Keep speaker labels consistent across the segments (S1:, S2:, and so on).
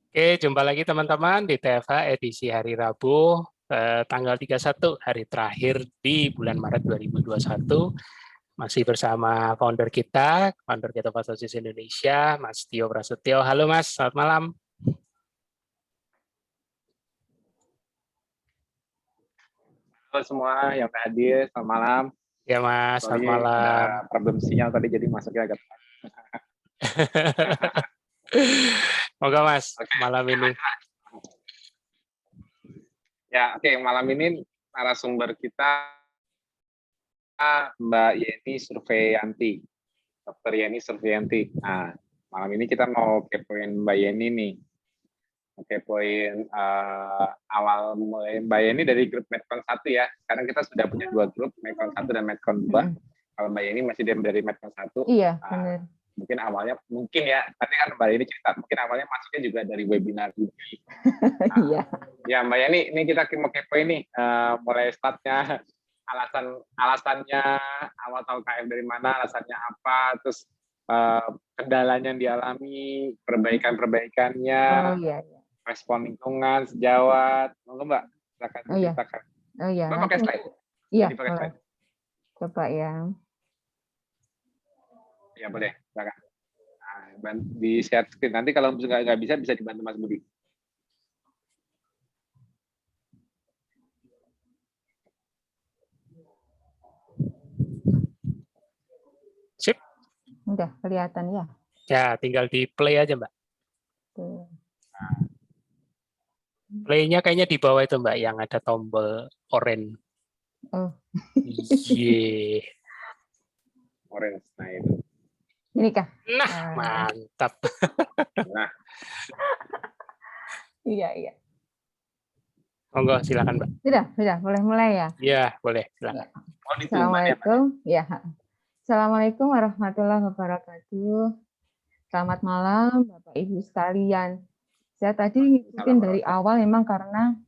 S1: Oke, jumpa lagi teman-teman di TFH edisi hari Rabu, tanggal 31, hari terakhir di bulan Maret 2021. Masih bersama founder kita Fasosis Indonesia, Mas Tio Prasetyo. Halo Mas, selamat malam.
S2: Halo semua yang hadir, selamat malam.
S1: Ya Mas, selamat malam.
S2: Ada problem sinyal tadi, jadi masuknya agak telat.
S1: Moga Mas, malam ini.
S2: Ya, oke. Malam ini narasumber kita Mbak Yeni Surveiyanti, Dr. Yeni Surveiyanti. Nah, malam ini kita mau kepoin Mbak Yeni nih. Kepoin awal mulai Mbak Yeni dari grup Medcon 1 ya. Sekarang kita sudah punya 2 grup, Medcon 1 dan Medcon 2. Kalau Mbak Yeni masih dari Medcon 1.
S3: Iya, benar.
S2: Mungkin awalnya, tadi kan Mbak Yeni cerita, mungkin awalnya masuknya juga dari webinar ini.
S3: Iya.
S2: Ya Mbak Yeni, ini kita mau kepoin nih, mulai startnya, alasannya, awal tahu KF dari mana, alasannya apa, terus kendalanya yang dialami, perbaikannya, respon lingkungan, sejawat. Monggo Mbak, silakan ceritakan.
S3: Oh iya.
S2: Mbak pakai slide?
S3: Iya,
S2: slide.
S3: Coba ya.
S2: Ya boleh, silakan. Nah, di share screen. Nanti kalau nggak bisa dibantu Mas Budi.
S1: Sip.
S3: Udah kelihatan ya?
S1: Ya, tinggal di play aja Mbak. Play-nya kayaknya di bawah itu Mbak, yang ada tombol orange.
S3: Oh.
S1: Iya.
S2: Orange, nah itu.
S3: Ini kah?
S1: Nah, mantap.
S2: Nah.
S3: Iya.
S1: Monggo, silakan Mbak.
S3: Sudah, boleh mulai ya?
S1: Iya, boleh, silakan.
S3: Assalamualaikum. Ya. Assalamualaikum warahmatullahi wabarakatuh. Selamat malam Bapak Ibu sekalian. Saya tadi ngikutin dari awal memang karena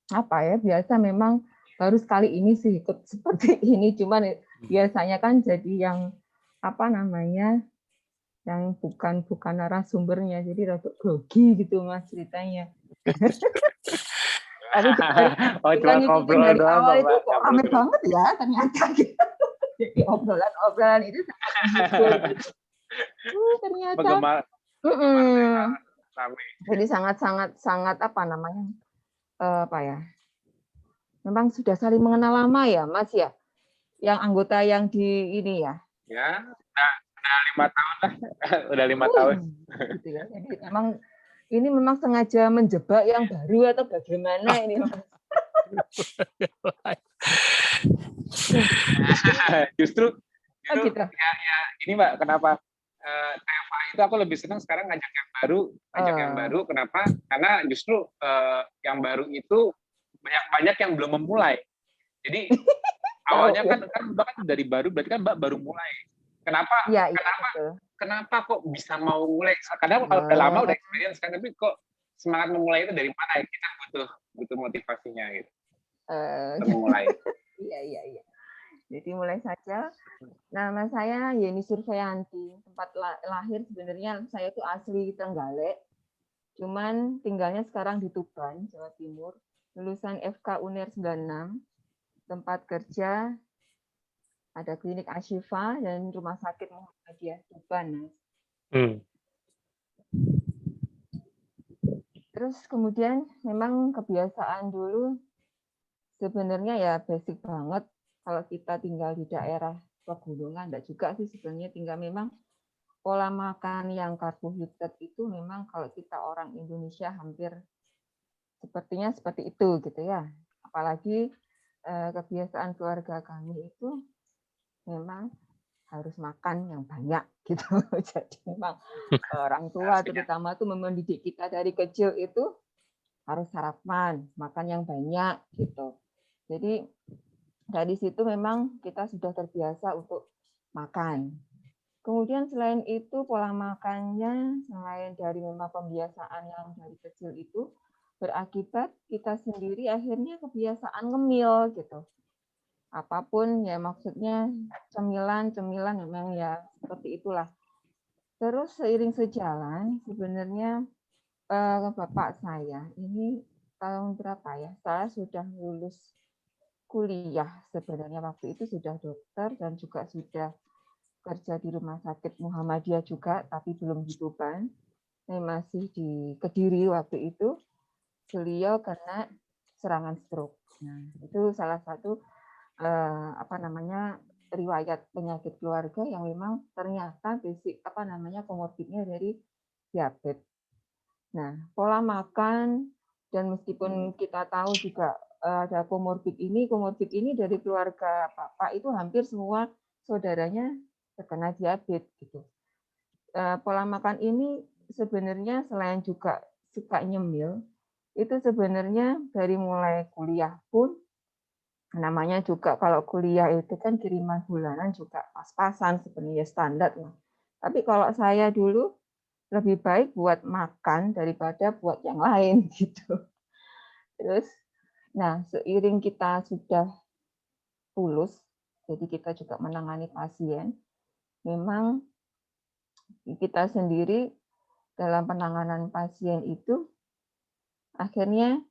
S3: biasa memang baru sekali ini sih ikut seperti ini, cuman biasanya kan jadi yang yang bukan narasumbernya, jadi rada grogi gitu Mas ceritanya.
S2: Cuma ngobrol
S3: dari
S2: doang
S3: awal
S2: Mbak.
S3: itu kok rame banget ya ternyata gitu. Jadi obrolan itu ternyata jadi sangat memang sudah saling mengenal lama ya Mas ya, yang anggota yang di ini ya.
S2: Ya, udah 5 tahun lah. Udah 5 tahun.
S3: Gitu ya. Jadi ini memang sengaja menjebak yang baru atau bagaimana ini Mas?
S2: Justru
S3: gitu.
S2: Ya, ini Mbak, kenapa TFA itu aku lebih senang sekarang ngajak yang baru. Kenapa? Karena justru yang baru itu banyak yang belum memulai. Jadi awalnya kan Mbak kan dari baru, berarti kan Mbak baru mulai. Kenapa?
S3: Ya,
S2: kenapa kok bisa mau mulai? Kadang kalau udah lama udah experience kan, tapi kok semangat memulai itu dari mana? Kita butuh motivasinya gitu. Memulai.
S3: Iya. Jadi mulai saja. Nama saya Yeni Surveiyanti. Tempat lahir sebenarnya saya itu asli Trenggalek. Cuman tinggalnya sekarang di Tuban, Jawa Timur. Lulusan FK UNER 96. Tempat kerja ada klinik Ashifa dan rumah sakit Muhammadiyah Tuban. Terus kemudian memang kebiasaan dulu sebenarnya ya basic banget. Kalau kita tinggal di daerah pegunungan, enggak juga sih sebenarnya, tinggal memang pola makan yang karbohidrat itu memang kalau kita orang Indonesia hampir sepertinya seperti itu gitu ya. Apalagi kebiasaan keluarga kami itu memang harus makan yang banyak gitu. Jadi memang orang tua terutama tuh mendidik kita dari kecil itu harus sarapan, makan yang banyak gitu. Jadi dari situ memang kita sudah terbiasa untuk makan. Kemudian selain itu pola makannya, selain dari memang pembiasaan yang dari kecil itu, berakibat kita sendiri akhirnya kebiasaan ngemil gitu. Apapun ya maksudnya cemilan memang ya seperti itulah. Terus seiring sejalan sebenarnya bapak saya ini tahun berapa ya? Saya sudah lulus kuliah sebenarnya waktu itu, sudah dokter dan juga sudah kerja di Rumah Sakit Muhammadiyah juga, tapi belum di Tuban. Saya masih di Kediri waktu itu. Beliau kena serangan stroke. Nah, itu salah satu riwayat penyakit keluarga yang memang ternyata basic komorbidnya dari diabetes. Nah, pola makan dan meskipun kita tahu juga ada komorbid ini dari keluarga bapak itu hampir semua saudaranya terkena diabetes gitu. Pola makan ini sebenarnya selain juga suka nyemil, itu sebenarnya dari mulai kuliah pun namanya juga kalau kuliah itu kan kiriman bulanan juga pas-pasan sebenarnya standar lah. Tapi kalau saya dulu lebih baik buat makan daripada buat yang lain gitu. Terus, nah seiring kita sudah lulus, jadi kita juga menangani pasien, memang kita sendiri dalam penanganan pasien itu akhirnya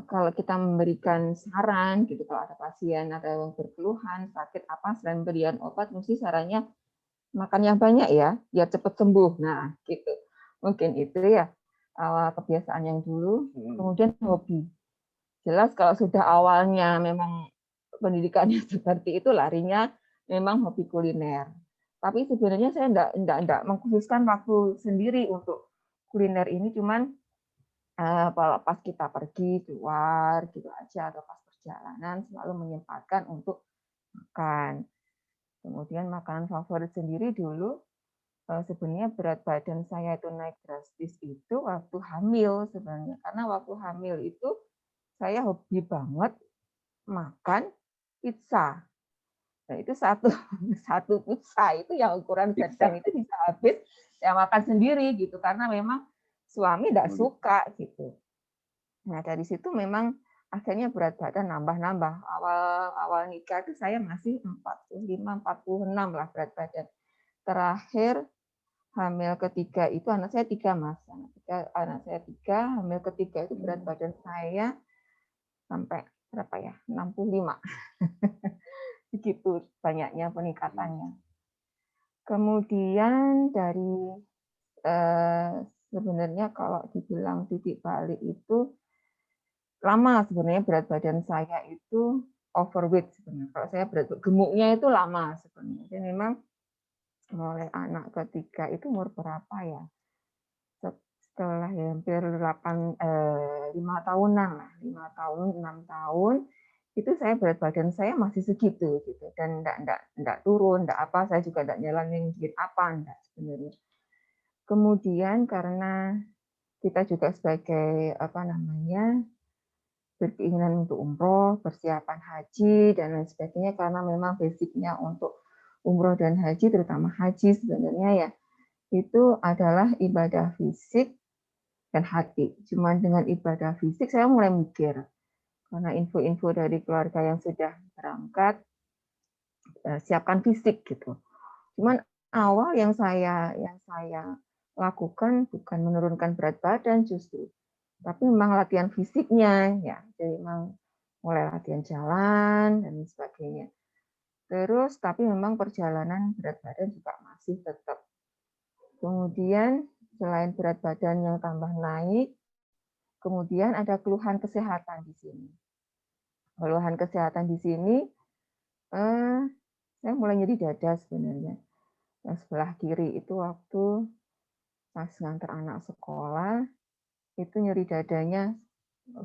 S3: kalau kita memberikan saran gitu, kalau ada pasien ada yang berkeluhan sakit apa, selain berian obat mesti sarannya makan yang banyak ya biar cepat sembuh. Nah gitu, mungkin itu ya awal kebiasaan yang dulu. Kemudian hobi, jelas kalau sudah awalnya memang pendidikannya seperti itu, larinya memang hobi kuliner. Tapi sebenarnya saya enggak mengkhususkan waktu sendiri untuk kuliner ini, cuman kalau pas kita pergi keluar gitu aja atau pas perjalanan selalu menyempatkan untuk makan. Kemudian makanan favorit sendiri dulu sebenarnya berat badan saya itu naik drastis itu waktu hamil sebenarnya, karena waktu hamil itu saya hobi banget makan pizza. Nah, itu satu pizza itu yang ukuran sedang itu bisa habis saya makan sendiri gitu, karena memang suami tidak suka gitu. Nah, dari situ memang akhirnya berat badan nambah-nambah. Awal nikah itu saya masih 45-46 lah berat badan. Terakhir hamil ketiga itu anak saya 3, Mas. Anak saya 3, hamil ketiga itu berat badan saya sampai berapa ya? 65. Begitu banyaknya peningkatannya. Kemudian dari sebenarnya kalau dibilang titik balik itu lama sebenarnya berat badan saya itu overweight sebenarnya. Kalau saya berat gemuknya itu lama sebenarnya. Dan memang mulai anak ketiga itu umur berapa ya? Setelah hampir 5 tahunan lah, 5 tahun, 6 tahun, itu saya berat badan saya masih segitu gitu, dan enggak turun, enggak apa, saya juga enggak nyalanin diet apa, enggak sebenarnya. Kemudian karena kita juga sebagai berkeinginan untuk umroh, persiapan haji dan lain sebagainya, karena memang basicnya untuk umroh dan haji, terutama haji sebenarnya ya itu adalah ibadah fisik dan hati. Cuman dengan ibadah fisik saya mulai mikir, karena info-info dari keluarga yang sudah berangkat, siapkan fisik gitu. Cuman awal yang saya lakukan bukan menurunkan berat badan justru, tapi memang latihan fisiknya ya. Jadi memang mulai latihan jalan dan sebagainya. Terus tapi memang perjalanan berat badan juga masih tetap. Kemudian selain berat badan yang tambah naik, kemudian ada keluhan kesehatan di sini. Keluhan kesehatan di sini, saya mulai nyeri dada sebenarnya. Yang sebelah kiri itu waktu pas nganter anak sekolah, itu nyeri dadanya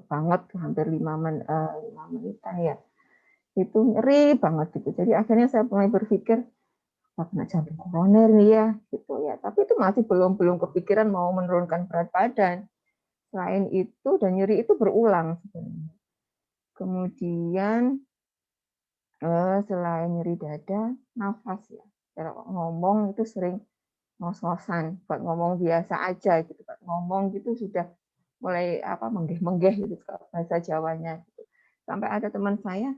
S3: banget, hampir 5 menitan ya. Itu nyeri banget gitu. Jadi akhirnya saya mulai berpikir, kena jantung koroner nih ya, gitu ya. Tapi itu masih belum kepikiran mau menurunkan berat badan. Selain itu, dan nyeri itu berulang sebenarnya. Kemudian selain nyeri dada, nafas ya. Kalau ngomong itu sering ngos-ngosan, buat ngomong biasa aja gitu. Buat ngomong gitu sudah mulai menggeh-menggeh gitu bahasa Jawanya gitu. Sampai ada teman saya,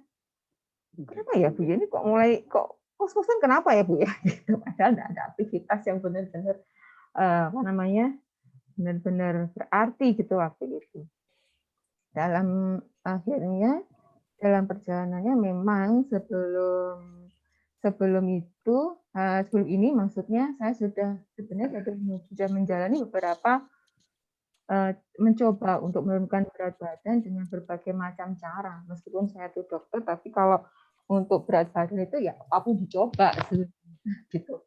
S3: kenapa ya Bu, ini kok mulai kos-kosan kenapa ya Bu ya? Gitu. Padahal tidak ada aktivitas yang benar-benar benar-benar berarti gitu waktu itu. Dalam akhirnya dalam perjalanannya memang sebelum ini maksudnya saya sebenarnya sudah menjalani beberapa mencoba untuk menurunkan berat badan dengan berbagai macam cara. Meskipun saya itu dokter, tapi kalau untuk berat badan itu ya apapun dicoba gitu.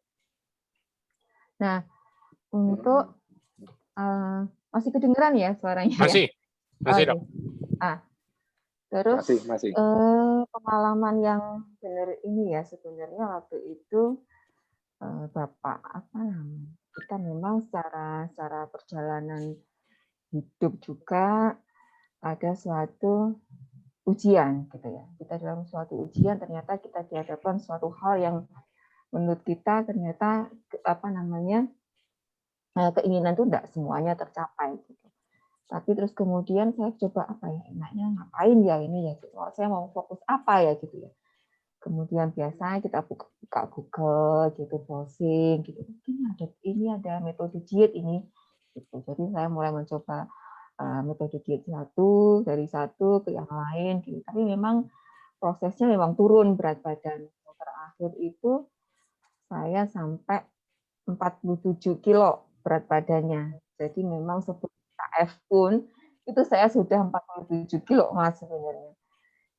S3: Nah, untuk masih kedengeran ya suaranya?
S1: Masih, masih dok.
S3: Terus
S2: masih.
S3: Pengalaman yang benar ini ya sebenarnya waktu itu Bapak kita memang secara perjalanan hidup juga ada suatu ujian gitu ya. Kita dalam suatu ujian ternyata kita dihadapkan suatu hal yang menurut kita ternyata keinginan itu tidak semuanya tercapai gitu. Tapi terus kemudian saya coba enaknya ngapain ya ini ya gitu. Saya mau fokus apa ya gitu ya. Kemudian biasanya kita buka Google gitu, browsing gitu. Ini ada metode diet ini gitu. Jadi saya mulai mencoba metode diet dari satu ke yang lain gitu. Tapi memang prosesnya memang turun berat badan. Terakhir itu saya sampai 47 kilo berat badannya. Jadi memang sebelum KF pun itu saya sudah 47 kilo Mas sebenarnya.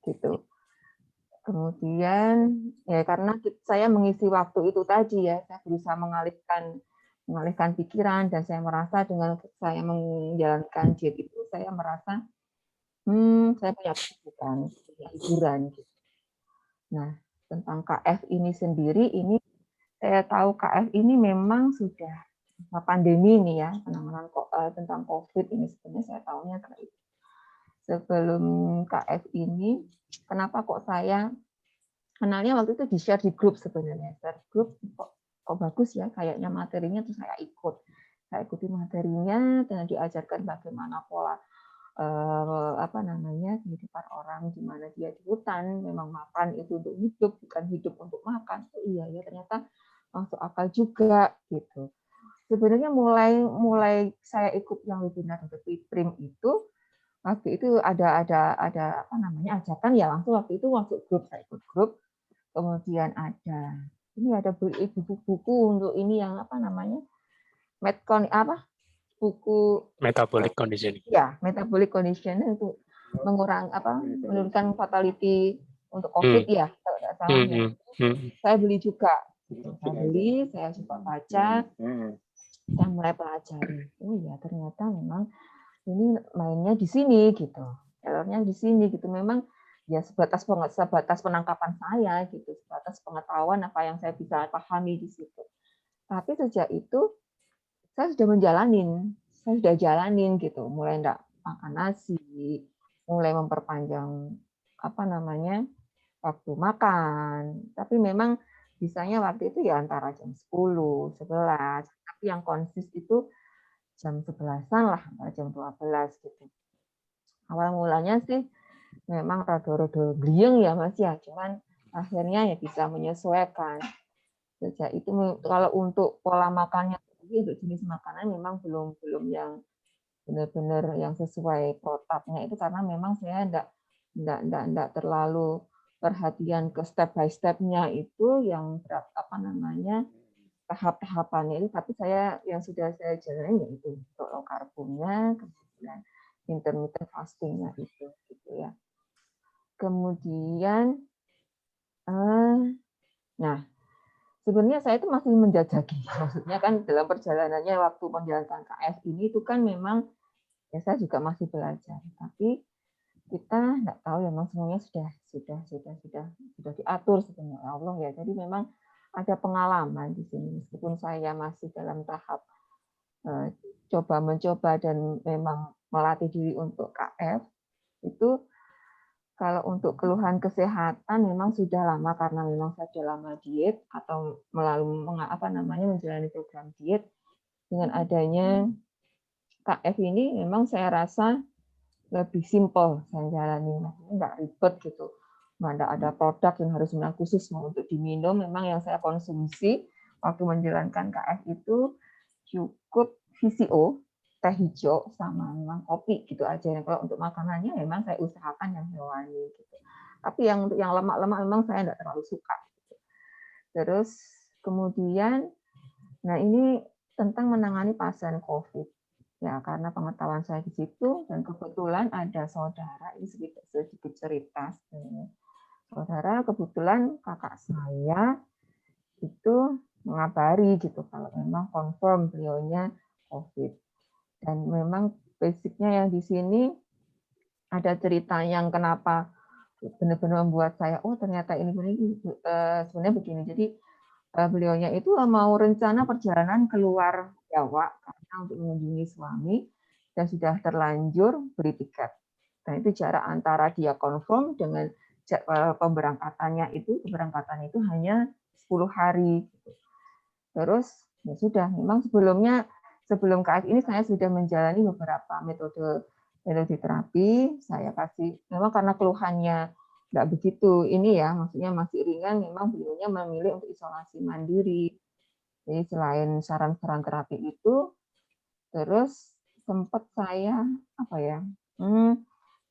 S3: Gitu. Kemudian ya karena saya mengisi waktu itu tadi ya, saya berusaha mengalihkan pikiran dan saya merasa dengan saya menjalankan diet itu saya merasa saya punya kesibukan, punya hiburan gitu. Nah, tentang KF ini sendiri saya tahu KF ini memang sudah pandemi ini ya, penanganan tentang COVID ini sebenarnya saya tahunya dari itu. Sebelum KF ini, kenapa kok saya kenalnya waktu itu di-share di grup sebenarnya. Share grup kok bagus ya, kayaknya materinya tuh saya ikut. Saya ikuti materinya dan diajarkan bagaimana pola kehidupan orang, gimana dia di hutan, memang makan itu untuk hidup, bukan hidup untuk makan. Oh, iya ya ternyata masuk akal juga gitu. Sebenarnya mulai saya ikut yang webinar dari Prim itu waktu itu ada ajakan ya langsung waktu itu masuk grup, saya ikut grup. Kemudian ada beli buku-buku untuk ini yang buku
S1: Metabolic condition.
S3: Ya, metabolic condition itu menurunkan fatality untuk COVID ya, kalau tidak salah ya. Saya beli juga. Saya coba baca, saya mulai pelajari. Oh ya, ternyata memang ini mainnya di sini gitu. Errornya di sini gitu. Memang ya sebatas penangkapan saya gitu, sebatas pengetahuan apa yang saya bisa pahami di situ. Tapi sejak itu saya sudah jalanin gitu, mulai enggak makan nasi, mulai memperpanjang waktu makan. Tapi memang bisanya waktu itu ya antara jam 10, 11, tapi yang konsis itu jam 11-an lah, jam 12 gitu. Awal mulanya sih memang rada-rada gliyeng ya Mas ya, cuman akhirnya ya bisa menyesuaikan. Sejak itu kalau untuk pola makannya untuk jenis makanan memang belum yang benar-benar yang sesuai protapnya itu karena memang saya enggak terlalu perhatian ke step by step-nya itu yang tahap-tahapannya itu, tapi yang sudah saya jalani yaitu untuk low carb-nya, kemudian intermittent fasting-nya itu gitu ya. Kemudian sebenarnya saya itu masih menjajaki, maksudnya kan dalam perjalanannya waktu menjalankan KF ini itu kan memang ya saya juga masih belajar, tapi kita nggak tahu ya memang semuanya sudah diatur sebenarnya Allah ya. Jadi memang ada pengalaman di sini meskipun saya masih dalam tahap mencoba dan memang melatih diri untuk KF itu. Kalau untuk keluhan kesehatan memang sudah lama karena memang saya sudah lama diet atau melalui menjalani program diet. Dengan adanya KF ini memang saya rasa lebih simpel saya jalani, nggak ribet gitu. Nggak ada produk yang harus khusus untuk diminum. Memang yang saya konsumsi waktu menjalankan KF itu cukup VCO teh hijau sama memang kopi gitu aja. Kalau untuk makanannya memang saya usahakan yang hewani gitu. Tapi yang untuk yang lemak-lemak memang saya tidak terlalu suka. Gitu. Terus kemudian, nah ini tentang menangani pasien COVID. Ya, karena pengetahuan saya di situ, dan kebetulan ada saudara, ini sedikit cerita sebenarnya. Saudara, kebetulan kakak saya itu mengabari gitu, kalau memang confirm beliaunya COVID. Dan memang basicnya yang di sini ada cerita yang kenapa benar-benar membuat saya, oh ternyata ini sebenarnya begini. Jadi beliaunya itu mau rencana perjalanan keluar Jawa karena untuk mengunjungi suami dan sudah terlanjur beli tiket. Dan itu jarak antara dia confirm dengan keberangkatannya itu hanya 10 hari. Terus ya sudah, memang sebelum KF ini saya sudah menjalani beberapa metode terapi. Saya kasih, memang karena keluhannya nggak begitu ini ya, maksudnya masih ringan, memang beliaunya memilih untuk isolasi mandiri. Jadi selain saran-saran terapi itu, terus sempat saya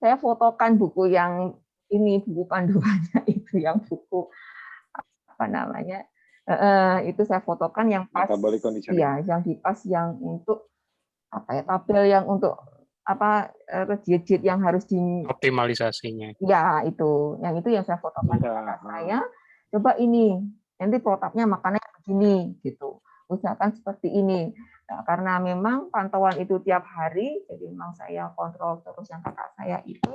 S3: saya fotokan buku yang ini, buku panduannya itu, yang buku apa namanya, itu saya fotokan yang pas, ya, yang di pas yang untuk tabel yang untuk jit yang harus di
S1: optimalisasinya.
S3: Ya, yang saya fotokan ke kakak saya. Coba ini, nanti protapnya makannya begini, gitu. Usahakan seperti ini. Nah, karena memang pantauan itu tiap hari, jadi memang saya kontrol terus yang kakak saya itu.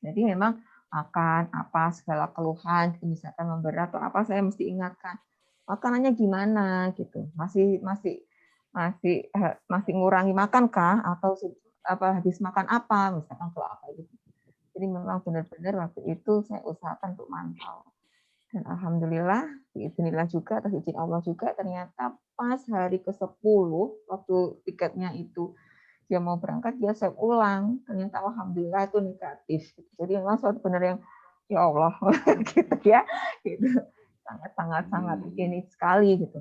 S3: Jadi memang makan apa segala keluhan, misalkan memberat atau apa, saya mesti ingatkan makanannya gimana, gitu. Masih ngurangi makan kah, atau habis makan apa, misalkan kalau apa gitu. Jadi memang benar-benar waktu itu saya usahakan untuk mantau. Dan alhamdulillah, diizinillah juga, atas izin Allah juga, ternyata pas hari ke-10, waktu tiketnya itu dia mau berangkat, dia swab ulang. Ternyata alhamdulillah itu negatif. Jadi memang suatu benar yang, ya Allah, gitu ya. Gitu. Sangat-sangat ini sekali gitu.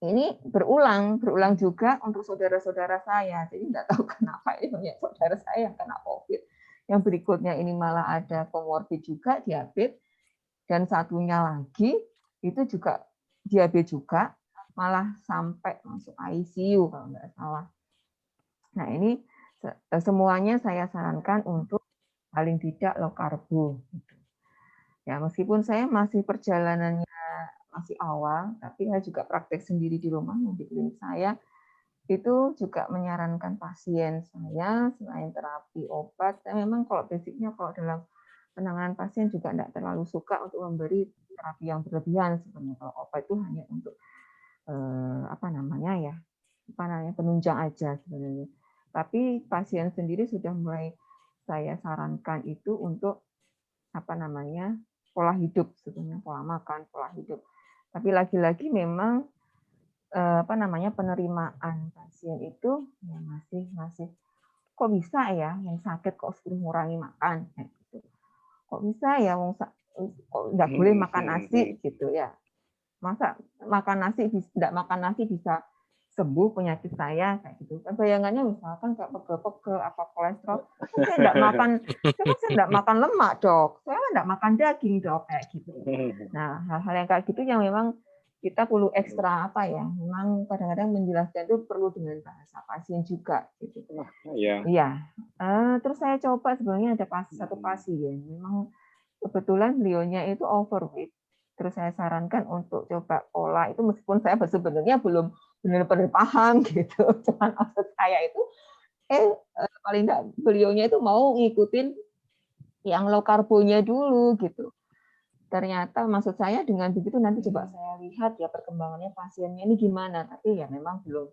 S3: Ini berulang juga untuk saudara-saudara saya. Jadi tidak tahu kenapa ini saudara saya yang kena COVID. Yang berikutnya ini malah ada komorbid juga, diabetes, dan satunya lagi itu juga diabetes juga, malah sampai masuk ICU kalau nggak salah. Nah ini semuanya saya sarankan untuk paling tidak low karbo. Ya meskipun saya masih perjalanannya masih awal, tapi saya juga praktek sendiri di rumah di klinik saya. Itu juga menyarankan pasien saya selain terapi obat, saya memang kalau basicnya kalau dalam penanganan pasien juga tidak terlalu suka untuk memberi terapi yang berlebihan sebenarnya. Kalau obat itu hanya untuk penunjang aja sebenarnya. Tapi pasien sendiri sudah mulai saya sarankan itu untuk pola hidup sebenarnya, pola makan, pola hidup. Tapi lagi-lagi memang penerimaan pasien itu ya masih kok bisa ya yang sakit kok suruh ngurangi makan gitu. Kok bisa ya kok nggak boleh makan nasi gitu ya. Masa nggak makan nasi bisa sembuh penyakit saya kayak gitu. Bayangannya misalkan kayak pegel-pegel apa kolesterol, saya nggak makan lemak, Dok. Saya nggak makan daging, Dok, kayak gitu. Nah, hal-hal yang kayak gitu yang memang kita perlu ekstra memang kadang-kadang menjelaskan itu perlu dengan bahasa pasien juga gitu. Iya. Terus saya coba sebenarnya ada satu pasien memang kebetulan beliaunya itu overweight. Terus saya sarankan untuk coba pola itu, meskipun saya sebenarnya belum benar-benar paham gitu. Cuman maksud saya itu paling enggak beliaunya itu mau ngikutin yang low karbonya dulu gitu. Ternyata maksud saya dengan begitu nanti coba saya lihat ya perkembangannya pasiennya ini gimana, tapi ya memang belum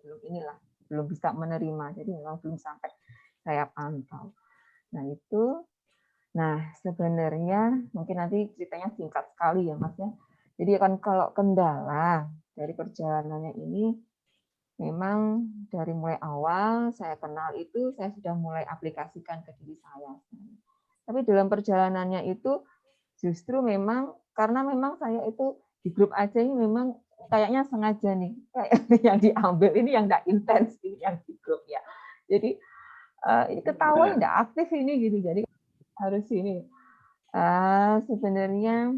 S3: bisa menerima, jadi memang belum sampai saya pantau. Nah sebenarnya mungkin nanti ceritanya singkat sekali ya Mas ya. Jadi kan kalau kendala dari perjalanannya ini memang dari mulai awal saya kenal itu saya sudah mulai aplikasikan ke diri saya. Tapi dalam perjalanannya itu justru memang karena memang saya itu di grup aja ini memang kayaknya sengaja nih, kayak yang diambil ini yang nggak intens, ini yang di grup ya. Jadi ketahuan nggak aktif ini gitu, jadi harus ini. Sebenarnya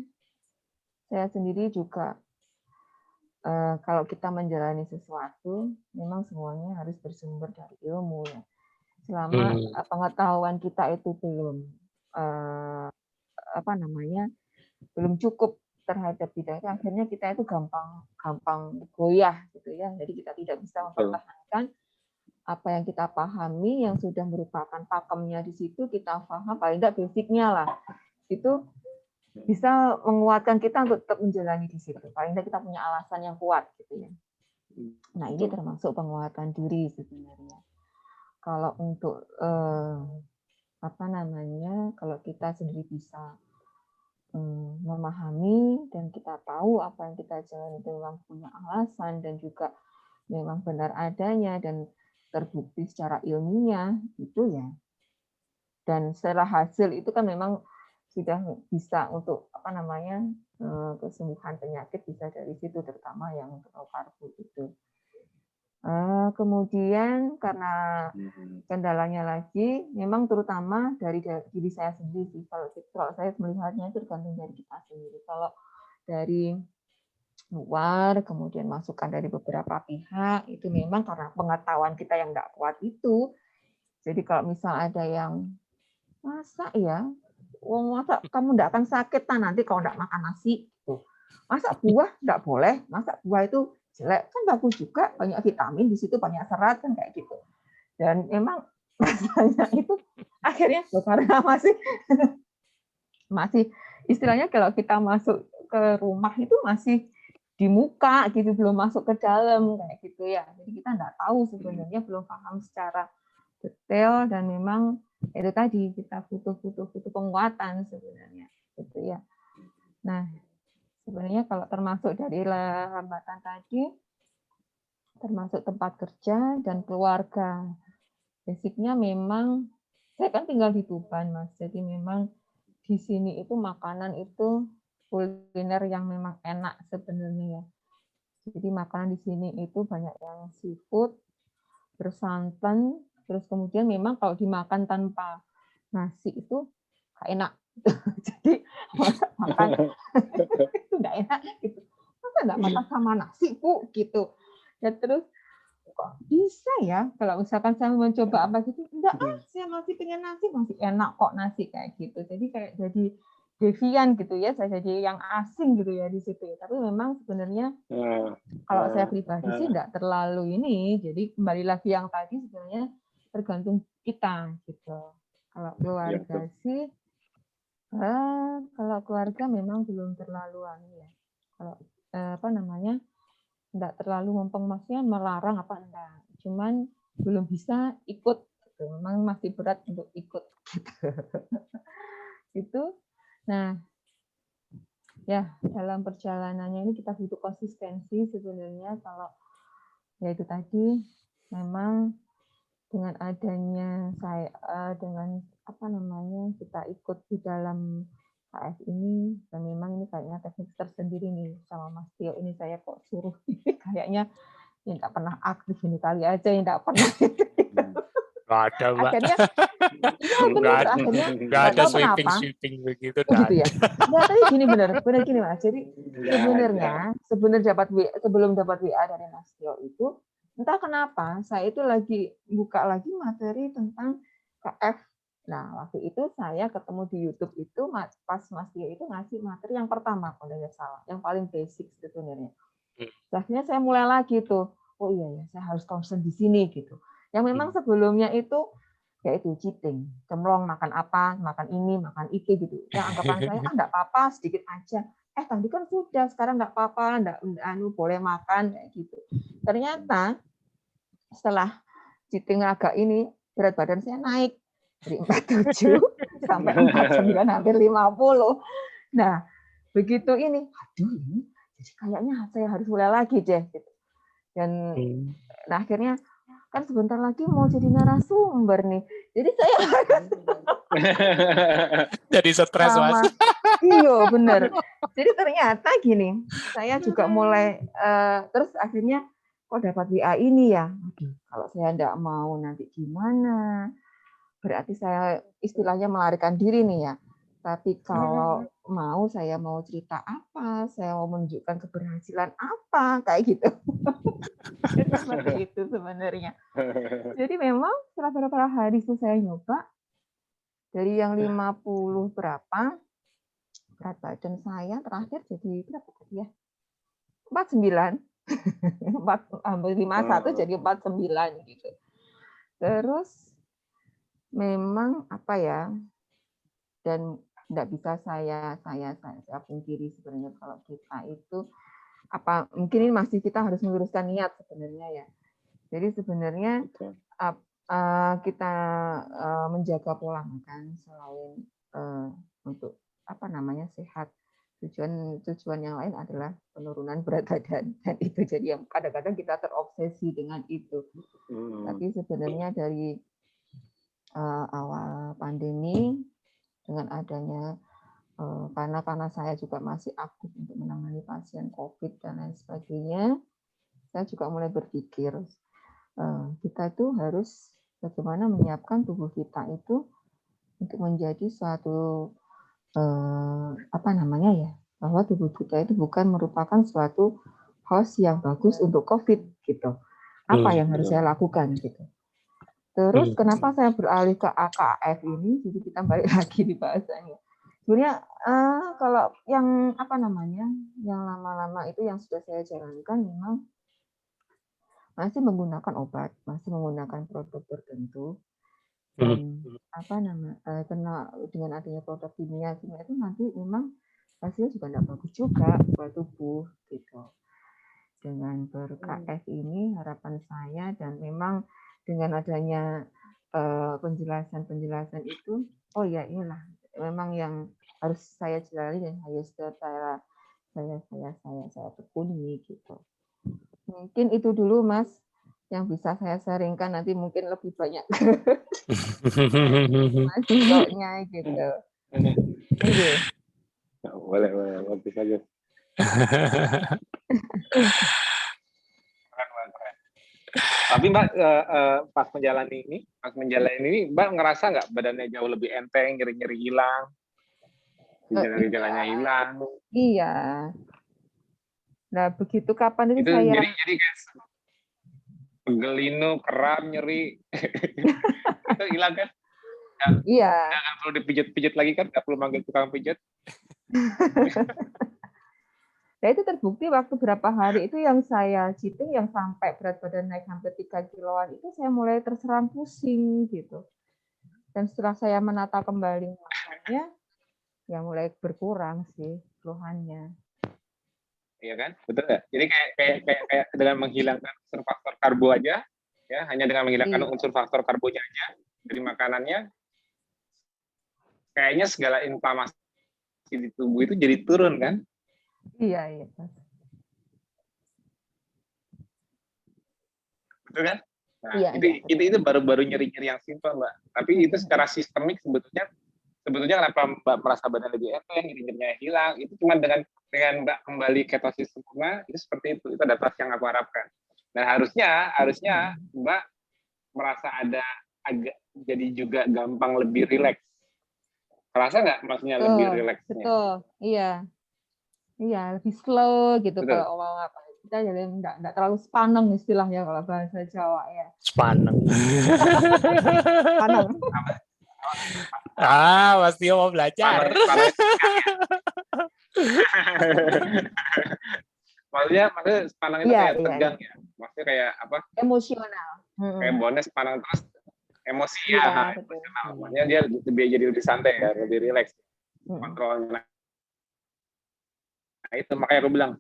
S3: saya sendiri juga kalau kita menjalani sesuatu, memang semuanya harus bersumber dari ilmu ya. Selama pengetahuan kita itu belum belum cukup terhadap bidang itu, akhirnya kita itu gampang goyah gitu ya. Jadi kita tidak bisa mempertahankan apa yang kita pahami, yang sudah merupakan pakemnya di situ, kita paham paling tidak basicnya lah. Itu bisa menguatkan kita untuk tetap menjalani di situ. Paling tidak kita punya alasan yang kuat gitu ya. Nah, ini termasuk penguatan diri sebenarnya. Kalau untuk kalau kita sendiri bisa memahami dan kita tahu apa yang kita jalani itu memang punya alasan dan juga memang benar adanya dan terbukti secara ilmiah itu ya. Dan setelah hasil itu kan memang sudah bisa untuk kesembuhan penyakit bisa dari situ, terutama yang untuk low carb itu. Kemudian karena kendalanya lagi, memang terutama dari diri saya sendiri sih. Kalau saya melihatnya itu tergantung dari kita sendiri. Kalau dari luar, kemudian masukan dari beberapa pihak, itu memang karena pengetahuan kita yang nggak kuat itu. Jadi kalau misal ada yang masa kamu nggak akan sakit nanti kalau nggak makan nasi, masa buah nggak boleh, masa buah itu jelek, kan bagus juga, banyak vitamin di situ, banyak serat kan kayak gitu. Dan emang rasanya itu akhirnya karena masih istilahnya kalau kita masuk ke rumah itu masih di muka gitu, belum masuk ke dalam kayak gitu ya. Jadi kita nggak tahu sebenarnya, belum paham secara detail, dan memang itu tadi kita butuh penguatan sebenarnya gitu ya. Nah, sebenarnya kalau termasuk dari hambatan tadi, termasuk tempat kerja dan keluarga. Basicnya memang saya kan tinggal di Tuban, Mas. Jadi memang di sini itu makanan itu kuliner yang memang enak sebenarnya ya. Jadi makanan di sini itu banyak yang seafood, bersantan, terus kemudian memang kalau dimakan tanpa nasi itu nggak enak. Jadi makan itu nggak enak gitu. Masa nggak makan sama nasi, Bu? Gitu. Ya terus kok bisa ya kalau misalkan saya mencoba apa gitu, enggak saya masih pengen nasi, masih enak kok nasi kayak gitu. Jadi kayak jadi devian gitu ya, saya jadi yang asing gitu ya di situ. Tapi memang sebenarnya kalau saya pribadi sih enggak terlalu ini. Jadi kembali lagi yang tadi sebenarnya tergantung kita gitu. Kalau keluarga sih, kalau keluarga memang belum terlalu ya. Kalau enggak terlalu maksudnya melarang apa enggak. Cuman belum bisa ikut gitu. Memang masih berat untuk ikut gitu. Itu. Nah, ya dalam perjalanannya ini kita butuh konsistensi sebenarnya. Kalau ya itu tadi memang dengan adanya dengan kita ikut di dalam KF ini, dan memang ini kayaknya teknik tersendiri nih sama Mas Tio ini, saya kok suruh kayaknya yang nggak pernah aktif ini kali aja yang nggak pernah.
S1: Nggak ada, Mbak.
S3: Akhirnya, ya benar, akhirnya
S1: nggak ada sweeping begitu.
S3: Gitu ya. Nggak, tapi benar gini Mas. Jadi sebenarnya sebelum dapat WA dari Mas Tio itu, entah kenapa saya itu lagi buka lagi materi tentang KF. Nah, waktu itu saya ketemu di YouTube itu pas Mas Tio itu ngasih materi yang pertama kalau tidak salah, yang paling basic sebenarnya. Akhirnya saya mulai lagi tuh, oh iya ya, saya harus concern di sini gitu. Yang memang sebelumnya itu yaitu cheating, cemplong makan apa, makan ini, makan itu gitu. Yang anggapan saya enggak apa-apa, sedikit aja. Tadi kan sudah, sekarang enggak apa-apa, enggak boleh makan kayak gitu. Ternyata setelah cheating agak ini, berat badan saya naik dari 47 sampai 49 hampir 50. Nah, begitu ini, aduh ini jadi kayaknya saya harus mulai lagi deh gitu. Dan nah akhirnya kan sebentar lagi mau jadi narasumber nih. Jadi saya
S1: jadi stres, Mas.
S3: Iya, benar. Jadi ternyata gini, saya juga mulai terus akhirnya kok dapat WA ini ya. Aduh, kalau saya enggak mau nanti gimana? Berarti saya istilahnya melarikan diri nih ya. Tapi kalau mau, saya mau cerita apa, saya mau menunjukkan keberhasilan apa, kayak gitu. Seperti itu sebenarnya. Jadi memang setelah beberapa hari itu saya nyoba, dari yang 50 berapa, berat badan saya terakhir jadi berapa tadi ya? 49. 51 jadi 49 gitu. Terus memang apa ya, dan tidak bisa saya pungkiri sebenarnya kalau kita itu mungkin ini masih kita harus meluruskan niat sebenarnya ya. Jadi sebenarnya kita menjaga pola makan selain untuk sehat. Tujuan yang lain adalah penurunan berat badan, dan itu jadi yang kadang-kadang kita terobsesi dengan itu. Tapi sebenarnya dari awal pandemi, dengan adanya karena saya juga masih aktif untuk menangani pasien COVID dan lain sebagainya, saya juga mulai berpikir kita itu harus bagaimana menyiapkan tubuh kita itu untuk menjadi suatu bahwa tubuh kita itu bukan merupakan suatu host yang bagus untuk COVID gitu. Apa yang harus saya lakukan gitu. Terus kenapa saya beralih ke AKF ini? Jadi kita balik lagi di bahasanya. Sebenarnya kalau yang yang lama-lama itu yang sudah saya jalankan memang masih menggunakan obat, masih menggunakan produk tertentu. Dan karena dengan adanya produk kimia itu nanti memang hasilnya juga tidak bagus juga buat tubuh gitu. Dengan ber-KF ini harapan saya, dan memang dengan adanya penjelasan itu, oh ya inilah memang yang harus saya jalani dan harus saya tekuni gitu. Mungkin itu dulu Mas yang bisa saya sharingkan, nanti mungkin lebih banyak mahasiswanya gitu.
S2: Boleh, bagus aja. Tapi Mbak pas menjalani ini, Mbak ngerasa nggak badannya jauh lebih enteng, nyeri-nyeri hilang, gejala-gejalanya hilang?
S3: Iya. Nah begitu kapan itu saya?
S2: Jadi kayak pegel, kram, nyeri, itu hilang kan?
S3: Iya.
S2: Nggak perlu dipijit-pijit lagi kan? Nggak perlu manggil tukang pijit.
S3: Nah itu terbukti waktu berapa hari itu yang saya cheating, yang sampai berat badan naik hampir 3 kiloan itu saya mulai terserang pusing gitu. Dan setelah saya menata kembali makannya, ya mulai berkurang sih keluhannya.
S2: Iya kan, betul nggak? Jadi kayak dengan menghilangkan unsur faktor karbo aja, ya hanya dengan menghilangkan unsur faktor karbonya aja dari makanannya, kayaknya segala inflamasi di tubuh itu jadi turun kan?
S3: Iya.
S2: Betul kan? Nah, iya, itu baru nyeri-nyeri yang simpel, Mbak. Tapi itu secara sistemik sebetulnya kenapa Mbak merasa badan lebih enteng, nyeri-nyerinya hilang, itu cuma dengan Mbak kembali ketosis sempurna, itu seperti itu adalah yang aku harapkan. Dan harusnya Mbak merasa agak jadi juga gampang lebih rileks. Terasa nggak maksudnya lebih rileksnya?
S3: Betul, iya, lebih slow gitu. Betul. Kalau ngomong apa kita jadi nggak terlalu sepaneng istilahnya kalau bahasa Jawa ya.
S1: Sepaneng.
S3: Sepaneng.
S1: Pasti mau belajar.
S2: Maksudnya sepaneng itu kayak tegang ya. Maksudnya kayak apa?
S3: Emosional.
S2: Kayak bonus sepaneng terus emosi ya. Emosional. Makanya dia jadi lebih santai ya, lebih rileks. Kontrolnya. Nah itu makanya aku bilang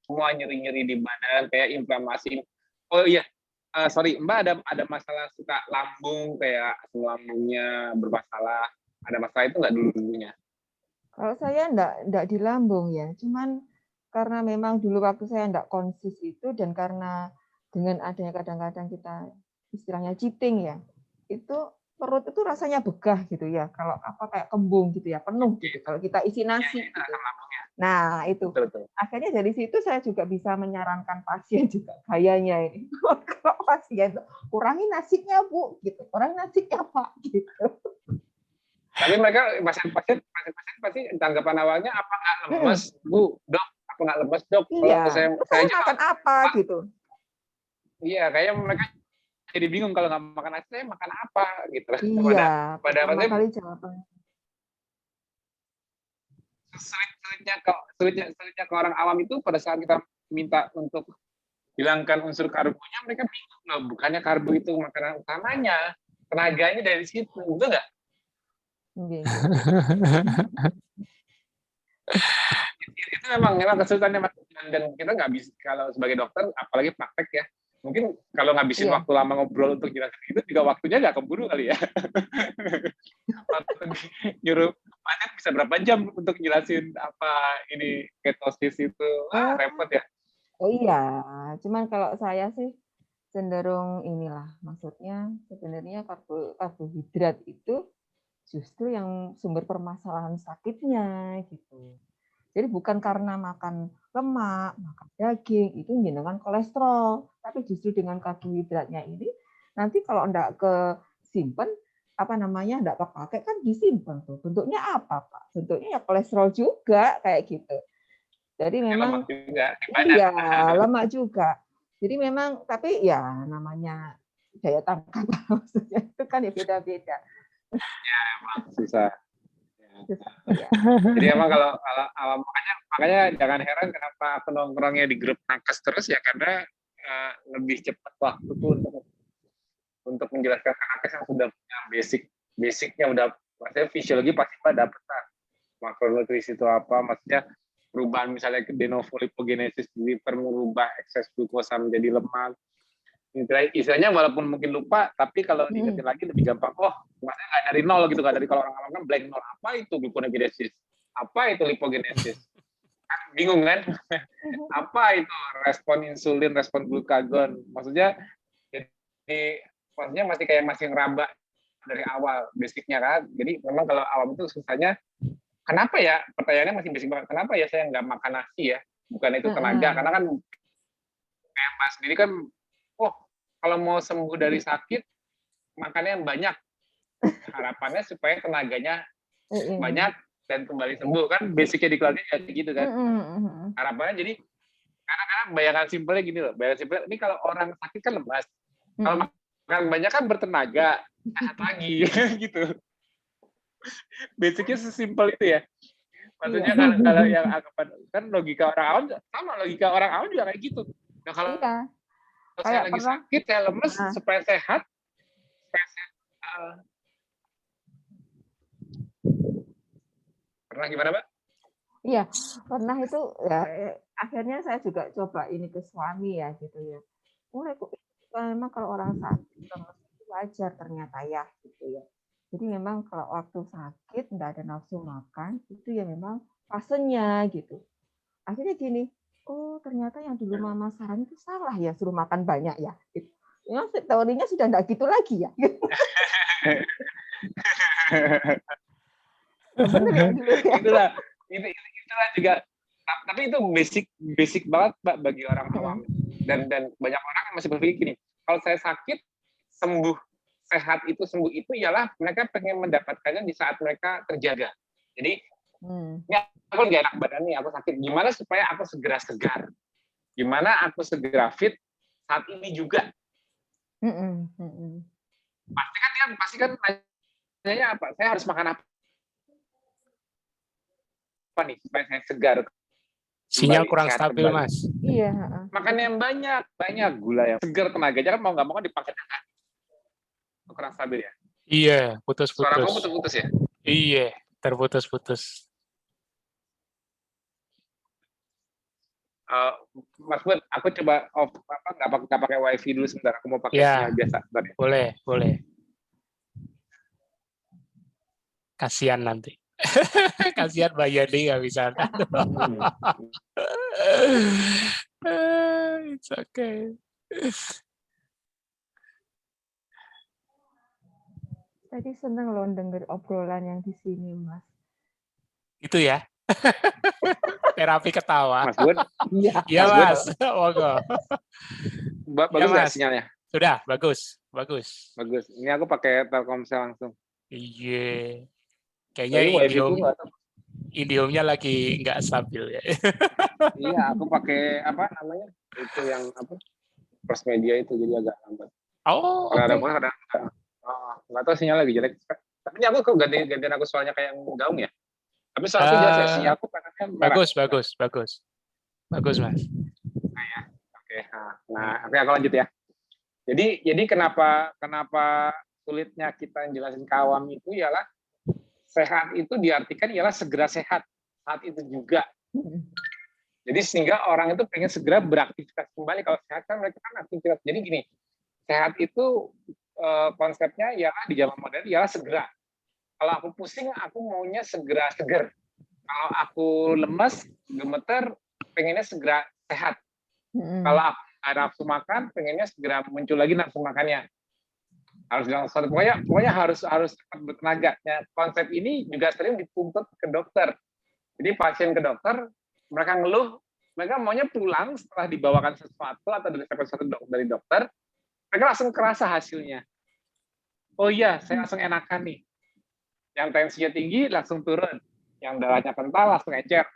S2: semua nyeri-nyeri di badan kayak inflamasi. Oh iya, sorry Mbak ada masalah suka lambung, kayak asam lambungnya bermasalah, ada masalah itu nggak dulunya?
S3: Kalau saya enggak di lambung ya, cuman karena memang dulu waktu saya enggak konsis itu, dan karena dengan adanya kadang-kadang kita istilahnya cheating ya, itu perut itu rasanya begah gitu ya, kalau kayak kembung gitu ya, penuh gitu kalau kita isi nasi gitu. Nah, itu.
S2: Betul.
S3: Akhirnya dari situ saya juga bisa menyarankan pasien juga gayanya ini. Kalau pasien kurangi nasinya, Bu, gitu. Kurangi nasinya, Pak, gitu.
S2: Tapi mereka pasien pasti tanggapan awalnya apa nggak lemes, Bu, Dok? Apa nggak lemes, Dok?
S3: Iya.
S2: Kalau saya
S3: Saya
S2: juga,
S3: makan apa gitu.
S2: iya, kayaknya mereka jadi bingung kalau nggak makan nasi, saya makan apa gitu.
S3: Iya,
S2: Pada
S3: pertama kali jawaban.
S2: Sulitnya ke orang awam itu pada saat kita minta untuk hilangkan unsur karbonya, mereka bingung loh, bukannya karbo itu makanan utamanya, tenaganya dari situ, betul nggak? Itu memang kesulitannya, dan kita nggak bisa, kalau sebagai dokter, apalagi praktek ya, mungkin kalau ngabisin waktu lama ngobrol untuk jelasin itu juga waktunya nggak keburu kali ya. Nyuruh pasien bisa berapa jam untuk jelasin apa ini ketosis itu, repot ya.
S3: Oh iya, cuman kalau saya sih cenderung inilah, maksudnya sebenarnya karbohidrat itu justru yang sumber permasalahan sakitnya gitu. Jadi bukan karena makan lemak, makan daging, itu menjadikan kolesterol. Tapi justru dengan karbohidratnya ini, nanti kalau enggak kesimpan, enggak kepakai kan disimpan tuh. Bentuknya apa, Pak? Bentuknya ya kolesterol juga, kayak gitu. Jadi memang, iya, lemak juga. Jadi memang, tapi ya namanya daya tangkap, maksudnya itu kan ya beda-beda.
S2: Ya, emang susah. Ya. Jadi emang kalau makanya jangan heran kenapa aku nongkrongnya di grup nakes terus ya, karena lebih cepat waktuku untuk menjelaskan ke nakes yang sudah punya basicnya, udah maksudnya fisiologi pasti pada dapat lah. Makronutrisi itu apa, maksudnya perubahan misalnya de novo lipogenesis di liver, merubah ekses glukosa menjadi lemak. Istilahnya walaupun mungkin lupa, tapi kalau diingetin lagi lebih gampang. Oh, maksudnya nggak dari nol gitu kan. Dari kalau orang awam kan blank nol. Apa itu gluconeogenesis? Apa itu lipogenesis? Kan bingung kan? Apa itu respon insulin, respon glukagon? Maksudnya maksudnya masih ngeraba dari awal basicnya kan. Jadi memang kalau awam itu susahnya, kenapa ya? Pertanyaannya masih basic banget. Kenapa ya saya nggak makan nasi ya? Bukan itu tenaga. Karena kan kayak Mas sendiri kan, kalau mau sembuh dari sakit, makannya yang banyak. Harapannya supaya tenaganya banyak dan kembali sembuh. Kan basicnya di kelasnya kayak gitu kan. Harapannya jadi, karena bayangan simpelnya gini loh. Bayangan simpelnya, ini kalau orang sakit kan lemas. Kalau makan banyak kan bertenaga, sehat lagi. Gitu. Basicnya sesimpel itu ya. Maksudnya kalau yang kan logika orang awam, sama logika orang awam juga kayak gitu. Nah kalau saya lagi sakit, saya lemes, supaya sehat. Pernah gimana, Mbak?
S3: Iya, pernah itu ya. Akhirnya saya juga coba ini ke suami ya, gitu ya. Memang kalau orang sakit lemes itu wajar ternyata ya, gitu ya. Jadi memang kalau waktu sakit nggak ada nafsu makan, itu ya memang fasenya gitu. Akhirnya gini, oh ternyata yang dulu mama saran itu salah ya, suruh makan banyak ya. Gitu. Ya, teorinya sudah nggak gitu lagi ya. Bener ya dulu ya.
S2: Itulah juga. Tapi itu basic banget, Mbak, bagi orang awam. Dan banyak orang yang masih berpikir gini, kalau saya sakit, sehat itu sembuh itu ialah mereka pengen mendapatkannya di saat mereka terjaga. Jadi, ini aku nggak enak badan nih, aku sakit. Gimana supaya aku segera segar? Gimana aku segera fit saat ini juga? Pasti kan nanya apa? Saya harus makan apa nih supaya saya segar?
S1: Sinyal kurang stabil, kembali. Mas.
S3: Iya.
S2: Makan yang banyak gula yang segar, tenaganya kan mau nggak mau kan dipakai kurang stabil ya.
S1: Iya, putus-putus.
S2: Suara kamu putus-putus ya?
S1: Iya, terputus-putus.
S2: Mas Bud, aku coba off nggak pakai wifi dulu sebentar. Aku mau pakai sinyal biasa. Sebentar ya.
S1: Boleh. Kasihan nanti. Kasihan Mbak Yadi nggak bisa. It's okay.
S3: Tadi seneng loh denger obrolan yang di sini, Mas.
S1: Itu ya. Terapi ketawa.
S2: Mas Gun,
S3: Iya.
S1: Iya
S2: Mas Gun.
S1: Mas, monggo.
S2: Bagus nggak
S1: Mas.
S2: sinyalnya?
S1: Sudah, bagus.
S2: Bagus. Ini aku pakai Telkomsel langsung.
S1: Iya.
S2: Tapi
S1: Kayaknya
S2: wifi ku nggak tahu.
S1: Indihome-nya lagi nggak stabil ya.
S2: Iya, aku pakai apa namanya? Itu yang apa? First Media itu jadi agak lambat.
S1: Oh,
S2: Kalau ada
S1: oke.
S2: apa ada nggak tahu sinyal lagi jelek. Tapi ini aku kok gantian aku soalnya kayak yang gaung ya. Tapi soalnya aku jelas ya, sinyal aku panasnya merah.
S1: Bagus, Mas.
S2: Oke, nah oke aku lanjut ya. Jadi kenapa sulitnya kita jelasin ke awam itu ialah sehat itu diartikan ialah segera sehat saat itu juga. Jadi sehingga orang itu pengen segera beraktivitas kembali. Kalau sehat kan mereka kan aktivitas. Jadi gini, sehat itu konsepnya ialah di zaman modern ialah segera. Kalau aku pusing, aku maunya segera seger. Kalau aku lemas, gemeter, pengennya segera sehat. Kalau aku ada nafsu makan, pengennya segera muncul lagi nafsu makannya. Harus langsung, pokoknya harus cepat bertenaga. Ya, konsep ini juga sering dituntut ke dokter. Jadi pasien ke dokter, mereka ngeluh, mereka maunya pulang setelah dibawakan sesuatu atau dari dokter, mereka langsung kerasa hasilnya. Oh iya, saya langsung enakan nih. Yang tensinya tinggi langsung turun, yang darahnya kental langsung encer.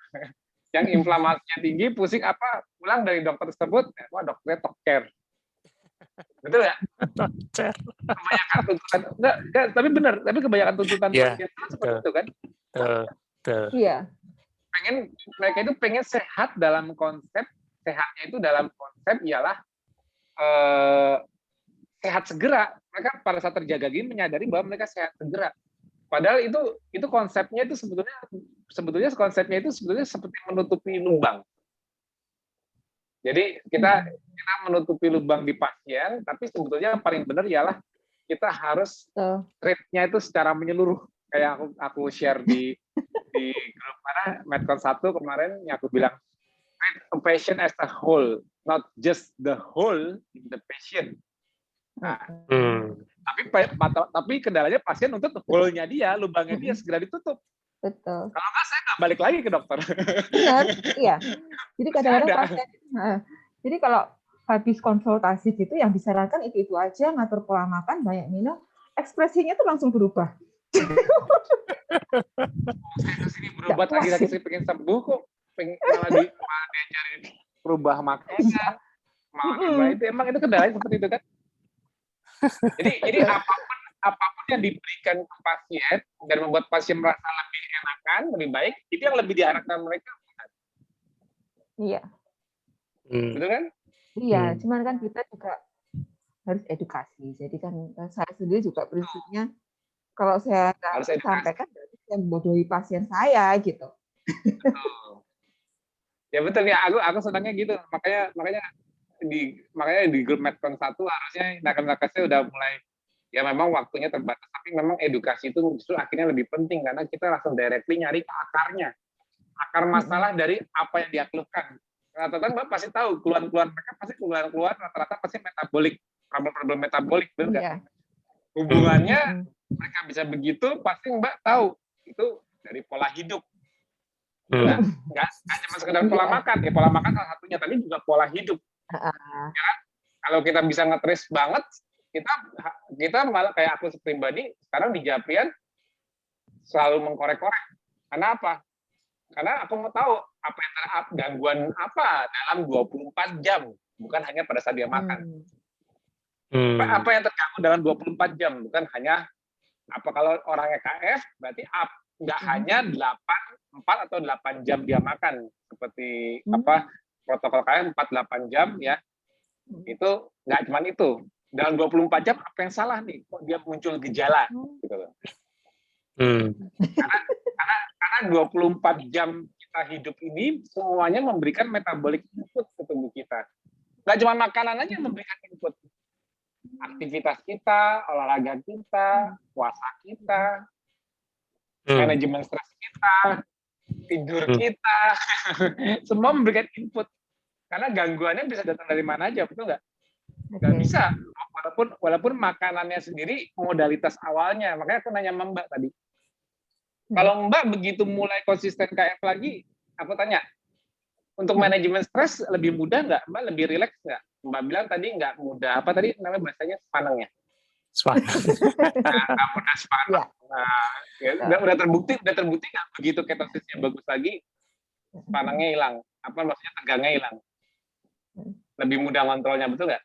S2: Yang inflamasinya tinggi, pusing apa, pulang dari dokter tersebut, wah dokternya top care. Betul ya? Kebanyakan tuntutan, enggak, tapi benar, tapi kebanyakan tuntutan pasien seperti itu kan?
S1: Betul.
S3: Iya.
S2: Mereka itu pengen sehat dalam konsep, sehatnya itu dalam konsep ialah sehat segera. Mereka pada saat terjaga gini menyadari bahwa mereka sehat segera. Padahal itu konsepnya itu sebetulnya konsepnya itu sebetulnya seperti menutupi lubang. Jadi kita menutupi lubang di pasien, tapi sebetulnya yang paling benar ialah kita harus treat-nya itu secara menyeluruh. Kayak aku share di grup mana Medcon 1 kemarin yang aku bilang treat a patient as a whole, not just the whole in the patient. Nah, tapi kendalanya pasien untuk hole-nya dia, lubangnya dia segera ditutup.
S3: Betul.
S2: Kalau nggak, saya nggak balik lagi ke dokter.
S3: Benar, iya. Jadi kadang-kadang pasien, jadi kalau habis konsultasi gitu, yang disarankan itu aja, ngatur pola makan, banyak minum, ekspresinya tuh langsung berubah.
S2: Saya kesini berobat lagi saya pengen sembuh kok, malah diajarin berubah makannya, malah itu emang itu kendalanya seperti itu kan. Jadi apapun yang diberikan ke pasien dan membuat pasien merasa lebih enakan, lebih baik, itu yang lebih diharapkan mereka.
S3: Iya.
S2: Betul kan?
S3: Iya, cuman kan kita juga harus edukasi. Jadi kan saya sendiri juga prinsipnya kalau saya sampaikan berarti saya membodohi pasien saya gitu.
S2: Betul. Ya betul ya, aku senangnya gitu. Makanya di grup Medcon 1 harusnya nakes-nakesnya udah mulai, ya memang waktunya terbatas, tapi memang edukasi itu justru akhirnya lebih penting karena kita langsung directly nyari ke akarnya. Akar masalah dari apa yang dia keluhkan. Rata-rata Mbak pasti tahu, keluhan-keluhan mereka pasti keluhan-keluhan rata-rata pasti metabolik, problem metabolik, betul nggak? Hubungannya mereka bisa begitu, pasti Mbak tahu itu dari pola hidup. Nggak cuma sekedar pola makan, ya pola makan salah satunya, tapi juga pola hidup. Ya, kalau kita bisa ngetrace banget, kita malah kayak aku pribadi sekarang di Japrian selalu mengkorek-korek. Karena apa? Karena aku mau tahu apa yang gangguan apa dalam 24 jam, bukan hanya pada saat dia makan. Apa yang terganggu dalam 24 jam, bukan hanya apa kalau orangnya KF, berarti nggak hanya 4 atau 8 jam dia makan, seperti apa protokol KF 4-8 jam ya. Itu nggak cuma itu. Dalam 24 jam apa yang salah nih? Kok dia muncul gejala? Gitu loh. Karena 24 jam kita hidup ini semuanya memberikan metabolik input ke tubuh kita. Nggak cuma makanan aja yang memberikan input. Aktivitas kita, olahraga kita, puasa kita, manajemen stres kita, tidur kita, semua memberikan input. Karena gangguannya bisa datang dari mana aja, betul nggak? Nggak bisa. Walaupun makanannya sendiri modalitas awalnya. Makanya aku nanya sama Mbak tadi. Kalau Mbak begitu mulai konsisten KF lagi, aku tanya, untuk manajemen stres lebih mudah nggak, Mbak? Lebih rileks nggak? Mbak bilang tadi nggak mudah. Apa tadi namanya bahasanya sepaneng ya?
S1: Swan.
S2: Nggak mudah sepaneng.
S3: Ya.
S2: Nah, ya, udah terbukti nggak begitu ketosisnya bagus lagi, sepanengnya hilang. Apa maksudnya tegangnya hilang? Lebih mudah kontrolnya, betul nggak?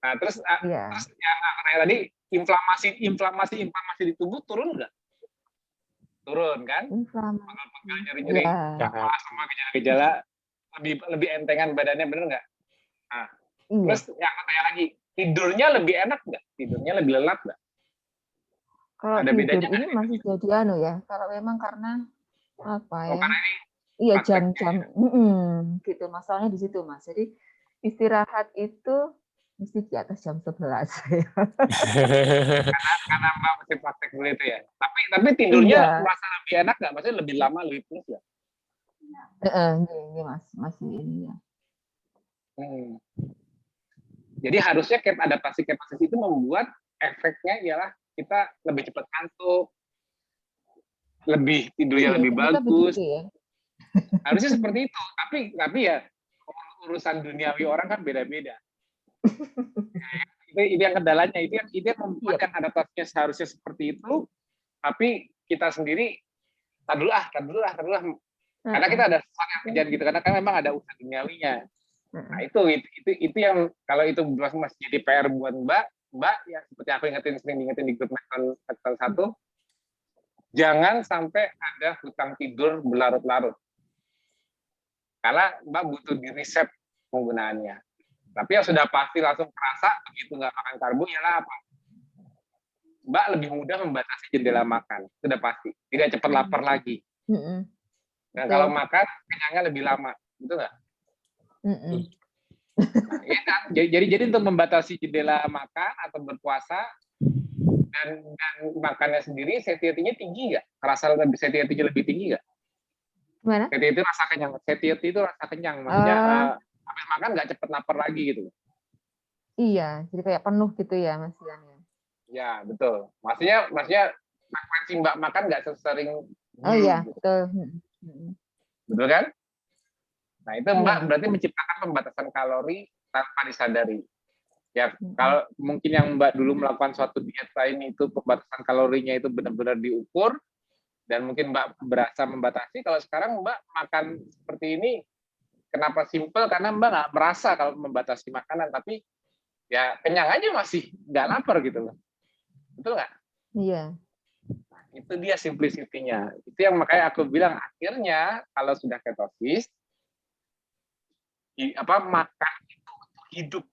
S2: Nah, terus yang kayak tadi inflamasi di tubuh turun nggak? Turun kan? Pegal-pegal, nyeri-nyeri, sama gejala-gejala lebih entengan badannya, bener nggak? Nah, terus yang katanya lagi, tidurnya lebih enak nggak? Tidurnya lebih lelap nggak?
S3: Kalau
S2: ada
S3: tidur
S2: bedanya
S3: ini masih jadi ya. Kalau memang karena apa ya?
S2: Karena ini
S3: iya, jam-jam gitu. Masalahnya di situ, Mas. Jadi istirahat itu mesti di atas jam 11.
S2: karena Mbak mesti praktek dulu itu ya. Tapi tidurnya merasa lebih enak nggak? Maksudnya lebih lama, lebih puas nggak?
S3: Ini masih ini ya.
S2: Jadi harusnya adaptasi kapasitas itu membuat efeknya ialah kita lebih cepat ngantuk, lebih tidurnya lebih bagus.
S3: Ya?
S2: Harusnya seperti itu. Tapi ya urusan duniawi orang kan beda-beda. Itu yang kendalanya, itu yang membuat yang adaptasinya seharusnya seperti itu, tapi kita sendiri tar dulu. Karena kita ada sesuatu yang kejadian gitu, karena kan memang ada urusan duniawinya. Nah, itu yang kalau itu masih jadi PR buat Mbak ya, seperti aku sering ingetin di grup Meton 1, jangan sampai ada hutang tidur berlarut-larut. Karena Mbak butuh di riset penggunaannya. Tapi yang sudah pasti langsung terasa begitu nggak makan karbo ialah apa? Mbak lebih mudah membatasi jendela makan, sudah pasti. Tidak cepat lapar lagi. Dan kalau makan kenyangnya lebih lama, betul nggak? Nah, ya kan? Jadi untuk membatasi jendela makan atau berpuasa dan makannya sendiri, satiety-nya tinggi nggak? Rasa satiety-nya lebih tinggi nggak?
S3: Gimana?
S2: Satiety itu rasa kenyang. Satiety itu rasa kenyang, maksudnya habis makan nggak cepet lapar lagi gitu.
S3: Iya, jadi kayak penuh gitu ya, Mas Ian ya.
S2: Ya betul. Maksudnya frekuensi Mbak makan nggak sesering.
S3: Oh iya,
S2: gitu.
S3: betul.
S2: Betul kan? Nah itu Mbak berarti menciptakan pembatasan kalori tanpa disadari. Ya kalau mungkin yang Mbak dulu melakukan suatu diet lain itu pembatasan kalorinya itu benar-benar diukur dan mungkin Mbak berasa membatasi. Kalau sekarang Mbak makan seperti ini, kenapa simple? Karena Mbak nggak merasa kalau membatasi makanan, tapi ya kenyang aja masih nggak lapar gitu loh. Betul nggak?
S3: Iya.
S2: Nah, itu dia simplicity-nya. Itu yang makanya aku bilang akhirnya kalau sudah ketosis, makan itu untuk hidup.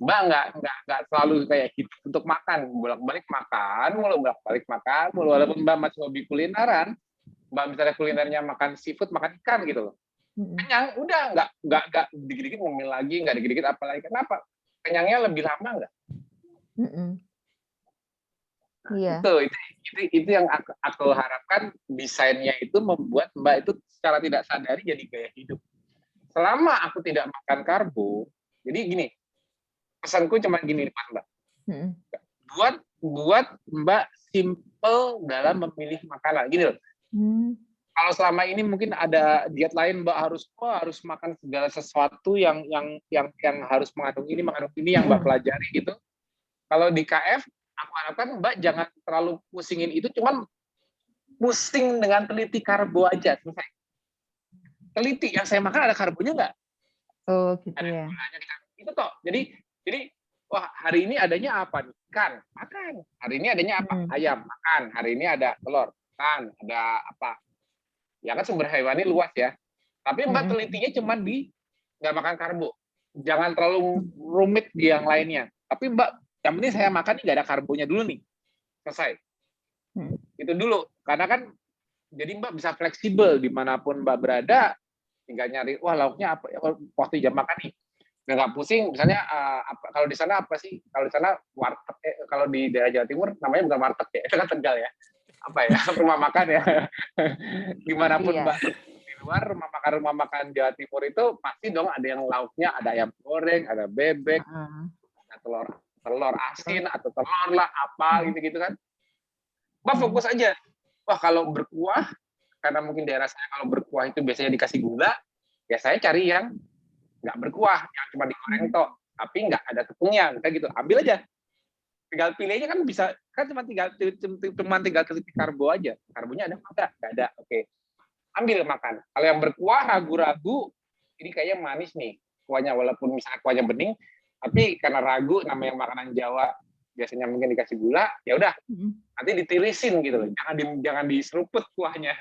S2: Mbak nggak selalu kayak hidup untuk makan, bolak-balik makan mulu. Walaupun Mbak masih hobi kulineran, Mbak misalnya kulinernya makan seafood, makan ikan gitu loh. Kenyang, udah nggak dikit-dikit ngomel lagi, nggak dikit-dikit apalagi. Kenapa? Kenyangnya lebih lama nggak?
S3: Iya.
S2: Itu yang aku harapkan desainnya itu membuat Mbak itu secara tidak sadari jadi gaya hidup. Selama aku tidak makan karbo, jadi gini, pesanku cuma gini Mbak. Buat Mbak simple dalam memilih makanan. Gini loh. Kalau selama ini mungkin ada diet lain Mbak harus makan segala sesuatu yang harus mengandung ini yang Mbak pelajari gitu. Kalau di KF aku harapkan Mbak jangan terlalu pusingin itu, cuman pusing dengan teliti karbo aja selesai. Teliti yang saya makan ada karbonya nggak?
S3: Oh gitu
S2: ada
S3: ya.
S2: Gulanya, itu toh. Jadi wah hari ini adanya apa? Ikan, makan. Hari ini adanya apa? Ayam, makan. Hari ini ada telur, makan. Ada apa? Ya kan sumber hewani luas ya. Tapi Mbak telitinya cuma di nggak makan karbo. Jangan terlalu rumit di yang lainnya. Tapi Mbak, yang penting saya makan nggak ada karbonya dulu nih. Selesai. Itu dulu. Karena kan jadi Mbak bisa fleksibel dimanapun Mbak berada. Tinggal nyari, wah lauknya apa? Waktu jam makan nih. Nggak pusing. Misalnya kalau di sana apa sih? Kalau di sana warteg. Kalau di daerah Jawa Timur namanya bukan warteg ya. Itu kan Tegal ya. Apa ya? Rumah makan ya. Dimanapun Mbak di luar rumah makan Jawa Timur itu pasti dong ada yang lauknya, ada ayam goreng, ada bebek, ada telur asin atau telur lah apa gitu kan. Mbak fokus aja. Wah kalau berkuah karena mungkin daerah saya kalau berkuah itu biasanya dikasih gula, ya saya cari yang nggak berkuah, yang cuma digoreng tok, tapi nggak ada tepungnya, kayak gitu. Ambil aja, tinggal pilihnya kan bisa, kan cuma tinggal teliti karbo aja. Karbonya ada apa? Nggak ada. Oke, ambil makan. Kalau yang berkuah ragu-ragu, ini kayaknya manis nih kuahnya, walaupun misalnya kuahnya bening, tapi karena ragu, namanya makanan Jawa biasanya mungkin dikasih gula, ya udah nanti ditirisin gitu loh, jangan diseruput kuahnya.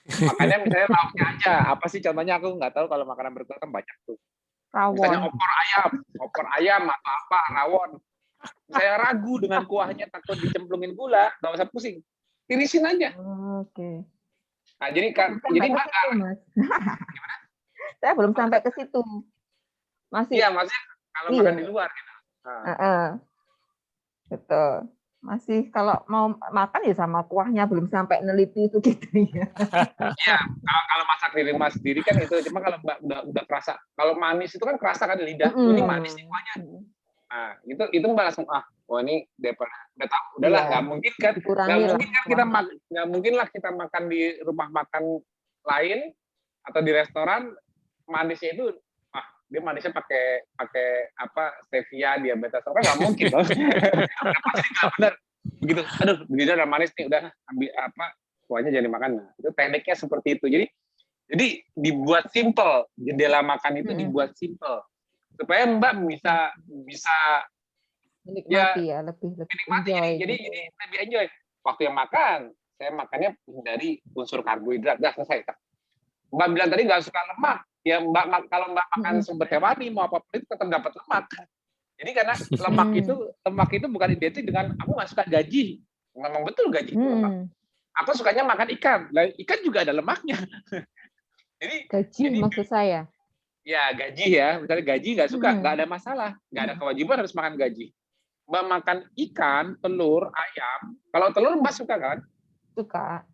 S2: Makanya misalnya lauknya aja, apa sih contohnya, aku nggak tahu, kalau makanan berkuah kan banyak tuh. Misalnya
S3: Rawon.
S2: opor ayam atau apa, rawon. Saya ragu dengan kuahnya, takut dicemplungin gula, nggak usah pusing, tirisin aja.
S3: Oke.
S2: Nah, jadi
S3: Sampai ke situ, Mas. Saya belum sampai ke situ. Masih.
S2: Iya, maksudnya kalau makan di luar gitu.
S3: Betul. Masih kalau mau makan ya sama kuahnya, belum sampai neliti itu gitu ya.
S2: Iya, kalau masak di rumah sendiri kan itu, cuma kalau Mbak udah kerasa, kalau manis itu kan kerasa kan di lidah, ini manis nih kuahnya. Nah, itu Mbak langsung ini udah tahu, udahlah, nggak mungkin kan nggak mungkin lah kita makan di rumah makan lain atau di restoran manisnya itu dia manisnya pakai apa, stevia, diabetes, orang nggak mungkin loh. Pasti nggak benar begitu. Aduh, begini udah manis nih, udah ambil apa, kuahnya jadi makan. Nah, itu tekniknya seperti itu. Jadi dibuat simple, jendela makan itu dibuat simple supaya Mbak bisa
S3: menikmati ya, lebih
S2: menikmati. Jadi lebih enjoy. Waktu yang makan, saya makannya dari unsur karbohidrat, dah selesai. Mbak bilang tadi nggak suka lemak, ya Mbak, kalau Mbak makan sumber hewani mau apapun itu tetap dapat lemak. Jadi karena lemak itu bukan identik dengan aku nggak suka gaji. Memang betul gaji itu lemak. Aku sukanya makan ikan. Nah, ikan juga ada lemaknya. jadi
S3: maksud saya.
S2: Ya gaji ya, misalnya gaji nggak suka, nggak ada masalah, nggak ada kewajiban harus makan gaji. Mbak makan ikan, telur, ayam. Kalau telur Mbak suka kan?
S3: Suka.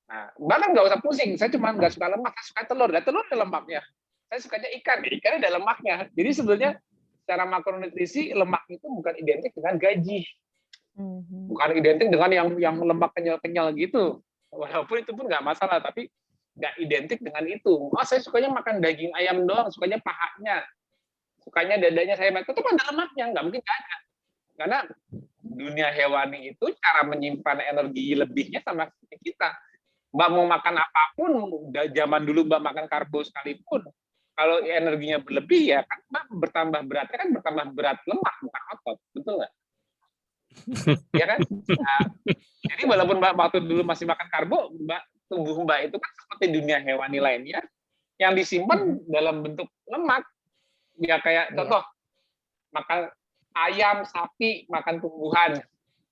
S2: Nah, Mbak kan nggak usah pusing. Saya cuma nggak suka lemak, saya suka telur. Dan telur ada lemaknya. Saya sukanya ikan ada lemaknya. Jadi sebenarnya secara makronutrisi lemak itu bukan identik dengan gaji, bukan identik dengan yang lemak kenyal-kenyal gitu. Walaupun itu pun nggak masalah, tapi nggak identik dengan itu. Saya sukanya makan daging ayam doang, sukanya pahanya, sukanya dadanya saya makan. Itu kan ada lemaknya, nggak mungkin nggak ada. Karena dunia hewani itu cara menyimpan energi lebihnya sama seperti kita. Mbak mau makan apapun, zaman dulu Mbak makan karbo sekalipun, kalau energinya berlebih ya kan Mbak bertambah beratnya kan bertambah berat lemak bukan otot, betul nggak? Ya kan? Nah, jadi walaupun Mbak waktu dulu masih makan karbo, tubuh Mbak itu kan seperti dunia hewani lainnya yang disimpan dalam bentuk lemak. Ya kayak contoh makan ayam, sapi, makan tumbuhan.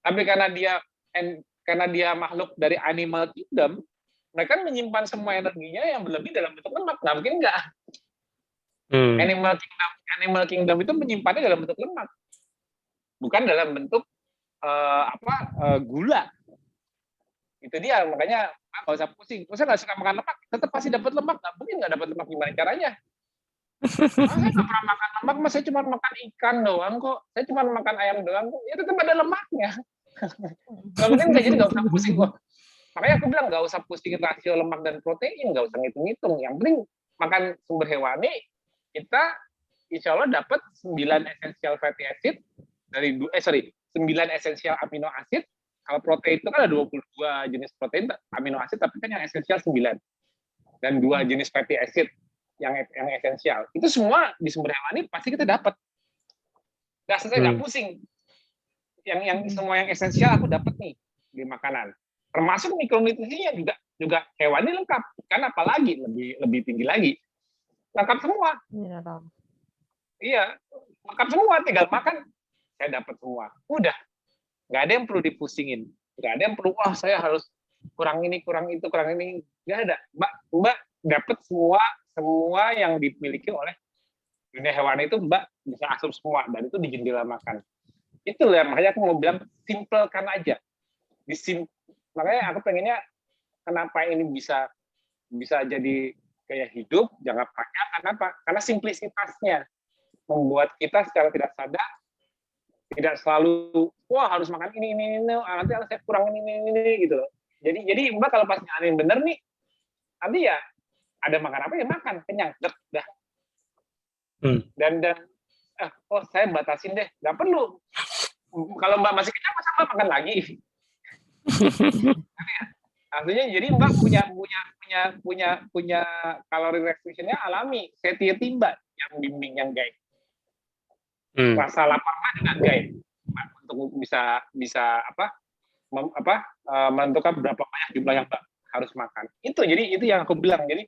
S2: Tapi karena dia makhluk dari animal kingdom, mereka menyimpan semua energinya yang berlebih dalam bentuk lemak. Nggak mungkin nggak. Animal kingdom itu menyimpannya dalam bentuk lemak, bukan dalam bentuk gula. Itu dia, makanya nggak usah pusing. Saya nggak suka makan lemak, tetap pasti dapat lemak. Nggak mungkin nggak dapat lemak, gimana caranya? Saya nggak pernah makan lemak, mas saya cuma makan ikan doang kok. Saya cuma makan ayam doang kok. Ya tetap ada lemaknya. Nggak mungkin nggak, jadi nggak usah pusing kok. Makanya aku bilang nggak usah pusing rasio lemak dan protein, nggak usah ngitung-ngitung. Yang penting makan sumber hewani, kita insya Allah dapat 9 essential fatty acid dari 9 essential amino acid. Kalau protein itu kan ada 22 jenis protein amino acid, tapi kan yang esensial 9. Dan 2 jenis fatty acid yang esensial. Itu semua di sumber hewani pasti kita dapat. Nggak selesai, nggak pusing. Yang semua yang esensial aku dapat nih di makanan. Termasuk mikronutrisinya juga hewani lengkap. Kan apalagi lebih tinggi lagi. Lengkap semua. Iya, lengkap semua. Tinggal makan, saya dapat semua. Udah. Nggak ada yang perlu dipusingin. Nggak ada yang perlu, saya harus kurang ini, kurang itu, kurang ini. Nggak ada. Mbak dapat semua yang dimiliki oleh dunia hewani itu Mbak bisa asup semua. Dan itu di jendela makan. Itulah makanya aku mau bilang simpelkan aja. Makanya aku pengennya kenapa ini bisa jadi kayak hidup jangka panjang. Kenapa? Karena simplisitasnya membuat kita secara tidak sadar tidak selalu harus makan ini nanti saya kurang ini gitu loh. Jadi Mbak kalau pas nyalain bener nih, nanti ya ada makan apa ya makan, kenyang, dah. Dan saya batasin deh, nggak perlu. Kalau Mbak masih kenyang, masa Mbak makan lagi? Artinya jadi Mbak punya kalori restriction-nya alami, satiety Mbak yang bimbing, yang guide. Rasa lapar Mbak juga guide, Mbak, untuk bisa menentukan berapa banyak jumlah yang Mbak harus makan. Itu yang aku bilang. Jadi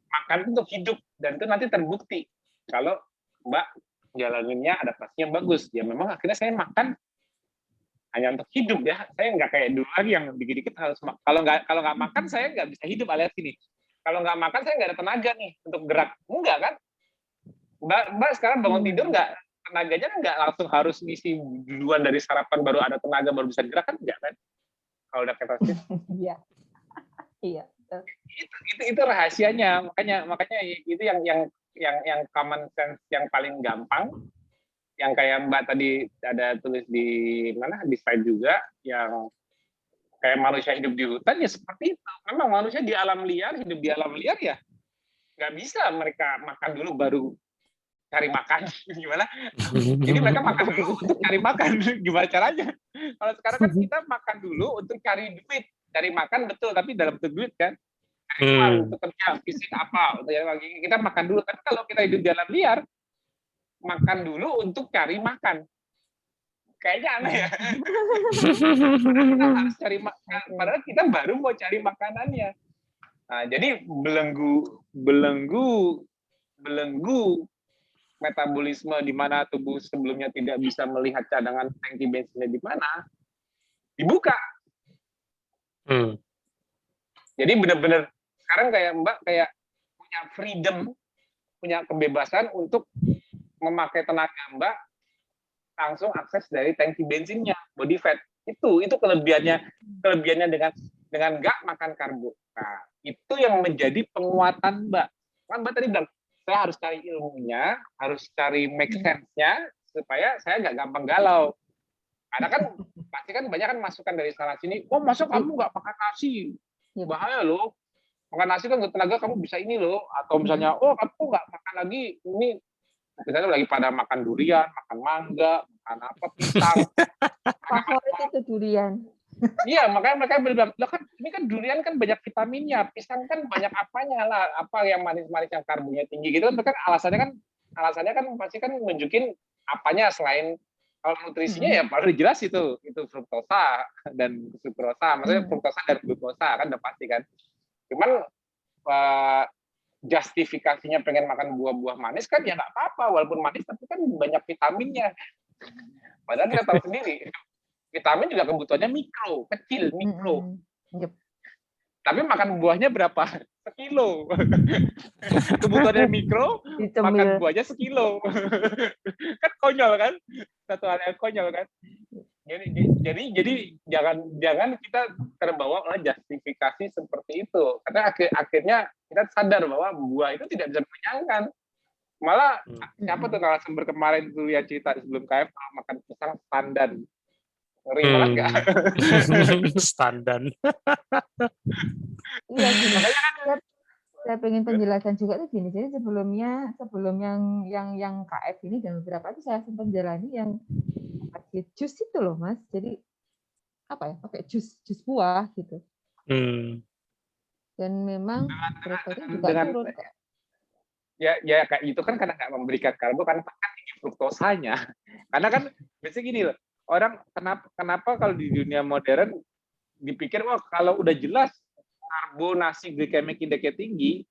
S2: makan itu untuk hidup, dan itu nanti terbukti kalau Mbak jalaninnya adaptasinya yang bagus. Ya memang akhirnya saya makan hanya untuk hidup ya. Saya nggak kayak dulu lagi yang dikit-dikit harus kalau nggak makan saya nggak bisa hidup, alias gini. Kalau nggak makan saya nggak ada tenaga nih untuk gerak. Enggak kan? Mbak sekarang bangun tidur nggak, tenaganya nggak langsung harus ngisi duluan dari sarapan baru ada tenaga baru bisa gerak kan? Enggak kan? Kalau udah ketosis.
S3: Iya. Iya.
S2: Itu rahasianya. Makanya itu yang common sense yang paling gampang, yang kayak Mbak tadi ada tulis di slide juga, yang kayak manusia hidup di hutan ya seperti itu. Memang manusia di alam liar, hidup di alam liar ya nggak bisa mereka makan dulu baru cari makan. Gimana? Jadi mereka makan dulu untuk cari makan. Gimana caranya? Kalau sekarang kan kita makan dulu untuk cari duit, cari makan betul, tapi dalam bentuk duit kan. Untuk kerja fisik apa, kita makan dulu. Tapi kalau kita hidup di alam liar, makan dulu untuk cari makan. Kayaknya aneh ya. Kita harus cari makan, padahal kita baru mau cari makanannya. Nah, jadi belenggu metabolisme di mana tubuh sebelumnya tidak bisa melihat cadangan tangki bensinnya di mana, dibuka. Jadi benar-benar sekarang kayak Mbak kayak punya freedom, punya kebebasan untuk memakai tenaga Mbak langsung akses dari tangki bensinnya, body fat. Itu kelebihannya dengan nggak makan karbo. Nah, itu yang menjadi penguatan Mbak. Kan Mbak tadi bilang, saya harus cari ilmunya, harus cari make sense-nya, supaya saya nggak gampang galau. Karena kan pasti kan banyak kan masukan dari sana sini, masa kamu nggak makan nasi? Bahaya loh. Makan nasi kan tenaga kamu bisa ini loh. Atau misalnya, kamu nggak makan lagi, ini misalnya lagi pada makan durian, makan mangga, makan apa, pisang.
S3: Favorit itu durian.
S2: Iya, makanya mereka bilang, kan ini kan durian kan banyak vitaminnya, pisang kan banyak apanya lah, apa yang manis-manis yang karbonya tinggi gitu kan, mereka alasannya kan pasti kan nunjukin apanya selain kalau nutrisinya ya paling jelas itu fruktosa dan sukrosa, maksudnya fruktosa dan glukosa kan udah pasti kan. Cuman justifikasinya pengen makan buah-buah manis kan ya nggak apa-apa, walaupun manis tapi kan banyak vitaminnya. Padahal kita tahu sendiri. Vitamin juga kebutuhannya kecil. Tapi makan buahnya berapa? Sekilo. Kebutuhannya mikro, makan buahnya sekilo. Kan konyol kan? Satu hal yang konyol kan? Jadi jangan kita terbawa oleh justifikasi seperti itu. Karena akhirnya kita sadar bahwa buah itu tidak bisa mengenyangkan. Malah siapa tuh narasumber kemarin tuh yang cerita sebelum KF makan pisang standar. Ngeri banget nggak?
S1: Standar.
S3: Iya sih, makanya kan saya pengen penjelasan juga tuh gini. Jadi sebelum yang KF ini dan beberapa itu saya sempat jalani yang pakai jus itu loh Mas. Jadi apa ya, pakai jus buah gitu. Dan memang berat badan juga turun kok.
S2: Ya kayak itu kan karena nggak memberikan karbo, karena kan tinggi fruktosanya. Karena kan biasanya gini loh. Orang kenapa kalau di dunia modern dipikir kalau udah jelas karbo, nasi, glikemik indeks tinggi,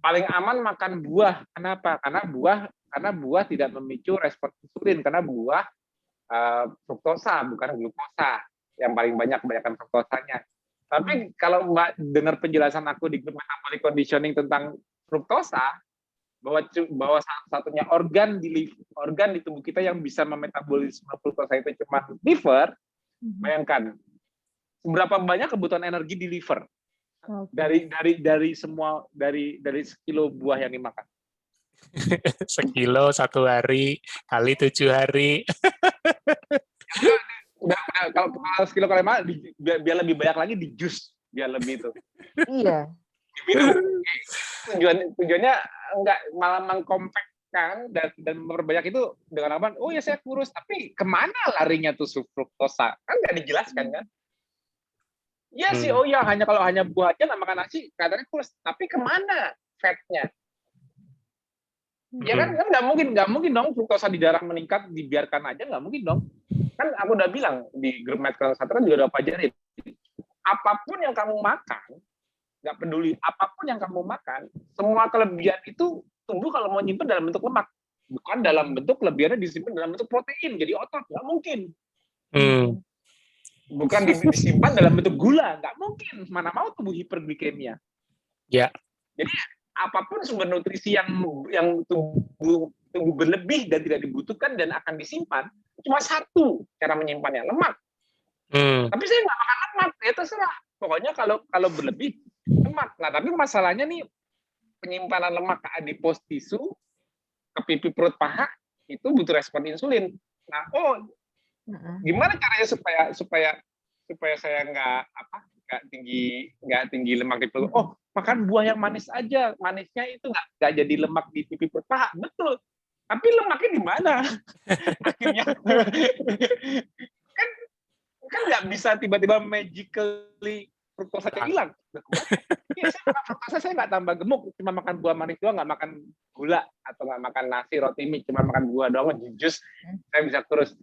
S2: paling aman makan buah. Kenapa? Karena buah tidak memicu respon insulin, karena buah fruktosa bukan glukosa yang paling banyak, kebanyakan fruktosanya. Tapi kalau Mbak dengar penjelasan aku di grup metabolic conditioning tentang fruktosa, bahwa satu-satunya organ di tubuh kita yang bisa memetabolisme fruktosa itu cuma liver. Bayangkan seberapa banyak kebutuhan energi di liver dari sekilo buah yang dimakan.
S1: Sekilo 1 hari kali 7 hari.
S2: Udah kalau sekilo kali biar lebih banyak lagi di jus, biar lebih itu.
S3: Iya.
S2: Diminum. Tujuannya enggak malah mengkompakkan dan memperbanyak itu dengan apa? Oh ya saya kurus, tapi kemana larinya tuh fruktosa? Kan nggak dijelaskan kan? Iya sih, oh ya kalau hanya buah aja nggak makan nasi, katanya kurus. Tapi kemana fatnya? Ya kan nggak mungkin dong fruktosa di darah meningkat dibiarkan aja, nggak mungkin dong. Kan aku udah bilang di grup Medcon Satra juga udah pajarin. Apapun yang kamu makan, nggak peduli apapun yang kamu makan, semua kelebihan itu tubuh kalau mau nyimpen dalam bentuk lemak, bukan dalam bentuk kelebihannya disimpan dalam bentuk protein, jadi otot, nggak mungkin. Bukan disimpan dalam bentuk gula, nggak mungkin. Mana mau tubuh hiperglikemia.
S1: Ya.
S2: Jadi apapun sumber nutrisi yang tubuh berlebih dan tidak dibutuhkan dan akan disimpan, cuma satu cara menyimpannya, lemak. Tapi saya nggak makan lemak, ya terserah. Pokoknya kalau berlebih lemak. Nah, tapi masalahnya nih penyimpanan lemak ke adipose tisu, ke pipi perut paha itu butuh respon insulin. Nah, gimana caranya supaya saya nggak tinggi lemak di perut? Oh, makan buah yang manis aja. Manisnya itu nggak jadi lemak di pipi perut paha. Betul. Tapi lemaknya di mana? Akhirnya kan nggak bisa tiba-tiba magically fruktosa hilang. Fruktosa saya nggak tambah gemuk, cuma makan buah manis doang, nggak makan gula atau nggak makan nasi roti mie, cuma makan buah doang, jus, saya bisa kurus.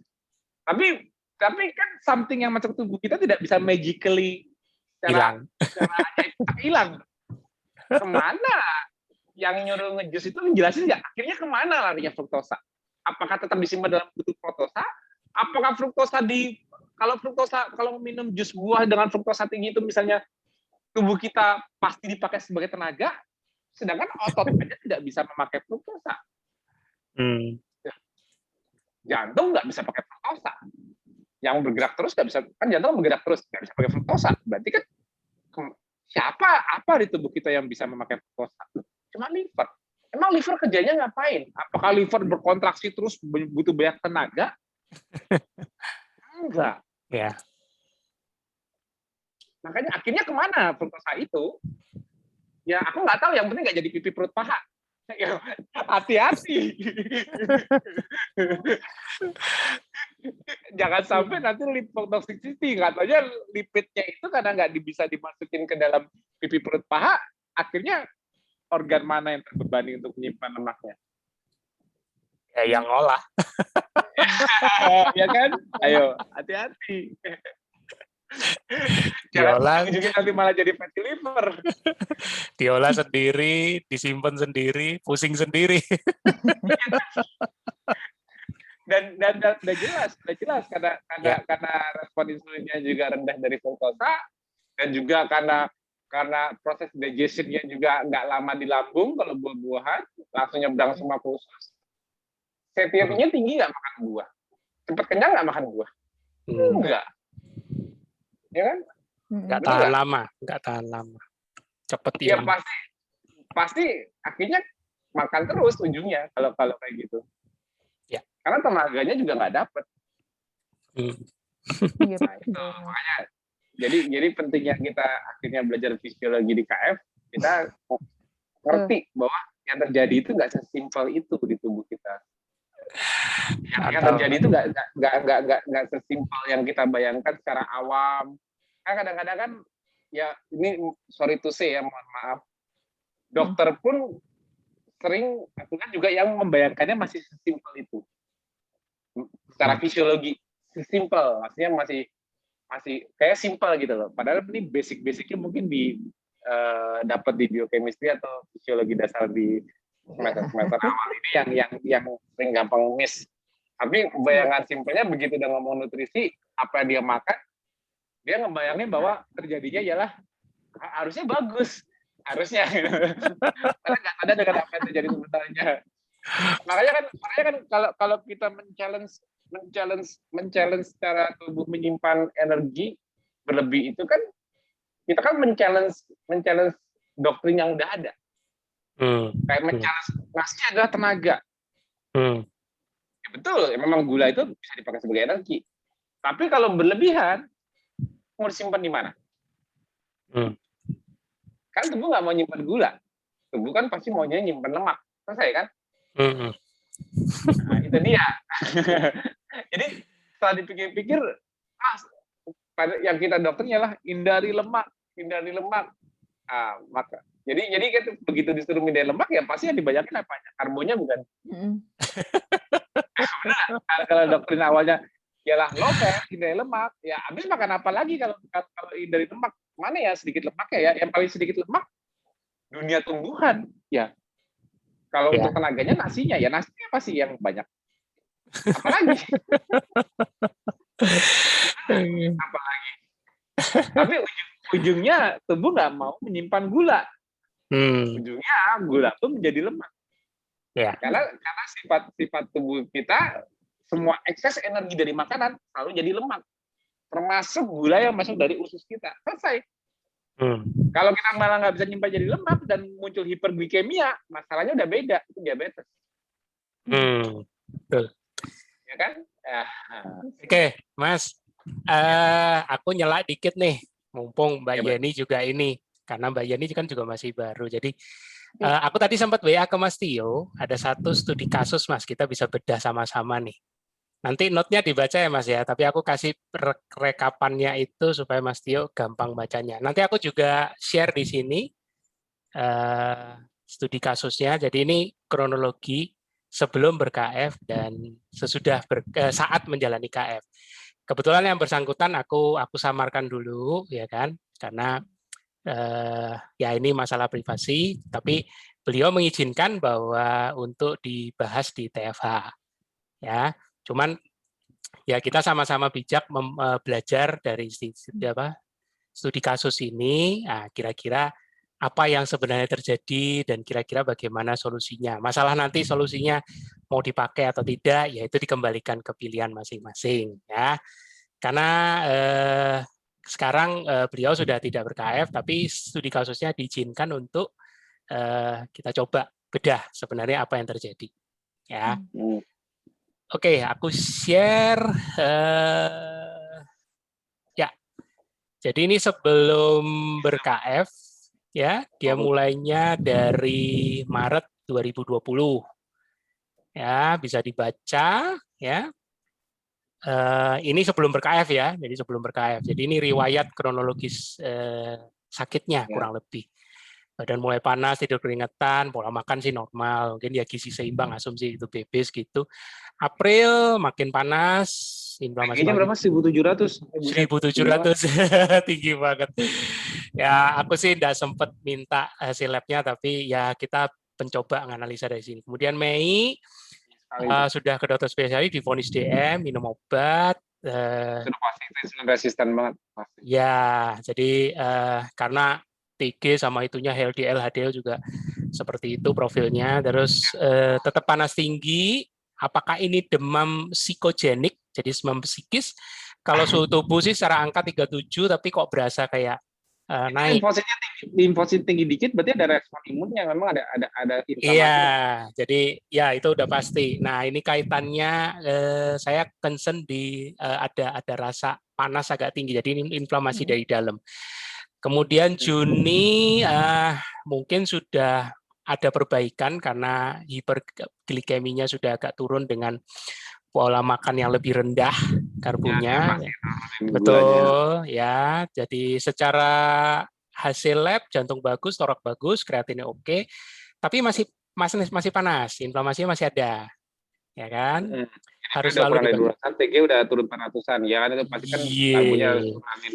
S2: Tapi kan something yang masuk tubuh kita tidak bisa magically hilang. Kemana? Yang nyuruh ngejus itu menjelasin nggak? Akhirnya kemana larinya fruktosa? Apakah tetap disimpan dalam bentuk fruktosa? Apakah fruktosa kalau minum jus buah dengan fruktosa tinggi itu misalnya tubuh kita pasti dipakai sebagai tenaga, sedangkan otot aja tidak bisa memakai fruktosa. Jantung nggak bisa pakai fruktosa. Yang bergerak terus nggak bisa, kan jantung bergerak terus nggak bisa pakai fruktosa. Berarti kan apa di tubuh kita yang bisa memakai fruktosa? Cuma liver. Emang liver kerjanya ngapain? Apakah liver berkontraksi terus butuh banyak tenaga? Enggak.
S1: Ya.
S2: Makanya akhirnya kemana fruktosa itu? Ya aku nggak tahu. Yang penting nggak jadi pipi perut paha. Hati-hati. Jangan sampai nanti lipotoxicity, katanya lipidnya itu karena nggak bisa dimasukin ke dalam pipi perut paha, akhirnya organ mana yang terbebani untuk menyimpan lemaknya?
S1: Ya yang ngolah.
S2: Ya kan? Ayo, hati-hati.
S1: Diolah
S2: juga nanti malah jadi fatty liver.
S1: Diolah sendiri, disimpan sendiri, pusing sendiri.
S2: dan udah jelas karena respon insulinnya juga rendah dari fruktosa, dan juga karena proses digestionnya juga nggak lama di lambung kalau buah-buahan, langsung nyebrang semua ke usus. Satiety-nya tinggi nggak makan buah? Cepat kenyang nggak makan buah? Enggak. Ya kan?
S1: Nggak tahan lama. Cepet
S2: ya
S1: hilang.
S2: pasti akhirnya makan terus ujungnya kalau kayak gitu.
S1: Ya.
S2: Karena tenaganya juga nggak dapet.
S3: Nah,
S2: itu makanya jadi pentingnya kita akhirnya belajar fisiologi di KF, kita ngerti bahwa yang terjadi itu nggak sesimpel itu di tubuh kita. Yang terjadi itu nggak sesimpel yang kita bayangkan secara awam. Kadang-kadang kan ya ini sorry to say ya, mohon maaf, dokter pun sering kan juga yang membayangkannya masih sesimpel itu secara fisiologi, sesimpel, maksudnya masih kayak simpel gitu loh, padahal ini basicnya mungkin dapat di biochemistry atau fisiologi dasar di semester awal ini yang sering gampang miss. Tapi bayangan simpelnya begitu udah ngomong nutrisi, apa yang dia makan, dia ngebayangin bahwa terjadinya ialah harusnya bagus, harusnya karena nggak ada dengan apa yang terjadi sebenarnya. Makanya kan kalau kita men-challenge secara tubuh menyimpan energi berlebih itu kan kita kan men-challenge doktrin yang udah ada. Kayak men-challenge nasi adalah tenaga. Ya betul, ya memang gula itu bisa dipakai sebagai energi. Tapi kalau berlebihan, mau disimpan di mana? Kan tubuh nggak mau nyimpan gula. Tubuh kan pasti maunya nyimpan lemak. Selesai kan? Nah, itu dia. Jadi setelah dipikir-pikir, yang kita dokternya lah hindari lemak. Maka jadi kan begitu disuruh hindari lemak ya pasti yang dibanyakin apa? Karbonya bukan. Kalau doktrin awalnya ialah low fat, hindari lemak, ya habis makan apa lagi kalau hindari lemak? Mana ya sedikit lemaknya ya? Yang paling sedikit lemak dunia tumbuhan ya. Kalau untuk tenaganya nasinya pasti yang banyak. Apalagi? Apalagi? Tapi ujungnya tubuh nggak mau menyimpan gula. Ujungnya gula pun menjadi lemak. Ya. Karena sifat tubuh kita semua ekses energi dari makanan selalu jadi lemak. Termasuk gula yang masuk dari usus kita. Selesai. Kalau kita malah nggak bisa nyimpan jadi lemak dan muncul hiperglikemia, masalahnya udah beda, itu diabetes.
S1: Betul.
S2: Ya kan?
S1: Oke, Mas. Aku nyela dikit nih, mumpung Mbak Yeni juga ini, karena Mbak Yeni kan juga masih baru. Jadi aku tadi sempat WA ke Mas Tio, ada satu studi kasus Mas, kita bisa bedah sama-sama nih. Nanti note-nya dibaca ya Mas ya, tapi aku kasih rekapannya itu supaya Mas Tio gampang bacanya. Nanti aku juga share di sini studi kasusnya. Jadi ini kronologi sebelum ber-KF dan sesudah saat menjalani KF. Kebetulan yang bersangkutan aku samarkan dulu ya kan, karena ya ini masalah privasi, tapi beliau mengizinkan bahwa untuk dibahas di TFH ya. Cuman ya kita sama-sama bijak belajar dari studi kasus ini. Nah, kira-kira apa yang sebenarnya terjadi dan kira-kira bagaimana solusinya. Masalah nanti solusinya mau dipakai atau tidak, ya itu dikembalikan ke pilihan masing-masing ya. Karena sekarang beliau sudah tidak ber-KF, tapi studi kasusnya diizinkan untuk kita coba bedah sebenarnya apa yang terjadi ya. Oke, aku share ya. Jadi ini sebelum ber-KF ya, dia mulainya dari Maret 2020. Ya, bisa dibaca ya. Ini sebelum ber-KF ya. Jadi sebelum ber-KF. Jadi ini riwayat kronologis sakitnya kurang lebih. Badan mulai panas, tidur keringetan, pola makan sih normal, mungkin ya gizi seimbang, asumsi itu bebas gitu. April makin panas, inflamasi.
S2: Kayaknya berapa? 1.700.
S1: 1.700, tinggi banget. Ya aku sih nggak sempat minta hasil labnya, tapi ya kita mencoba menganalisa dari sini. Kemudian Mei sudah ke dokter spesialis, divonis DM, minum obat.
S2: Sudah pasti resisten banget. Pasti.
S1: Ya, jadi karena TG sama itunya HDL juga seperti itu profilnya. Terus tetap panas tinggi. Apakah ini demam psikogenik, jadi demam psikis? Kalau suhu tubuh sih secara angka 37, tapi kok berasa kayak naik.
S2: Limfosit tinggi dikit, berarti ada respon imunnya. Memang ada inflamasi.
S1: Iya, jadi ya itu udah pasti. Nah ini kaitannya saya concern di ada rasa panas agak tinggi, jadi ini inflamasi dari dalam. Kemudian Juni mungkin sudah ada perbaikan karena hiperglikeminya sudah agak turun dengan pola makan yang lebih rendah karbonya. Betul ya. Jadi secara hasil lab jantung bagus, torok bagus, kreatinnya oke, tapi masih panas, inflamasinya masih ada. Ya kan? Harus selalu
S2: TG udah turun 400-an ya kan, itu pasti kan karbonya harus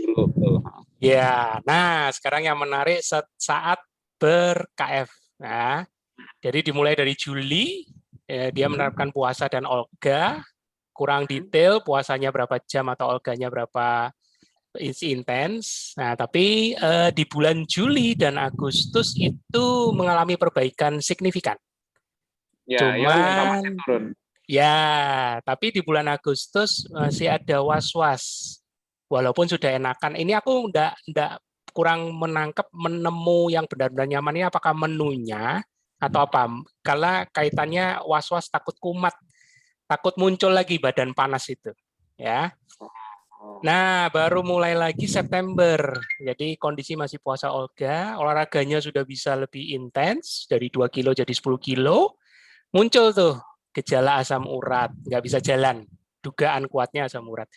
S2: turun dulu.
S1: Ya, nah sekarang yang menarik saat ber-KF. Nah, jadi dimulai dari Juli dia menerapkan puasa dan olga, kurang detail puasanya berapa jam atau olganya berapa intens. Nah, tapi di bulan Juli dan Agustus itu mengalami perbaikan signifikan. Cuman ya, tapi di bulan Agustus masih ada was-was. Walaupun sudah enakan, ini aku enggak kurang menemu yang benar-benar nyaman ini apakah menunya atau apa. Karena kaitannya was-was takut kumat, takut muncul lagi badan panas itu. Ya. Nah, baru mulai lagi September. Jadi kondisi masih puasa Olga, olahraganya sudah bisa lebih intens, dari 2 kilo jadi 10 kilo. Muncul tuh gejala asam urat, nggak bisa jalan. Dugaan kuatnya asam urat.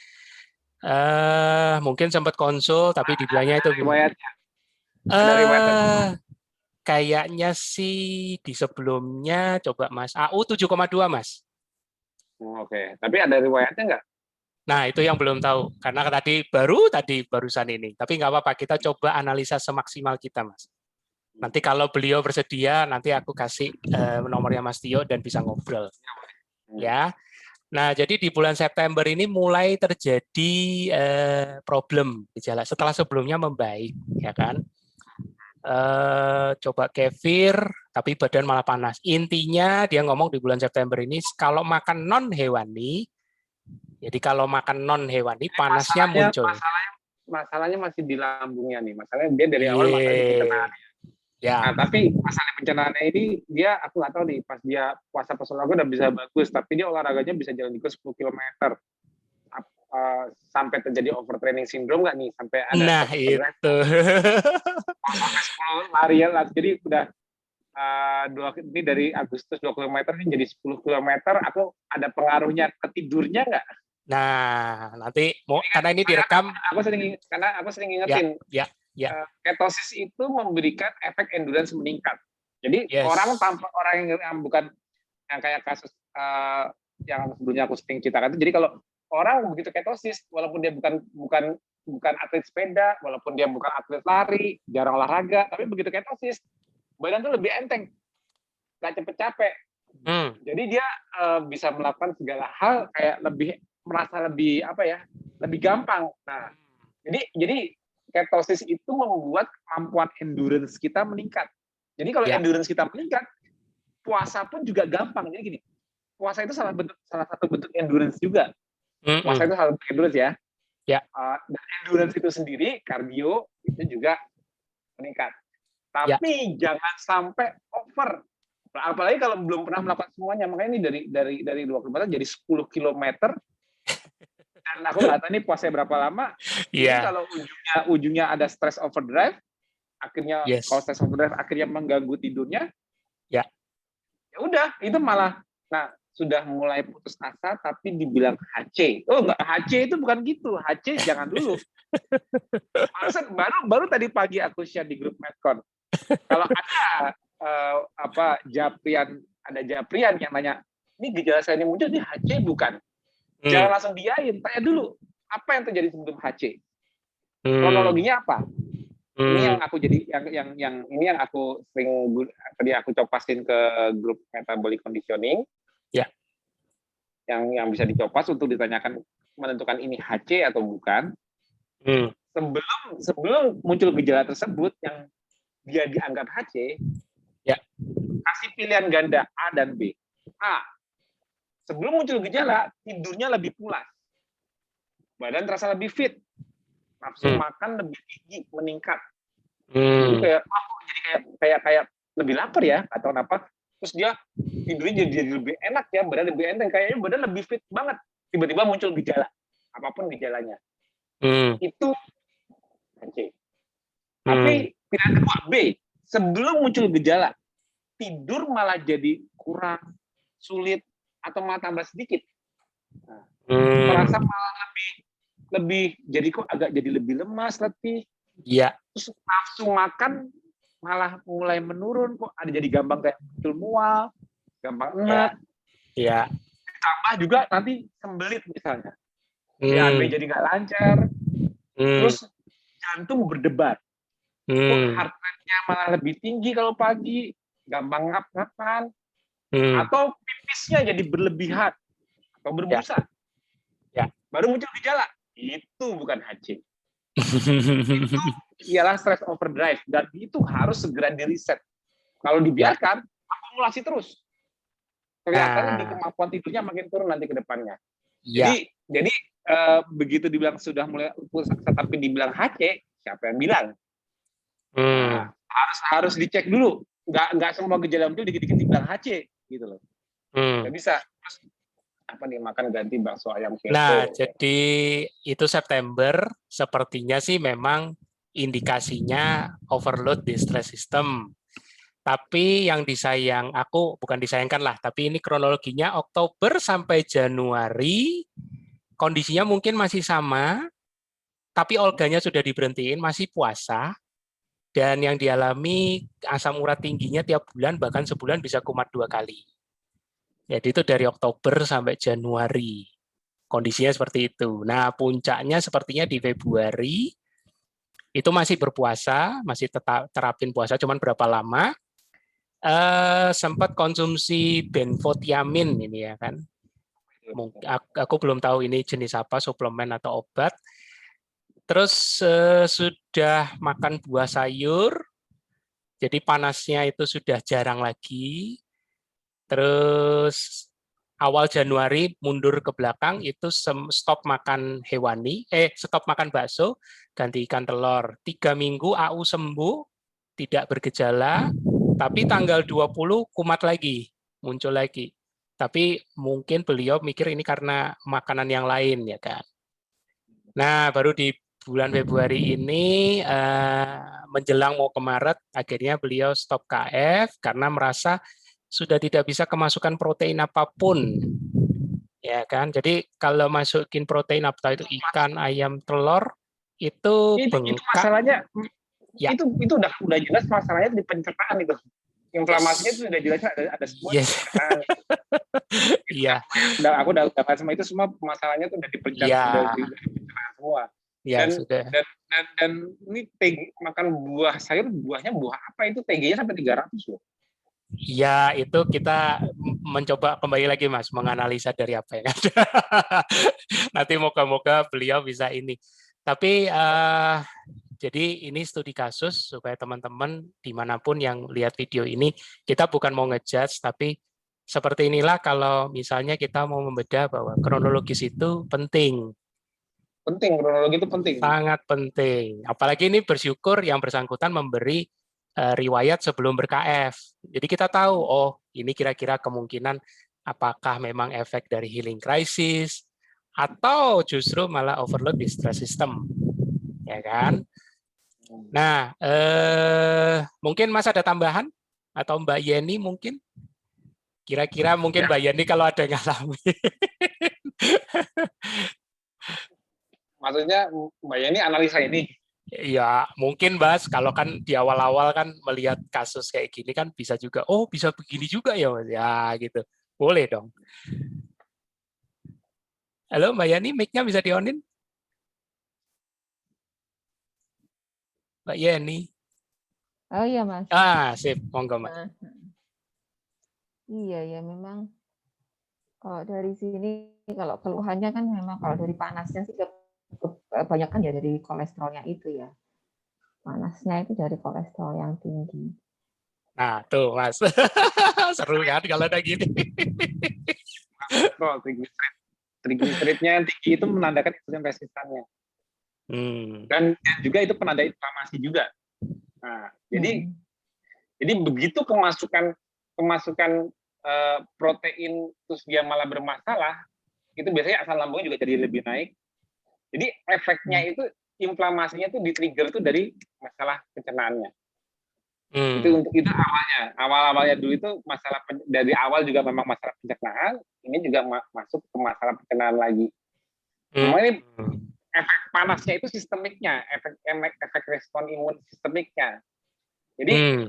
S1: Mungkin sempat konsul, tapi dibilangnya itu
S2: Riwayatnya, ada riwayatnya.
S1: kayaknya sih di sebelumnya coba Mas AU 7,2 Mas.
S2: Oke, tapi ada riwayatnya nggak?
S1: Nah, itu yang belum tahu. Karena tadi barusan ini. Tapi nggak apa-apa, kita coba analisa semaksimal kita, Mas. Nanti kalau beliau bersedia, nanti aku kasih nomornya Mas Tio dan bisa ngobrol. Ya. Nah, jadi di bulan September ini mulai terjadi problem gejala setelah sebelumnya membaik, ya kan? Coba kefir, tapi badan malah panas. Intinya dia ngomong di bulan September ini, kalau makan non hewani, jadi kalau makan non hewani panasnya muncul.
S2: Masalahnya masih di lambungnya nih. Masalahnya dia dari awal masalahnya di pencernaan.
S1: Ya.
S2: Nah, tapi masalah pencernaannya ini dia aku nggak tahu nih, pas dia puasa olahraga udah bisa bagus, tapi dia olahraganya bisa jalan di 10 km. Sampai terjadi overtraining syndrome nggak nih? Sampai ada
S1: nah itu.
S2: Sampai 10 larian lah. Jadi udah ini dari Agustus 2 km ini jadi 10 km. Aku ada pengaruhnya ke tidurnya nggak?
S1: Nah, nanti karena ini direkam.
S2: Aku sering ingetin.
S1: Ya.
S2: Ketosis itu memberikan efek endurance meningkat. Jadi orang yang bukan yang kayak kasus yang sebelumnya aku sering ceritakan itu. Jadi kalau orang begitu ketosis, walaupun dia bukan atlet sepeda, walaupun dia bukan atlet lari, jarang olahraga, tapi begitu ketosis, badan tuh lebih enteng, nggak cepet capek. Jadi dia bisa melakukan segala hal kayak merasa lebih gampang. Nah, jadi ketosis itu membuat kemampuan endurance kita meningkat. Jadi kalau endurance kita meningkat, puasa pun juga gampang. Jadi gini, puasa itu salah satu bentuk endurance juga. Puasa itu salah satu endurance ya. Dan endurance itu sendiri, kardio itu juga meningkat. Tapi jangan sampai over. Apalagi kalau belum pernah melakukan semuanya. Makanya ini dari 2 km jadi 10 km. Dan aku nggak tahu ini puasa berapa lama. Jadi kalau ujungnya ada stress overdrive, akhirnya kalau stress overdrive akhirnya mengganggu tidurnya, ya udah itu malah sudah mulai putus asa tapi dibilang HC. Oh enggak, HC itu bukan gitu. HC jangan dulu. Baru tadi pagi aku share di grup Medcon. Kalau ada Japrian yang nanya, ini gejala saya ini muncul, ini HC bukan? Jangan langsung diain, tanya dulu apa yang terjadi sebelum HC. Kronologinya apa? Ini yang aku ini yang aku sering tadi aku copasin ke grup metabolic conditioning.
S1: Ya.
S2: Yang bisa dicopas untuk ditanyakan menentukan ini HC atau bukan. Sebelum muncul gejala tersebut yang dia dianggap HC, kasih pilihan ganda A dan B. A, sebelum muncul gejala, tidurnya lebih pulas. Badan terasa lebih fit. Nafsu makan lebih tinggi, meningkat. Jadi kayak lebih lapar ya, atau apa. Terus dia tidurnya jadi lebih enak ya, badan lebih enteng. Kayaknya badan lebih fit banget. Tiba-tiba muncul gejala. Apapun gejalanya. Itu HC. Tapi pilihan kedua, B. Sebelum muncul gejala, tidur malah jadi kurang, sulit, atau malah tambah sedikit. Merasa malah lebih jadi kok agak jadi lebih lemas, letih. Terus nafsu makan malah mulai menurun, kok ada jadi gampang kayak muncul mual, gampang enak. Ditambah juga nanti sembelit misalnya. BAB jadi nggak lancar. Terus jantung berdebar. Heart rate-nya malah lebih tinggi kalau pagi, gampang ngap-ngapan. Atau pipisnya jadi berlebihan atau berbusa. Baru muncul gejala. Itu bukan HC. Itu ialah stress overdrive dan itu harus segera diriset. Kalau dibiarkan, akumulasi terus. Kelihatannya di kemampuan tidurnya makin turun nanti ke depannya. Jadi begitu dibilang sudah mulai putus asa tapi dibilang HC, siapa yang bilang? Harus dicek dulu. Nggak semua gejala muncul dikit-dikit dibilang HC gitu loh. Nggak bisa. Terus apa nih makan ganti bakso ayam keto.
S1: Nah, jadi itu September, sepertinya sih memang indikasinya overload di stress system. Tapi yang aku bukan disayangkan lah, tapi ini kronologinya Oktober sampai Januari, kondisinya mungkin masih sama, tapi Olganya sudah diberhentiin, masih puasa, dan yang dialami asam urat tingginya tiap bulan, bahkan sebulan bisa kumat 2 kali. Jadi itu dari Oktober sampai Januari. Kondisinya seperti itu. Nah, puncaknya sepertinya di Februari, itu masih berpuasa, masih tetap terapin puasa, cuman berapa lama, sempat konsumsi benfotiamin ini ya kan. Aku belum tahu ini jenis apa, suplemen atau obat. Terus sudah makan buah sayur, jadi panasnya itu sudah jarang lagi. Terus awal Januari mundur ke belakang itu stop makan stop makan bakso, ganti ikan telur. 3 minggu AU sembuh, tidak bergejala, tapi tanggal 20 kumat lagi, muncul lagi. Tapi mungkin beliau mikir ini karena makanan yang lain ya kan. Nah, baru di bulan Februari ini menjelang mau ke Maret, akhirnya beliau stop KF karena merasa sudah tidak bisa kemasukan protein apapun, ya kan? Jadi kalau masukin protein apa itu ikan, ayam, telur itu bengkak.
S2: Itu masalahnya,
S1: ya.
S2: itu udah jelas masalahnya di pencernaan itu. Inflamasinya itu sudah jelas ada semua di pencernaan.
S1: Iya.
S2: Aku udah sama itu semua masalahnya tuh udah di pencernaan semua.
S1: Ya,
S2: dan ini makan buah sayur, buahnya buah apa itu TG-nya sampai 300 loh.
S1: Ya, itu kita mencoba kembali lagi Mas, menganalisa dari apa yang ada. Nanti moga-moga beliau bisa ini. Tapi jadi ini studi kasus supaya teman-teman dimanapun yang lihat video ini, kita bukan mau ngejudge, tapi seperti inilah kalau misalnya kita mau membedah bahwa kronologis itu penting.
S2: Penting, kronologi itu penting.
S1: Sangat penting. Apalagi ini bersyukur yang bersangkutan memberi riwayat sebelum ber-KF. Jadi kita tahu, oh ini kira-kira kemungkinan apakah memang efek dari healing crisis atau justru malah overload di stress system, ya kan? Nah, mungkin Mas ada tambahan atau Mbak Yeni mungkin? Kira-kira mungkin ya. Mbak Yeni kalau ada yang ngalami.
S2: Maksudnya Mbak Yeni analisa ini?
S1: Ya, mungkin Mas, kalau kan di awal-awal kan melihat kasus kayak gini kan bisa juga, oh bisa begini juga ya Mas, ya gitu. Boleh dong. Halo Mbak Yani, mic-nya bisa di-on-in? Mbak Yani.
S3: Oh iya Mas.
S1: Sip, monggo Mas.
S3: Iya ya, memang kalau dari sini, kalau keluhannya kan memang kalau dari panasnya sih kebanyakan ya dari kolesterolnya itu ya. Panasnya itu dari kolesterol yang tinggi.
S1: Nah, tuh Mas. Seru kan kalau ada gini.
S2: Triglyceridnya yang tinggi itu menandakan insulin resistannya. Dan juga itu penanda inflamasi juga. Nah, jadi begitu kemasukan protein terus dia malah bermasalah, itu biasanya asam lambungnya juga jadi lebih naik. Jadi efeknya itu inflamasinya itu di-trigger tuh dari masalah pencernaannya. Itu awalnya dulu itu masalah dari awal juga memang masalah pencernaan, ini juga masuk ke masalah pencernaan lagi. Cuma ini efek panasnya itu sistemiknya, efek respon imun sistemiknya. Jadi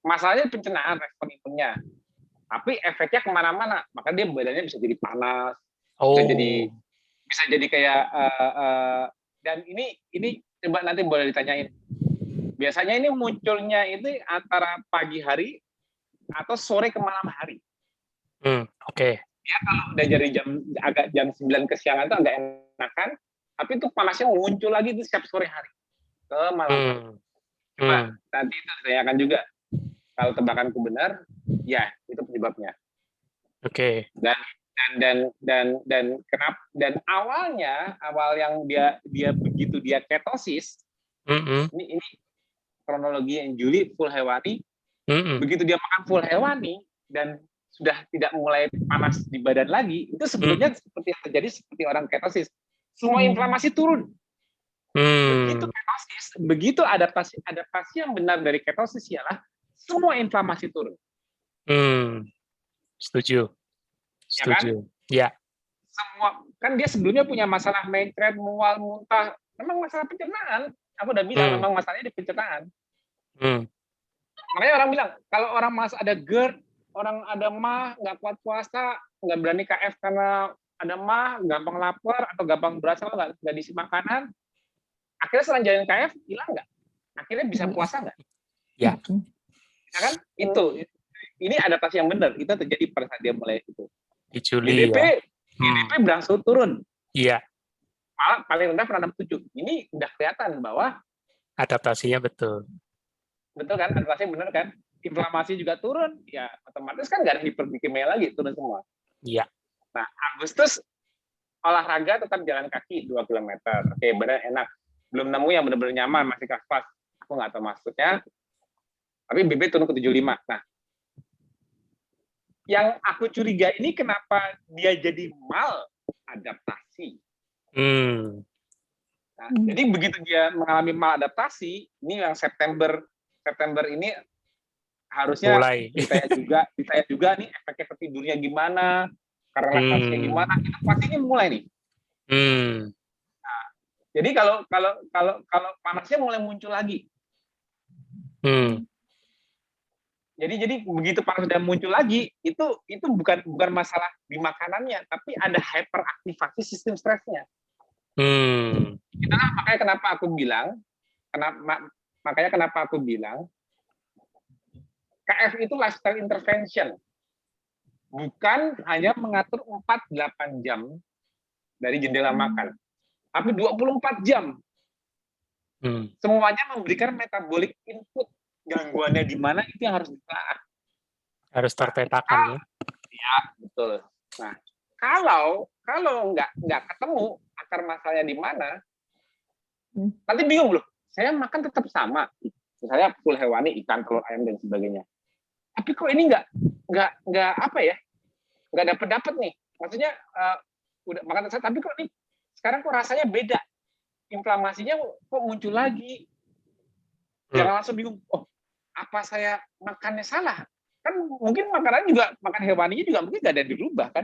S2: masalahnya pencernaan respon imunnya, tapi efeknya kemana-mana, maka dia badannya bisa jadi panas, bisa jadi kayak dan ini coba nanti boleh ditanyain. Biasanya ini munculnya itu antara pagi hari atau sore ke malam hari.
S1: Oke.
S2: Ya kalau udah dari jam 9 kesiangan itu agak enakan, tapi itu panasnya muncul lagi itu setiap sore hari ke malam hari. Coba nanti itu ditanyakan juga. Kalau tebakanku benar, ya itu penyebabnya.
S1: Oke.
S2: Dan kenapa? Dan awal yang dia begitu dia ketosis, ini kronologi yang Juli full hewani, begitu dia makan full hewani dan sudah tidak mulai panas di badan lagi, itu sebetulnya seperti yang terjadi seperti orang ketosis. Semua inflamasi turun. Begitu ketosis, begitu adaptasi yang benar dari ketosis ialah semua inflamasi turun.
S1: Setuju.
S2: Ya kan?
S1: Ya.
S2: Semua kan dia sebelumnya punya masalah mencret, mual, muntah, memang masalah pencernaan. Aku udah bilang memang masalahnya di pencernaan. Makanya orang bilang kalau orang ada GERD, orang ada MAH, nggak kuat puasa, nggak berani KF karena ada MAH, gampang lapar atau gampang berat sama nggak diisi makanan, akhirnya setelah jalan KF hilang nggak? Akhirnya bisa puasa nggak?
S1: Ya.
S2: Ya kan? Ini adaptasi yang benar. Itu terjadi pada saat dia mulai itu.
S1: Di Juli
S2: GDP berangsur turun.
S1: Iya.
S2: Malah paling rendah pernah 67. Ini udah kelihatan bahwa
S1: adaptasinya betul.
S2: Betul kan? Adaptasinya benar kan? Inflamasi juga turun. Ya otomatis kan nggak ada hiperglikemia lagi, turun semua.
S1: Iya.
S2: Nah, Agustus olahraga tetap jalan kaki 2 km. Oke, benar enak. Belum nemu yang benar-benar nyaman, masih kaspas. Aku nggak tahu maksudnya. Tapi BB turun ke 75. Nah, yang aku curiga ini kenapa dia jadi maladaptasi. Nah, jadi begitu dia mengalami maladaptasi, ini yang September ini harusnya ditanya juga nih efek tidurnya gimana, karena laktasinya gimana, itu pastinya mulai nih. Nah, jadi kalau panasnya mulai muncul lagi. Jadi begitu panas sudah muncul lagi, itu bukan masalah di makanannya, tapi ada hyperaktivasi sistem stresnya. Itulah makanya kenapa aku bilang KF itu lifestyle intervention, bukan hanya mengatur 4-8 jam dari jendela makan, tapi 24 jam. Semuanya memberikan metabolic input. Gangguannya di mana itu yang harus ditelaah.
S1: Harus terpetakan ya.
S2: Ya, betul. Nah, kalau nggak ketemu akar masalahnya di mana, nanti bingung loh. Saya makan tetap sama. Misalnya full hewani, ikan, telur, ayam dan sebagainya. Tapi kok ini nggak apa ya? Nggak dapat nih. Maksudnya udah makan saya, tapi kok ini sekarang kok rasanya beda. Inflamasinya kok muncul lagi. Jangan langsung bingung. Oh, apa saya makannya salah? Kan mungkin makanannya juga, makan hewaninya juga mungkin nggak ada yang dirubah kan?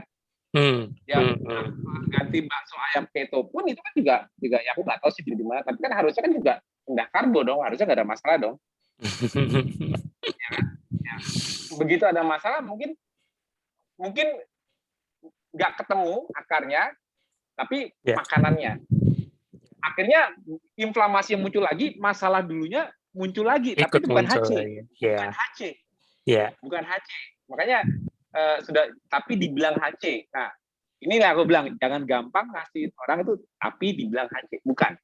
S2: Ganti bakso ayam keto pun itu kan juga ya aku nggak tahu sih di mana. Tapi kan harusnya kan juga rendah karbo dong, harusnya nggak ada masalah dong. Ya kan? Ya. Begitu ada masalah mungkin nggak ketemu akarnya, tapi makanannya. Akhirnya inflamasi yang muncul lagi, masalah dulunya muncul lagi, tapi itu bukan HC. Bukan HC. Bukan HC. Makanya tapi dibilang HC. Nah, inilah aku bilang, jangan gampang ngasih orang itu, tapi dibilang HC. Bukan.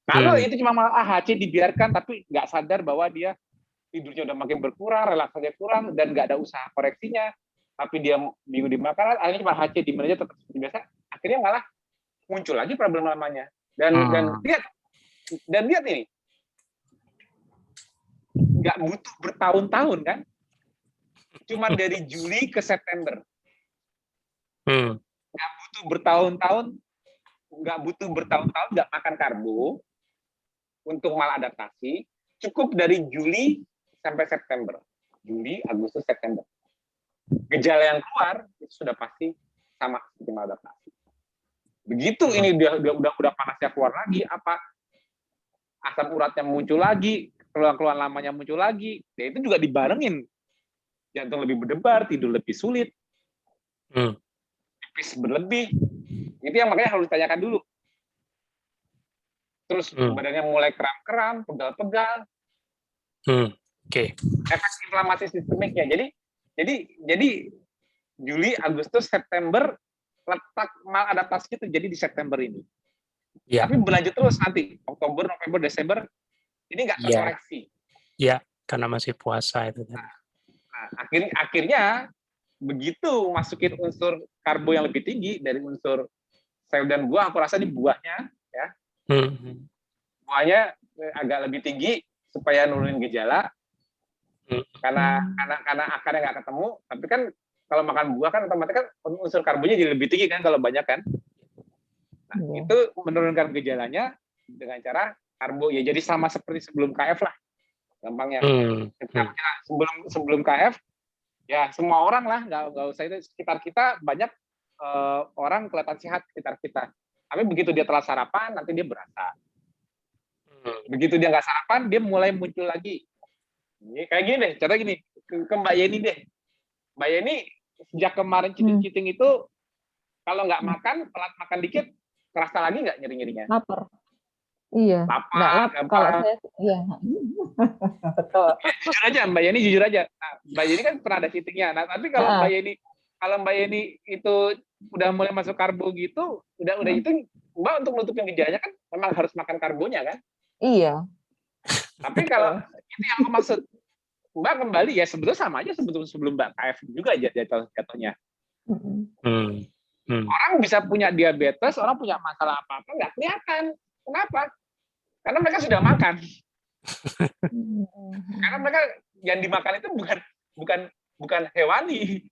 S2: Kalau itu cuma malah HC dibiarkan, tapi nggak sadar bahwa dia tidurnya udah makin berkurang, relaksasinya kurang, dan nggak ada usaha koreksinya, tapi dia bingung di makanan, akhirnya cuma HC, di mana aja tetap seperti biasa, akhirnya malah muncul lagi problem lamanya. Dan lihat ini, nggak butuh bertahun-tahun kan, cuma dari Juli ke September, nggak butuh bertahun-tahun nggak makan karbo untuk maladaptasi, cukup dari Juli sampai September, Juli, Agustus, September, gejala yang keluar itu sudah pasti sama seperti maladaptasi. Begitu ini udah panasnya keluar lagi, apa asam uratnya muncul lagi, keluhan lamanya muncul lagi, ya itu juga dibarengin jantung lebih berdebar, tidur lebih sulit, pipis berlebih, itu yang makanya harus ditanyakan dulu. Terus badannya mulai kram-kram, pegal-pegal, efek inflamasi sistemiknya. Jadi Juli, Agustus, September letak maladaptasi terjadi di September ini. Tapi berlanjut terus nanti Oktober, November, Desember ini nggak terkoreksi.
S1: Karena masih puasa itu.
S2: Nah, akhirnya begitu masukin unsur karbo yang lebih tinggi dari unsur sayur dan buah, aku rasa di buahnya ya. Buahnya agak lebih tinggi supaya nurunin gejala. Karena akarnya nggak ketemu, tapi kan kalau makan buah kan otomatis kan unsur karbonya jadi lebih tinggi kan kalau banyak kan. Nah, itu menurunkan gejalanya dengan cara karbo ya, jadi sama seperti sebelum KF lah gampangnya. Sebelum KF ya semua orang lah, nggak usah itu, sekitar kita banyak orang kelihatan sehat sekitar kita. Tapi begitu dia telat sarapan nanti dia berasa. Begitu dia nggak sarapan dia mulai muncul lagi. Kayak gini deh, contoh gini ke Mbak Yeni deh. Mbak Yeni sejak kemarin citing-citing itu kalau nggak makan, telat makan dikit, kerasa lagi nggak nyeri-nyerinya?
S3: Lapar. Iya.
S2: Lapar.
S3: Kalau saya, iya. Betul.
S2: Jujur aja, Mbak Yeni jujur aja. Nah, Mbak Yeni kan pernah ada citingnya. Nah, tapi kalau Mbak Yeni itu udah mulai masuk karbo gitu, udah itu Mbak untuk nutupin gejalanya kan memang harus makan karbonya kan?
S3: Iya.
S2: Tapi kalau itu yang aku maksud, Mbak kembali ya sebetulnya sama aja sebelum Mbak KF juga aja jatuhnya. Orang bisa punya diabetes, orang punya masalah apa-apa nggak kelihatan. Kenapa? Karena mereka sudah makan. Karena mereka yang dimakan itu bukan hewani.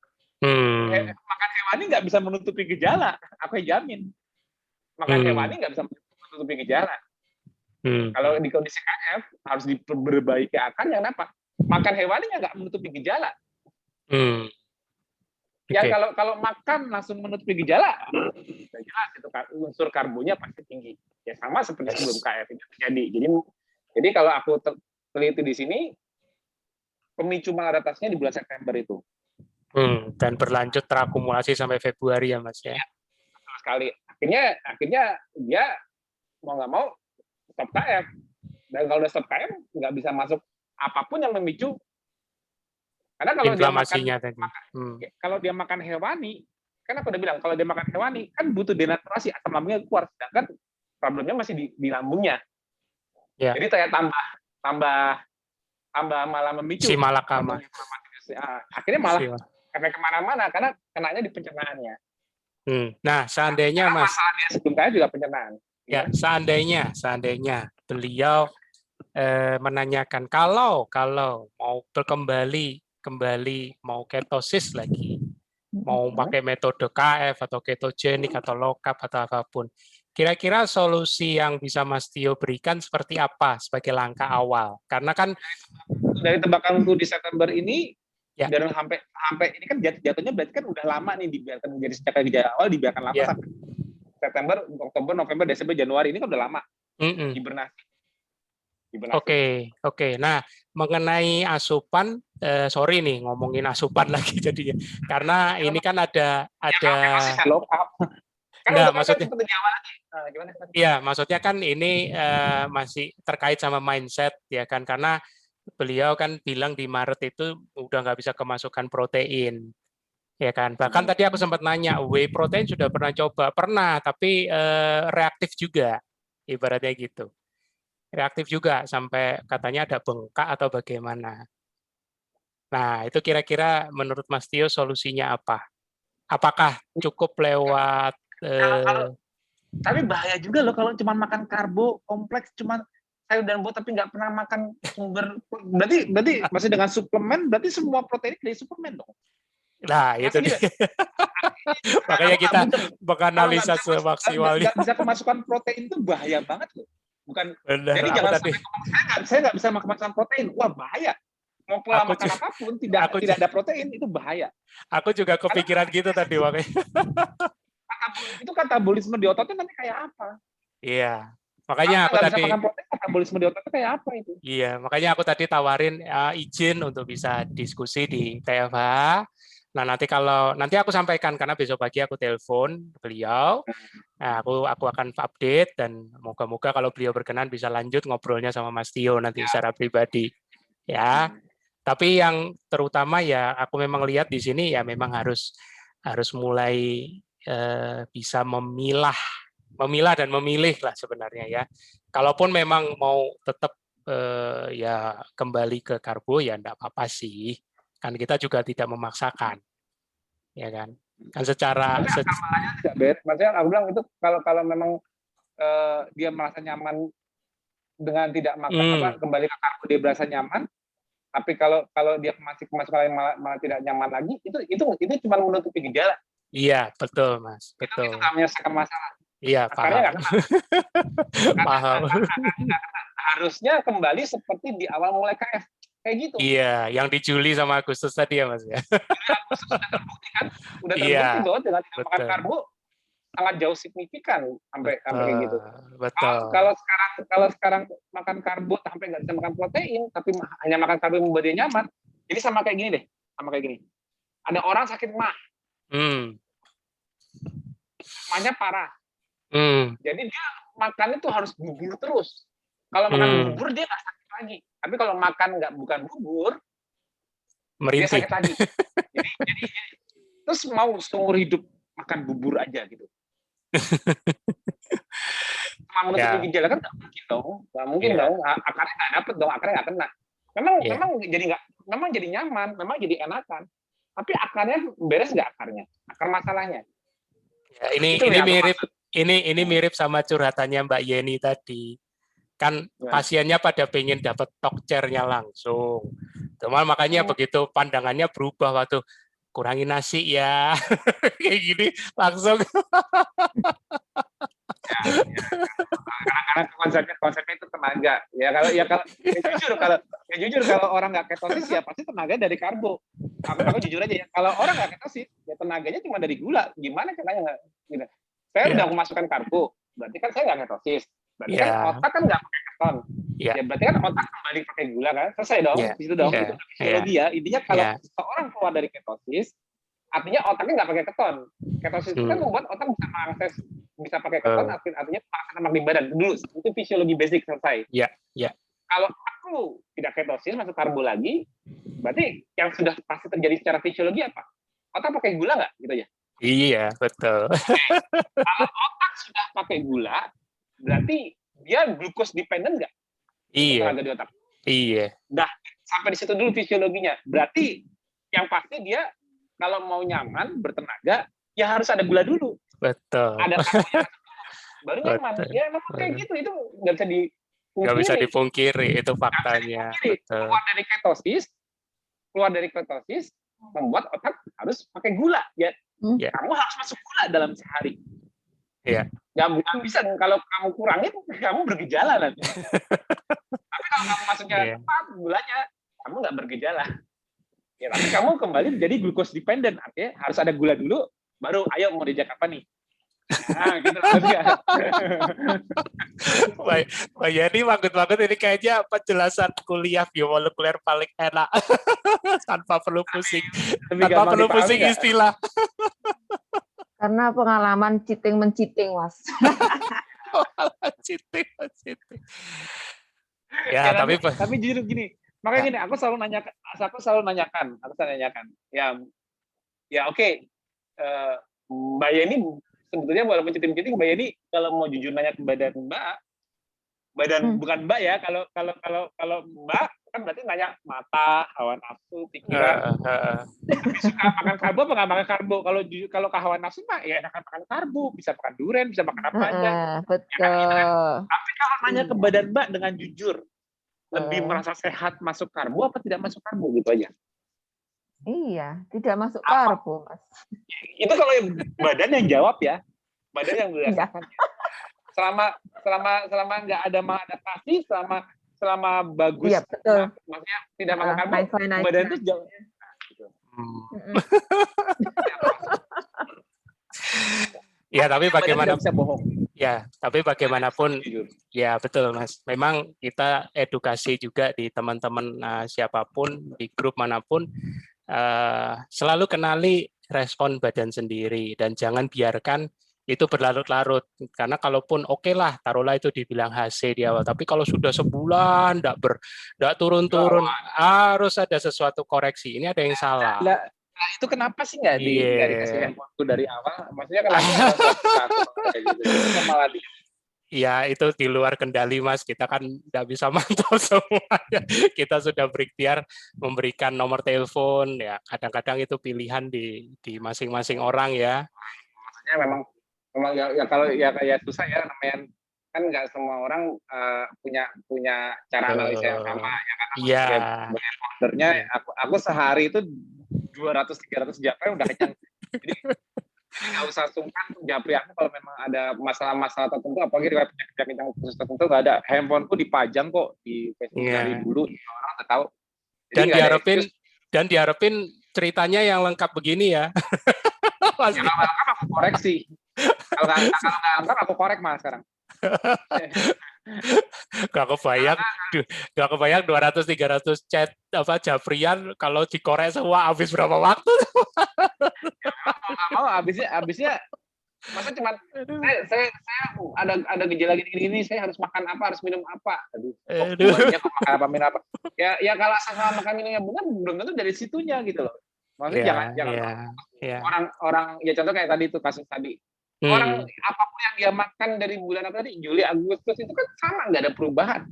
S2: Makan hewani nggak bisa menutupi gejala. Aku jamin. Makan hewani nggak bisa menutupi gejala. Kalau di kondisi KF harus diperbaiki akarnya. Kenapa? Makan hewaninya nggak menutupi gejala. Yang kalau makan langsung menutupi gejala, sudah jelas itu unsur karbonya pasti tinggi. Ya sama seperti sebelum KF itu terjadi. Jadi kalau aku teliti di sini, pemicu maladaptasinya di bulan September itu.
S1: Dan berlanjut terakumulasi sampai Februari ya Mas ya.
S2: Betul sekali. Akhirnya dia mau nggak mau stop KF. Dan kalau udah stop KF nggak bisa masuk apapun yang memicu. Karena kalau
S1: inflamasinya
S2: dia kalau dia makan hewani, kan aku udah bilang kalau dia makan hewani kan butuh denaturasi, asam lambungnya keluar, sedangkan problemnya masih di lambungnya. Ya. Jadi saya tambah malah memicu.
S1: Si malakama.
S2: Akhirnya malah efek kemana-mana karena kenanya di pencernaannya.
S1: Nah, seandainya
S2: karena
S1: Mas.
S2: Masalahnya sebelum kaya juga pencernaan.
S1: Ya, seandainya beliau menanyakan kalau mau kembali mau ketosis lagi, mau pakai metode KF atau ketogenik atau low carb atau apapun. Kira-kira solusi yang bisa Mas Tio berikan seperti apa sebagai langkah awal? Karena kan
S2: dari tebakanku di September ini dan sampai ini kan jatuhnya berarti kan udah lama nih dibiarkan menjadi sejak gejala awal dibiarkan lama sampai September, Oktober, November, Desember, Januari ini kan udah lama hibernasi.
S1: Oke. Nah, mengenai asupan, sorry nih ngomongin asupan lagi jadinya, karena ini kan ada. Enggak, maksudnya. Iya, maksudnya kan ini masih terkait sama mindset ya kan, karena beliau kan bilang di Maret itu udah nggak bisa kemasukan protein. Ya kan, bahkan tadi aku sempat nanya, whey protein sudah pernah, tapi reaktif juga, ibaratnya gitu. Reaktif juga sampai katanya ada bengkak atau bagaimana. Nah, itu kira-kira menurut Mas Tio solusinya apa? Apakah cukup lewat
S2: tapi bahaya juga loh kalau cuma makan karbo kompleks, cuma sayur dan buah tapi nggak pernah makan sumber. Berarti masih dengan suplemen, berarti semua protein dari suplemen dong.
S1: Nah, itu dia. Makanya kita menganalisa semaksimalnya.
S2: Nggak bisa kemasukan protein itu bahaya banget loh. Bukan.
S1: Benar,
S2: jadi jangan sampai saya nggak bisa makan protein. Wah, bahaya. Mau pola makan apapun tidak ada protein itu bahaya.
S1: Aku juga kepikiran gitu tadi makanya.
S2: Itu katabolisme di ototnya nanti kayak apa?
S1: Iya. Makanya aku tadi
S2: makan protein, katabolisme di ototnya kayak apa itu?
S1: Iya, makanya aku tadi tawarin izin untuk bisa diskusi di TFH. Nah, nanti aku sampaikan karena besok pagi aku telepon beliau. Nah, aku akan update dan moga-moga kalau beliau berkenan bisa lanjut ngobrolnya sama Mas Tio nanti secara pribadi. Ya. Tapi yang terutama ya aku memang lihat di sini ya memang harus mulai bisa memilah dan memilih lah sebenarnya ya. Kalaupun memang mau tetap ya kembali ke karbo ya enggak apa-apa sih. Kan kita juga tidak memaksakan. Ya kan? Kan secara
S2: tidak bed. Maksudnya aku bilang itu kalau memang dia merasa nyaman dengan tidak makan kembali ke karbo dia berasa nyaman, Tapi kalau dia masih kemasukan yang malah tidak nyaman lagi, itu cuma menutupi gejala.
S1: Iya, betul, Mas. Betul.
S2: Itu nggak menyelesaikan masalah.
S1: Iya,
S2: Akarnya nggak
S1: paham.
S2: kena.
S1: Paham.
S2: Harusnya kembali seperti di awal mulai KF. Kayak gitu.
S1: Iya, yang di Juli sama Agustus tadi ya, Mas ya.
S2: Agustus sudah terbukti kan? Udah terbukti
S1: Iya,
S2: bahwa dengan tidak makan
S1: betul.
S2: karbo sangat jauh signifikan sampai kayak gitu.
S1: Betul.
S2: Kalau sekarang makan karbo sampai nggak bisa makan protein, tapi hanya makan karbo yang membuat dia nyaman, jadi sama kayak gini deh, sama kayak gini. Ada orang sakit mah, mahnya parah, jadi dia makan itu harus bubur terus. Kalau makan bubur dia nggak sakit lagi, tapi kalau makan bukan bubur, dia sakit lagi. Jadi terus mau seumur hidup makan bubur aja gitu. Cuma menutupi gejala kan nggak mungkin dong, akarnya nggak dapet dong, akarnya nggak kena. Memang jadi nyaman, memang jadi enakan, tapi akarnya beres nggak akarnya, akar masalahnya.
S1: Ya, ini mirip sama curhatannya Mbak Yeni tadi. Kan pasiennya pada pengen dapat talk chair-nya langsung. Cuma makanya begitu pandangannya berubah waktu kurangi nasi ya. Kayak gini langsung.
S2: Karena konsepnya itu tenaga. Jujur kalau orang nggak ketosis ya pasti tenaga dari karbo. Aku jujur aja ya. Kalau orang nggak ketosis ya tenaganya cuma dari gula. Gimana caranya nggak? Gitu. Saya udah memasukkan karbo, berarti kan saya nggak ketosis. Berarti kan otak kan nggak pakai keton. Ya berarti kan otak kembali pakai gula kan. Selesai dong. Itu dong. Itu fisiologi ya. Intinya kalau seorang keluar dari ketosis, artinya otaknya nggak pakai keton. Ketosis itu kan membuat otak bisa mengakses, bisa pakai keton, artinya lemak di badan dulu. Itu fisiologi basic selesai. Kalau aku tidak ketosis, masuk karbo lagi, berarti yang sudah pasti terjadi secara fisiologi apa? Otak pakai gula nggak? Gitu ya?
S1: Iya, betul.
S2: Kalau otak sudah pakai gula, berarti dia glukos dependent nggak?
S1: Iya.
S2: Tenaga di otak.
S1: Iya.
S2: Nah, sampai di situ dulu fisiologinya. Berarti yang pasti dia kalau mau nyaman, bertenaga, ya harus ada gula dulu.
S1: Betul.
S2: Ada karbonya baru nyaman. Ya emang kayak gitu, itu nggak bisa
S1: nggak bisa dipungkiri, itu faktanya. Betul.
S2: Keluar dari ketosis, membuat otak harus pakai gula. Ya, kamu harus masuk gula dalam sehari.
S1: Iya.
S2: Nggak bisa kalau kamu kurangin, kamu bergejala nanti. Tapi kalau kamu masuknya tepat gulanya, kamu nggak bergejala. Ya, tapi kamu kembali jadi glucose dependent, artinya harus ada gula dulu, baru ayo mau diajak apa nih? Nah, gitu.
S1: Baik, ini banget ini kayaknya penjelasan kuliah biomolekuler paling enak. Tanpa perlu pusing, istilah.
S3: Karena pengalaman cheating, Mas.
S1: cheating. Ya,
S2: tapi jujur gini, makanya gini, aku selalu nanyakan. Ya oke. Mbak Yeni sebetulnya walaupun cheating, Mbak Yeni kalau mau jujur nanya ke badan bukan Mbak ya, kalau Mbak kan berarti nanya mata, hawa nafsu, pikiran. Suka makan karbo apa nggak makan karbo? Kalau ke hawa nafsu mah ya enakan makan karbo, bisa makan durian, bisa makan apa aja.
S3: Betul.
S2: Ya, kan? Tapi kalau nanya ke badan Mbak dengan jujur, lebih merasa sehat masuk karbo apa tidak masuk karbo gitu aja?
S3: Iya, tidak masuk karbo, Mas.
S2: Itu kalau badan yang jawab ya, badan yang berdasarkan. Selama nggak ada maladaptasi, selama bagus, maksudnya tidak makan karbo, badan itu jauh.
S1: Ya, tapi bagaimana?
S2: Bisa bohong.
S1: Ya, tapi bagaimanapun, ya betul Mas. Memang kita edukasi juga di teman-teman siapapun di grup manapun, selalu kenali respon badan sendiri dan jangan biarkan itu berlarut-larut, karena kalaupun oke lah, taruhlah itu dibilang HC di awal, tapi kalau sudah sebulan enggak turun-turun, harus ada sesuatu koreksi. Ini ada yang salah.
S2: Nah, itu kenapa sih nggak dikasih waktu dari awal? Maksudnya kenapa malah
S1: ya itu di luar kendali Mas, kita kan nggak bisa mantau semuanya. Kita sudah berikhtiar memberikan nomor telepon, ya kadang-kadang itu pilihan di masing-masing orang ya.
S2: Maksudnya memang kalau kayak susah ya, namanya kan nggak semua orang punya cara analisa yang sama ya kan.
S1: Iya.
S2: Sebenarnya aku sehari itu 200-300 japri udah kenyang. Jadi nggak usah sungkan japri aku kalau memang ada masalah-masalah tertentu, apalagi dengan penyakit yang khusus tertentu, nggak ada. Handphoneku dipajang kok di Facebook dari dulu, orang udah tahu. Jadi
S1: dan diharapin ceritanya yang lengkap begini ya.
S2: Ya kalau nggak lengkap aku koreksi. Kalau nggak lengkap aku korek malah sekarang.
S1: Gak kebayang 200-300 chat Japrian kalau dikorek semua habis berapa waktu?
S2: Nggak mau habisnya masa cuman saya ada gejala gini saya harus makan apa, harus minum apa. Aduh. Kok makan apa, minum apa. Ya kalau asal makan minumnya benar, belum tentu dari situnya gitu loh. Maksudnya jangan orang ya contoh kayak tadi itu kasus tadi. Orang apapun yang dia makan dari bulan apa tadi, Juli, Agustus itu kan sama, nggak ada perubahan.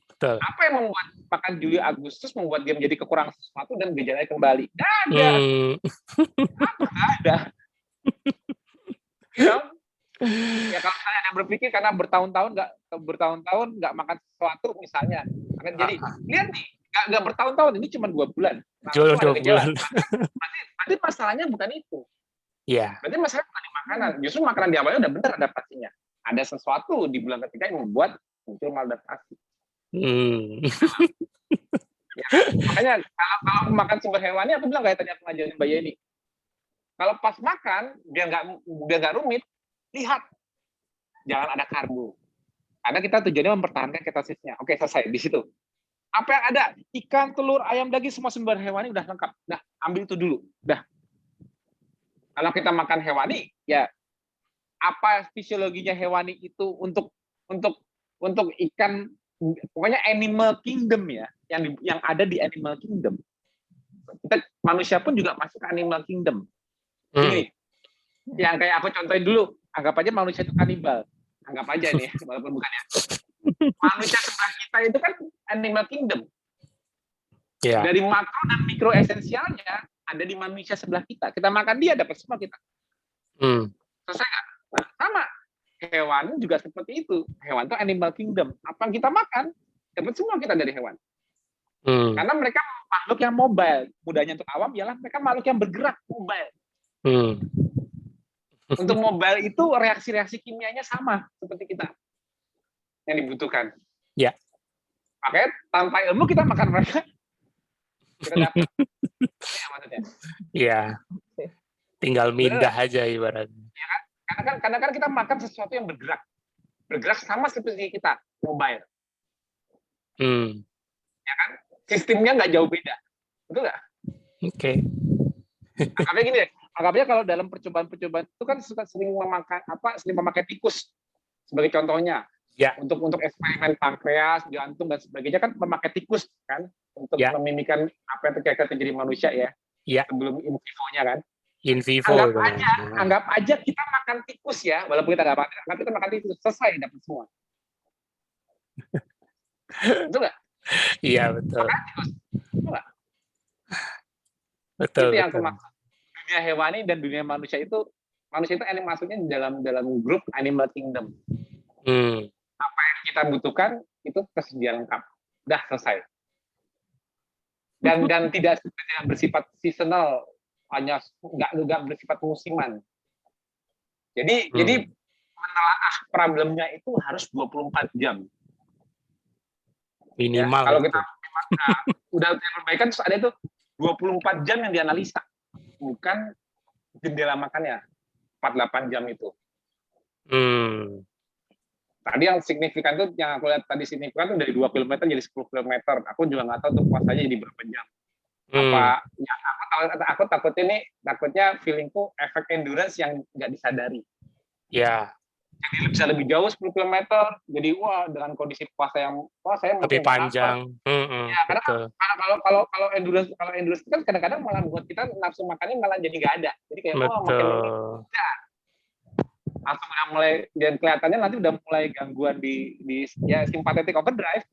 S1: Betul.
S2: Apa yang membuat makan Juli, Agustus membuat dia menjadi kekurangan sesuatu dan gejalanya kembali? Nggak ada. Nggak ada. Ya kalau misalnya ada berpikir karena bertahun-tahun nggak makan sesuatu misalnya, jadi lihat nih nggak bertahun-tahun, ini cuma 2 bulan.
S1: Jual 2 bulan.
S2: Berarti masalahnya bukan itu.
S1: Iya.
S2: Berarti masalahnya bukan di makanan. Justru makanan di awalnya udah benar adaptasinya. Ada sesuatu di bulan ketiga yang membuat muncul maladaptasi. Ya, makanya kalau makan sumber hewani, aku bilang kayak tadi aku ngajarin Mbak Yeni. Kalau pas makan, biar nggak rumit, lihat. Jangan ada karbo. Karena kita tujuannya mempertahankan ketosisnya. Oke, selesai di situ. Apa yang ada? Ikan, telur, ayam, daging, semua sumber hewani udah lengkap. Dah, ambil itu dulu. Dah. Kalau kita makan hewani, ya apa fisiologinya hewani itu untuk ikan, pokoknya animal kingdom ya, yang ada di animal kingdom. Kita manusia pun juga masuk ke animal kingdom. Ini yang kayak aku contohin dulu, anggap aja manusia itu kanibal. Anggap aja nih, walaupun bukan ya. Manusia sebelah kita itu kan animal kingdom. Yeah. Dari makro dan mikro esensialnya ada di manusia sebelah kita. Kita makan dia, dapat semua kita. Selesai nggak? Nah, sama. Hewan juga seperti itu. Hewan itu animal kingdom. Apa yang kita makan, dapat semua kita dari hewan. Karena mereka makhluk yang mobile. Mudahnya untuk awam ialah mereka makhluk yang bergerak, mobile. Untuk mobile itu reaksi-reaksi kimianya sama seperti kita yang dibutuhkan.
S1: Ya.
S2: Makanya tanpa ilmu kita makan mereka, kita dapat. Ya, maksudnya.
S1: Iya. Tinggal mindah aja ibaratnya.
S2: Ya kan? Karena kan kita makan sesuatu yang bergerak. Bergerak sama seperti kita, mobile. Ya kan? Sistemnya nggak jauh beda. Betul nggak?
S1: Oke.
S2: Anggapnya gini deh. Anggapnya kalau dalam percobaan-percobaan itu kan sering memakai tikus sebagai contohnya.
S1: Ya.
S2: Untuk eksperimen pankreas, jantung dan sebagainya kan memakai tikus kan untuk memimikan apa yang terjadi manusia ya. Sebelum in vivo-nya kan.
S1: In vivo.
S2: Anggap aja kita makan tikus ya, walaupun kita nggak makan, kita makan tikus, selesai dapat semua. Betul nggak?
S1: Iya betul.
S2: Makan tikus, betul nggak?
S1: Betul.
S2: Itu yang aku maksud. Dunia hewani dan dunia manusia itu masuknya dalam grup animal kingdom. Apa yang kita butuhkan itu tersedia lengkap, udah selesai. Dan tidak bersifat seasonal, hanya nggak bersifat musiman. Jadi menelaah problemnya itu harus 24 jam.
S1: Minimal.
S2: Ya, kalau kita udah perbaikan terus ada itu 24 jam yang dianalisa, bukan jendela makannya 48 jam itu. Tadi yang signifikan tuh, yang aku lihat tadi signifikan tuh dari 2 km jadi 10 km. Aku juga nggak tahu tuh puasanya jadi berapa jam. Ya, aku takutnya feelingku efek endurance yang nggak disadari.
S1: Ya.
S2: Jadi bisa lebih jauh 10 km. Jadi dengan kondisi puasa yang saya
S1: lebih panjang.
S2: Ya, karena kalau endurance kan kadang-kadang malah buat kita nafsu makannya malah jadi nggak ada. Jadi kayak makin langsung udah mulai, dan kelihatannya nanti udah mulai gangguan di sympathetic overdrive,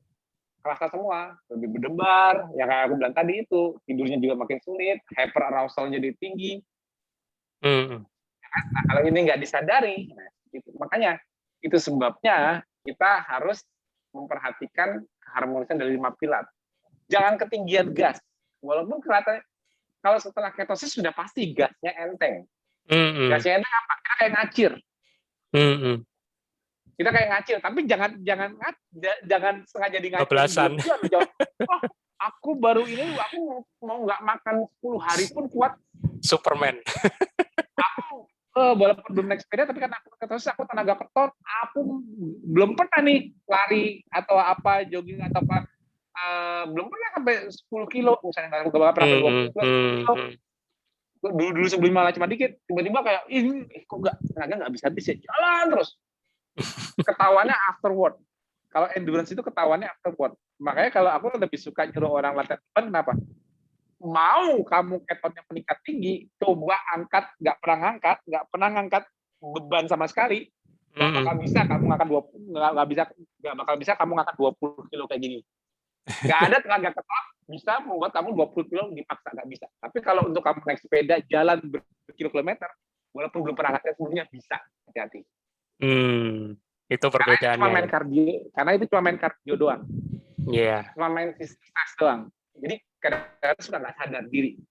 S2: kerasa semua, lebih berdebar, yang kayak aku bilang tadi itu, tidurnya juga makin sulit, hyperarousal jadi tinggi. Nah, kalau ini nggak disadari, makanya itu sebabnya kita harus memperhatikan keharmonisan dari 5 pilar. jangan ketinggian gas. Walaupun kelihatan kalau setelah ketosis sudah pasti gasnya enteng. Gasnya enteng apa? Kita kayak ngacir. Kita kayak ngacir, tapi jangan sengaja di ngacir.
S1: Kebelasan.
S2: Oh, aku baru ini, aku mau nggak makan 10 hari pun kuat.
S1: Superman.
S2: Aku walaupun belum naik sepeda, tapi karena aku ketosis, aku tenaga keton, aku belum pernah nih lari atau apa, jogging atau apa, belum pernah sampai 10 kilo, misalnya nggak pernah sampai 20 kilo. Dulu sebelum malah cuma dikit, tiba-tiba kayak, kok tenaga nggak bisa habis ya, jalan terus. Ketahuannya afterward. Kalau endurance itu ketahuannya afterward. Makanya kalau aku lebih suka nyuruh orang latihan beban, kenapa? Mau kamu ketonnya meningkat tinggi, coba angkat, nggak pernah ngangkat beban sama sekali, nggak bakal bisa kamu ngangkat 20, nggak bakal bisa kamu ngangkat 20 kilo kayak gini. Nggak ada tenaga keton bisa membuat kamu 20 kilo dipaksa, nggak bisa. Tapi kalau untuk kamu naik sepeda, jalan berkilometer, walaupun belum pernah latihan sebelumnya, bisa. Hati-hati.
S1: Itu perbedaannya.
S2: Karena itu cuma main kardio doang.
S1: Iya.
S2: Cuma main stres doang. Jadi kadang-kadang suka nggak sadar diri.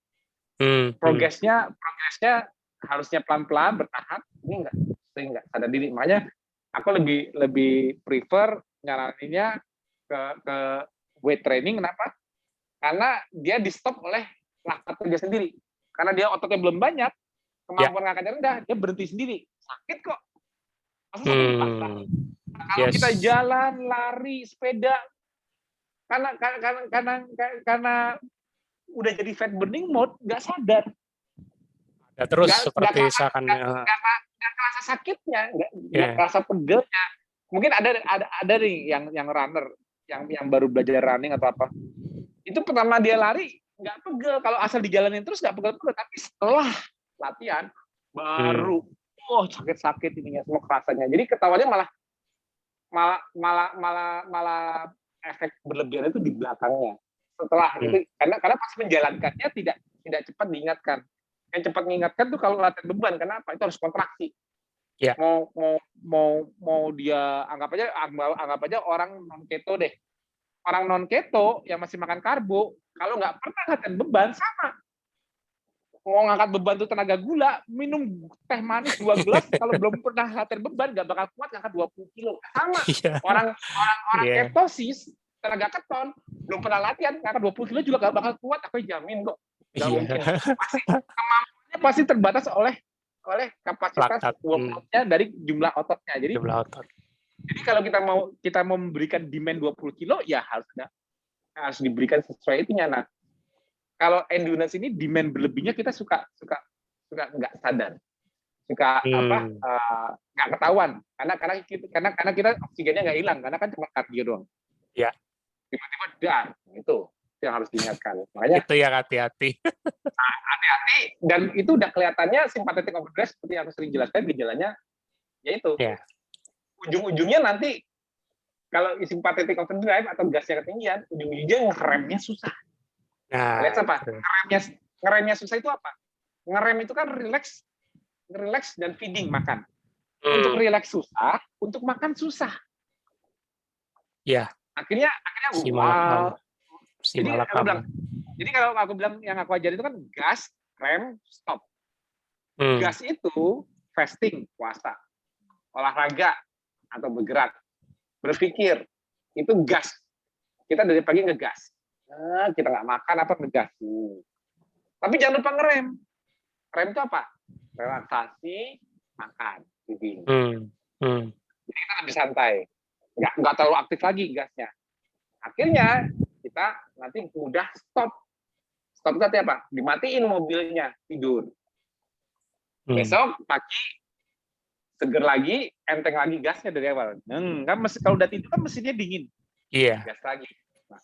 S2: Progresnya harusnya pelan-pelan, bertahap. Ini nggak sadar diri. Makanya aku lebih prefer nyaraninnya ke weight training. Kenapa? Karena dia di stop oleh laktat dia sendiri. Karena dia ototnya belum banyak, kemampuan ngangkatnya rendah, dia berhenti sendiri. Sakit kok. Masa sakit dipaksa? Kalau kita jalan, lari, sepeda, karena udah jadi fat burning mode, nggak sadar.
S1: Terus seperti seakan
S2: nggak kerasa sakitnya, nggak kerasa pegelnya. Mungkin ada nih yang runner, yang baru belajar running atau apa. Itu pertama dia lari nggak pegel, kalau asal dijalanin terus nggak pegel-pegel. Tapi setelah latihan baru, sakit-sakit ininya semua kerasanya. Jadi ketawanya malah efek berlebihan itu di belakangnya. Setelah itu karena pas menjalankannya tidak cepat diingatkan. Yang cepat mengingatkan tuh kalau latihan beban. Kenapa? Itu harus kontraksi.
S1: Ya.
S2: Mau dia anggap aja orang non keto deh. Orang non keto yang masih makan karbo, kalau nggak pernah latihan beban sama. Mau ngangkat beban itu tenaga gula, minum teh manis 2 gelas, kalau belum pernah latihan beban nggak bakal kuat ngangkat 20 kilo. Sama. Orang ketosis, tenaga keton, belum pernah latihan ngangkat 20 kilo juga nggak bakal kuat, aku jamin kok. Nggak mungkin. Kemampuannya pasti terbatas oleh kapasitas workout-nya dari jumlah ototnya. Jadi kalau kita mau memberikan demand 20 kilo, ya harus diberikan sesuai itunya. Nah, kalau endurance ini demand berlebihnya kita suka nggak sadar, nggak ketahuan karena kita oksigennya nggak hilang karena kan cuma kardio doang.
S1: Ya.
S2: Tiba-tiba itu yang harus diingatkan. Makanya
S1: itu yang hati-hati.
S2: Hati-hati, dan itu udah kelihatannya sympathetic overdrive seperti yang aku sering jelaskan gejalanya, yaitu ujung-ujungnya nanti kalau sympathetic overdrive atau gasnya ketinggian, ujung-ujungnya ngeremnya susah.
S1: Nah,
S2: lihat apa? Ngeremnya susah itu apa? Ngerem itu kan relax dan feeding, makan. Untuk relax susah, untuk makan susah.
S1: Iya.
S2: Akhirnya jadi kalau aku bilang yang aku ajarin itu kan gas, rem, stop. Gas itu fasting, puasa, olahraga atau bergerak, berpikir, itu gas. Kita dari pagi ngegas. Kita nggak makan apa ngegas. Tapi jangan lupa ngerem. Rem itu apa? Relaksasi, makan. Jadi kita lebih santai. Nggak terlalu aktif lagi gasnya. Akhirnya kita nanti mudah stop. Stop itu apa? Dimatiin mobilnya, tidur. Besok pagi seger lagi, enteng lagi gasnya dari awal. Kan kalau udah tidur kan mesinnya dingin.
S1: Iya.
S2: Gas lagi. Nah,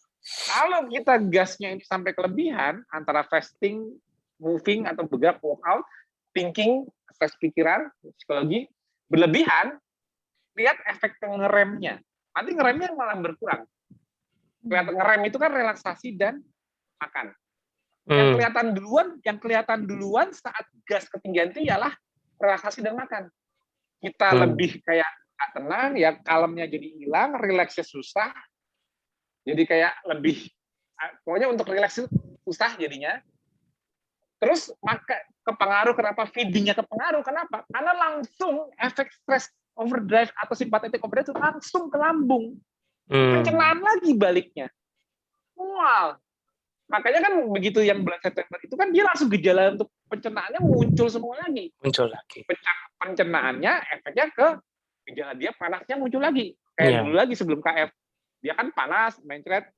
S2: kalau kita gasnya ini sampai kelebihan antara fasting, moving atau bergerak, workout, thinking, stres pikiran, psikologi berlebihan, lihat efek ngeremnya. Nanti ngeremnya malah berkurang. Ngerem itu kan relaksasi dan makan. Yang kelihatan duluan saat gas ketinggian itu ialah relaksasi dan makan. Kita lebih kayak nggak tenang, ya kalemnya jadi hilang, relaksnya susah, jadi kayak lebih pokoknya untuk rileks itu susah jadinya. Terus maka kepengaruh, kenapa feedingnya kepengaruh? Kenapa? Karena langsung efek stres overdrive atau simpatetik overdrive itu langsung ke lambung. Pencernaan lagi baliknya. Wow. Makanya kan begitu yang bulan September itu kan dia langsung gejala untuk pencernaannya muncul semua lagi.
S1: Muncul lagi.
S2: Pencernaannya efeknya ke gejala dia panasnya muncul lagi. Kayak dulu lagi sebelum KF. Dia kan panas, mencret,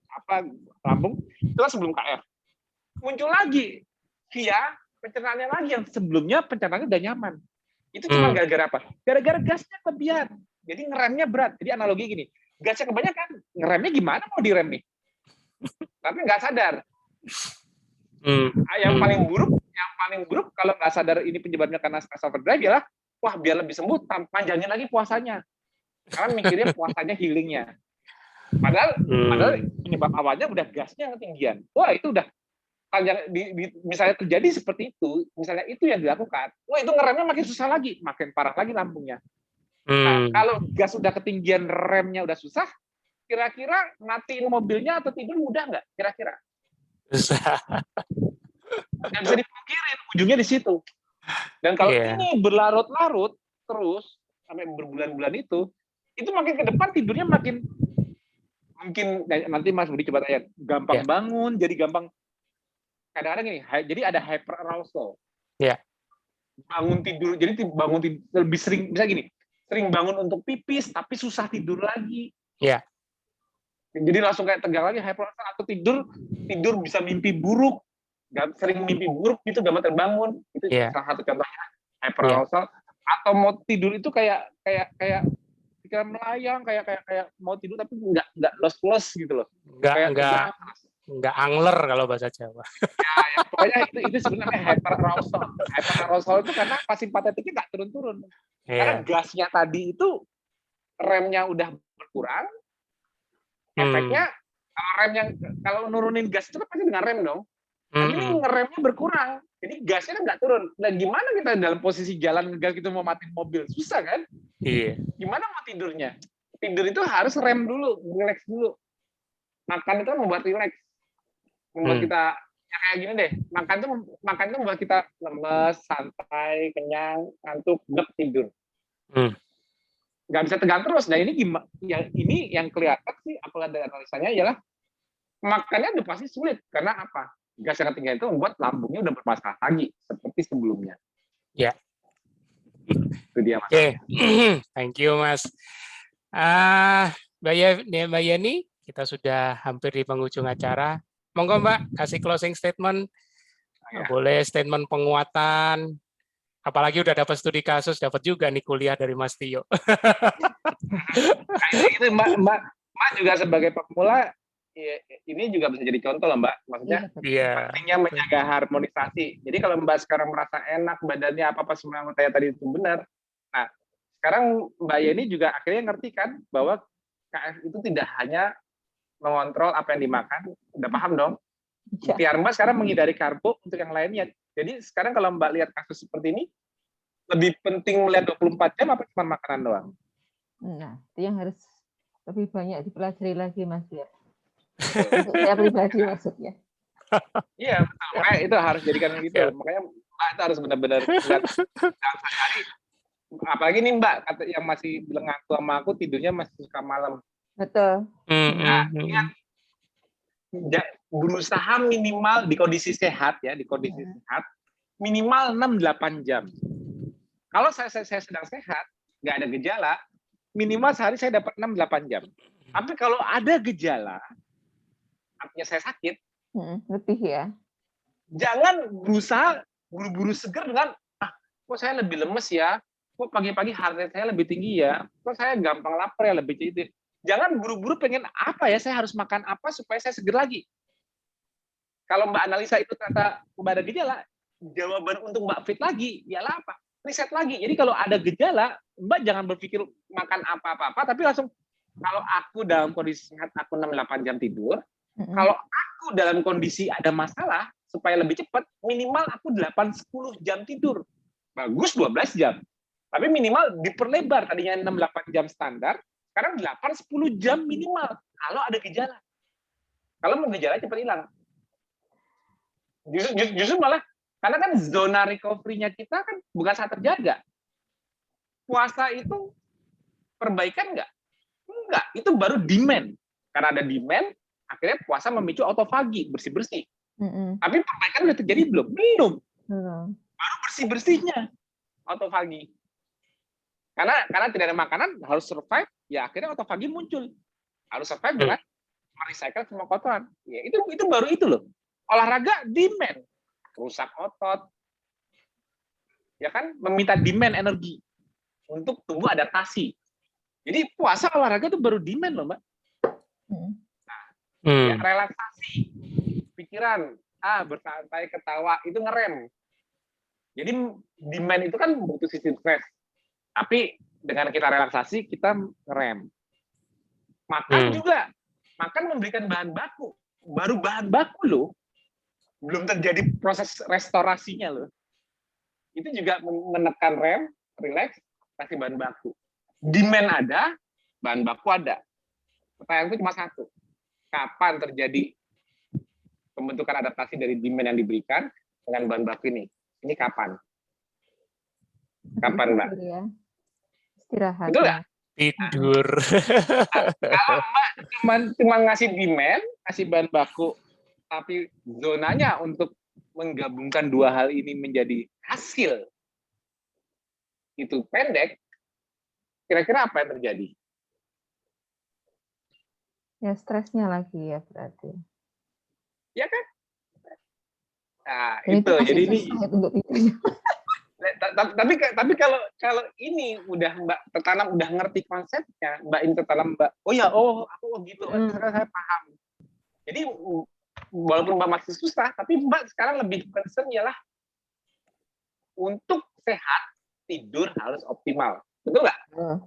S2: lambung, itu kan sebelum KF. Muncul lagi via pencernaannya lagi yang sebelumnya pencernaannya udah nyaman. Itu cuma gara-gara apa? Gara-gara gasnya kelebihan. Jadi ngeremnya berat. Jadi analogi gini, gasnya kebanyakan, ngeremnya gimana mau direm nih? Tapi nggak sadar. Yang paling buruk kalau nggak sadar ini penyebabnya karena stress overdrive ialah, wah biar lebih sembuh, panjangin lagi puasanya. Karena mikirnya puasanya healingnya. Padahal penyebab awalnya udah gasnya ketinggian. Wah itu udah panjang, misalnya terjadi seperti itu, misalnya itu yang dilakukan, wah itu ngeremnya makin susah lagi, makin parah lagi lambungnya. Nah, kalau gas udah ketinggian, remnya udah susah, kira-kira matiin mobilnya atau tidur mudah nggak? Kira-kira? Nggak bisa dipungkirin, ujungnya di situ. Dan kalau ini berlarut-larut terus sampai berbulan-bulan itu makin ke depan tidurnya makin mungkin nanti Mas Budi coba tanya, gampang bangun, jadi gampang. Kadang-kadang gini, jadi ada hyperarousal. Bangun tidur, jadi bangun tidur lebih sering, bisa gini, sering bangun untuk pipis tapi susah tidur lagi. Jadi langsung kayak tegang lagi, hyperarousal, atau tidur bisa mimpi buruk, sering mimpi buruk gitu, gampang terbangun. Itu salah satu contohnya hyperarousal. Atau mau tidur itu kayak pikiran melayang, kayak mau tidur tapi nggak los gitu loh.
S1: Nggak angler kalau bahasa Jawa.
S2: Ya pokoknya itu sebenarnya hyperarousal. Hyperarousal itu karena simpatetiknya nggak turun-turun. Karena gasnya tadi itu remnya udah berkurang. Efeknya kalau nurunin gas itu kan pasti dengan rem dong. Tapi ini ngeremnya berkurang. Jadi gasnya kan nggak turun. Dan gimana kita dalam posisi jalan gas gitu mau matiin mobil? Susah kan?
S1: Iya.
S2: Gimana mau tidurnya? Tidur itu harus rem dulu, relax dulu. Makan itu membuat relax. Membuat kita ya kayak gini deh. Makan itu membuat kita lemes, santai, kenyang, ngantuk, blek, tidur. Nggak bisa tegang terus. Nah ini gimana? Ini yang kelihatan sih, apalagi dari analisanya ialah makannya udah pasti sulit. Karena apa? Gas yang ketinggian itu membuat lambungnya udah bermasalah lagi seperti sebelumnya.
S1: Ya.
S2: Itu dia, Mas.
S1: Oke. Thank you, Mas. Mbak Yeni, kita sudah hampir di penghujung acara. Monggo Mbak, kasih closing statement. Boleh statement penguatan. Apalagi udah dapat studi kasus, dapat juga nih kuliah dari Mas Tio.
S2: Itu Mbak juga sebagai pemula, ini juga bisa jadi contoh lah Mbak. Maksudnya pentingnya menjaga harmonisasi. Jadi kalau Mbak sekarang merasa enak, badannya apa-apa semua yang saya tadi itu benar. Nah, sekarang Mbak Yeni juga akhirnya ngerti kan bahwa KF itu tidak hanya mengontrol apa yang dimakan. Udah paham dong? Biar Mbak sekarang menghindari karbo untuk yang lainnya. Jadi sekarang kalau Mbak lihat kasus seperti ini, lebih penting melihat 24 jam apa cuma makanan doang?
S3: Nah, itu yang harus lebih banyak dipelajari lagi Mas ya. Untuk saya pribadi maksudnya.
S2: Iya, betul. Makanya itu harus jadikan gitu. Makanya Mbak itu harus benar-benar lihat dalam sehari. Apalagi nih Mbak, yang masih bilang ngaku sama aku tidurnya masih suka malam.
S3: Betul.
S2: Nah, ingat, berusaha minimal di kondisi sehat ya, sehat minimal 6-8 jam. Kalau saya sedang sehat, nggak ada gejala, minimal sehari saya dapat 6-8 jam. Tapi kalau ada gejala, artinya saya sakit,
S3: lebih ya.
S2: Jangan berusaha buru-buru seger dengan, kok saya lebih lemes ya, kok pagi-pagi heart rate saya lebih tinggi ya, kok saya gampang lapar ya, lebih itu. Jangan buru-buru pengen apa ya, saya harus makan apa supaya saya seger lagi. Kalau Mbak analisa itu ternyata Mbak ada gejala, jawaban untuk Mbak fit lagi, ialah apa? Riset lagi. Jadi kalau ada gejala, Mbak jangan berpikir makan apa-apa, tapi langsung, kalau aku dalam kondisi sehat, aku 6-8 jam tidur, kalau aku dalam kondisi ada masalah, supaya lebih cepat, minimal aku 8-10 jam tidur. Bagus 12 jam. Tapi minimal diperlebar, tadinya 6-8 jam standar, sekarang 8-10 jam minimal, kalau ada gejala. Kalau mau gejala cepat hilang. Justru malah karena kan zona recovery-nya kita kan bukan saat terjaga. Puasa itu perbaikan nggak? Enggak, itu baru demand. Karena ada demand, akhirnya puasa memicu autofagi, bersih-bersih. Tapi perbaikan udah terjadi belum? Belum. Baru bersih-bersihnya autofagi. Karena tidak ada makanan, harus survive, ya akhirnya autofagi muncul. Harus survive dengan merecycle semua kotoran. Ya, itu baru itu loh. Olahraga demand, rusak otot. Ya kan, meminta demand energi untuk tubuh adaptasi. Jadi puasa olahraga itu baru demand loh, Mbak. Ya, relaksasi pikiran, bersantai, ketawa, itu ngerem. Jadi demand itu kan butuh sistem stres. Tapi dengan kita relaksasi, kita ngerem. Makan juga. Makan memberikan bahan baku. Baru bahan baku loh. Belum terjadi proses restorasinya loh. Itu juga menekan rem, relax, kasih bahan baku. Demand ada, bahan baku ada. Pertanyaanku cuma satu. Kapan terjadi pembentukan adaptasi dari demand yang diberikan dengan bahan baku ini? Ini kapan? Kapan, Mbak?
S3: Istirahat.
S2: Betul nggak?
S1: Tidur.
S2: Kalau Mbak cuma ngasih demand, kasih bahan baku, tapi zonanya untuk menggabungkan dua hal ini menjadi hasil itu pendek, kira-kira apa yang terjadi?
S3: Ya stresnya lagi ya berarti.
S2: Ya kan? Nah,
S3: Dan
S2: itu. Jadi ini
S3: untuk itu.
S2: tapi kalau ini udah Mbak tertanam, udah ngerti konsepnya, Mbak ini tertanam, Mbak. Aku gitu. Sekarang saya paham. Jadi walaupun Mbak masih susah, tapi Mbak sekarang lebih concern ialah untuk sehat, tidur harus optimal. Betul nggak?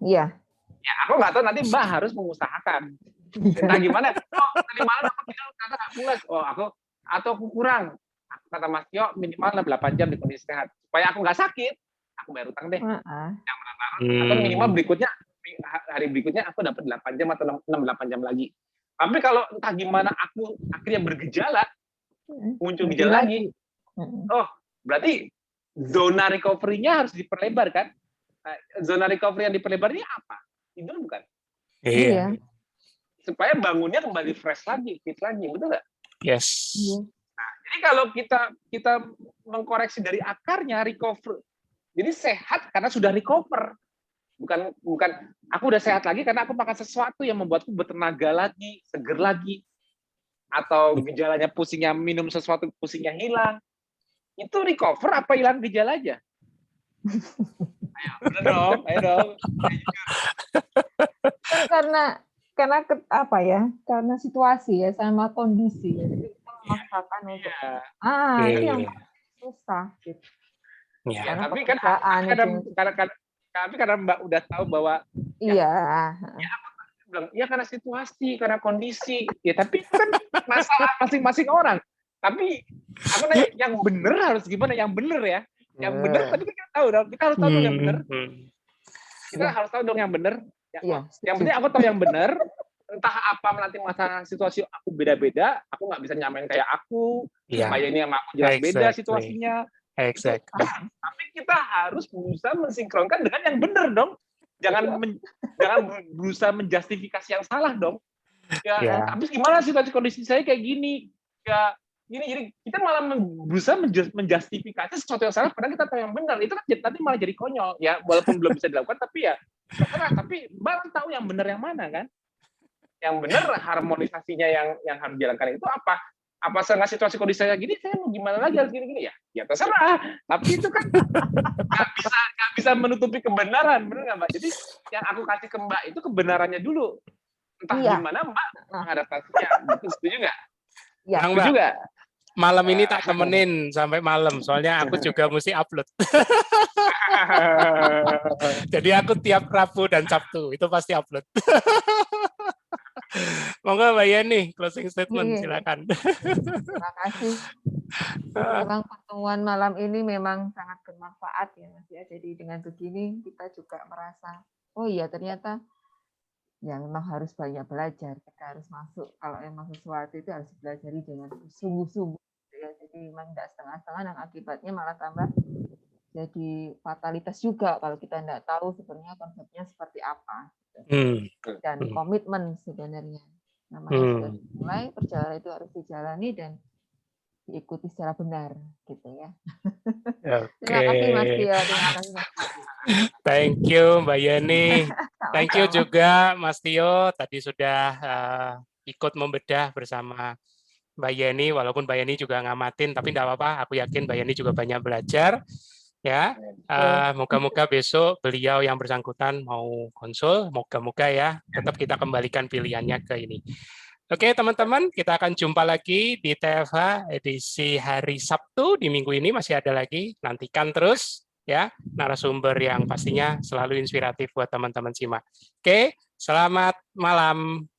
S3: Iya.
S2: Ya, aku nggak tahu, nanti Mbak harus mengusahakan. Entah gimana, tadi malam aku tidur karena nggak pulas. Aku kurang. Kata Mas Tio, minimal 8 jam di kondisi sehat. Supaya aku nggak sakit, aku bayar utang deh. Yang benar-benar. Atau minimal berikutnya, hari berikutnya aku dapat 8 jam atau 6-8 jam lagi. Tapi kalau entah gimana aku akhirnya bergejala, muncul gejala lagi. Berarti zona recovery-nya harus diperlebar kan? Zona recovery yang diperlebar ini apa? Tidur bukan?
S3: Iya.
S2: Supaya bangunnya kembali fresh lagi, fit lagi, betul nggak?
S1: Yes.
S2: Nah, jadi kalau kita mengkoreksi dari akarnya, recover. Jadi sehat karena sudah recover. Bukan aku udah sehat lagi karena aku makan sesuatu yang membuatku bertenaga lagi, seger lagi. Atau gejalanya pusingnya, minum sesuatu pusingnya hilang. Itu recover apa hilang gejala aja? Ayo dong.
S3: Karena situasi ya sama kondisi ya. Jadi kita memaksakan untuk itu yang susah gitu.
S2: Ya, tapi kan karena Mbak udah tahu bahwa aku bilang karena situasi, karena kondisi. Ya, tapi itu kan masalah masing-masing orang. Tapi aku nanya, yang benar harus gimana? Yang benar ya. Yang benar, tapi kita tahu dong. Kita harus tahu dong yang benar. Kita harus tahu dong yang benar. Yang penting aku tahu yang benar. Entah apa nanti masalah situasi aku beda-beda, aku nggak bisa nyamain kayak aku. Supaya ini sama aku jelas beda situasinya.
S1: Exactly.
S2: Tapi kita harus berusaha mensinkronkan dengan yang benar dong. Jangan berusaha menjustifikasi yang salah dong. Tapi gimana situasi kondisi saya kayak gini? Ya gini, jadi kita malah berusaha menjustifikasi sesuatu yang salah padahal kita tahu yang benar. Itu kan nanti malah jadi konyol. Ya walaupun belum bisa dilakukan, tapi ya terserah. Tapi Mbak tahu yang benar yang mana kan? Yang benar harmonisasinya yang harus dijalankan itu apa? Apa setengah situasi kondisi saya gini, saya mau gimana lagi harus gini-gini ya terserah. Tapi itu kan nggak bisa menutupi kebenaran, benar nggak Mbak? Jadi yang aku kasih ke Mbak itu kebenarannya dulu. Entah gimana Mbak mengadaptasinya. Setuju nggak?
S3: Ya.
S2: Setuju nggak?
S1: Malam ini tak temenin sampai malam, soalnya aku juga mesti upload. Jadi aku tiap Rabu dan Sabtu itu pasti upload. Monggo Mbak Yeni, closing statement silakan.
S3: Terima kasih. Memang pertemuan malam ini memang sangat bermanfaat ya Mas ya. Jadi dengan begini kita juga merasa, oh iya ternyata ya memang harus banyak belajar. Kita harus masuk, kalau memang sesuatu itu harus dipelajari dengan sungguh-sungguh. Ya. Jadi memang tidak setengah-setengah, dan akibatnya malah tambah jadi fatalitas juga kalau kita tidak tahu sebenarnya konsepnya seperti apa. Dan komitmen sebenarnya. Namanya sudah mulai, perjalanan itu harus dijalani dan diikuti secara benar, gitu ya. Terima kasih Mas Tio, terima kasih Mas Tio.
S1: Thank you Mbak Yeni. Thank you juga Mas Tio, tadi sudah ikut membedah bersama Mbak Yeni, walaupun Mbak Yeni juga ngamatin, tapi tidak apa-apa, aku yakin Mbak Yeni juga banyak belajar. Ya, moga-moga besok beliau yang bersangkutan mau konsul, moga-moga ya, tetap kita kembalikan pilihannya ke ini. Oke teman-teman, kita akan jumpa lagi di TFH edisi hari Sabtu, di minggu ini masih ada lagi, nantikan terus ya narasumber yang pastinya selalu inspiratif buat teman-teman simak. Oke, selamat malam.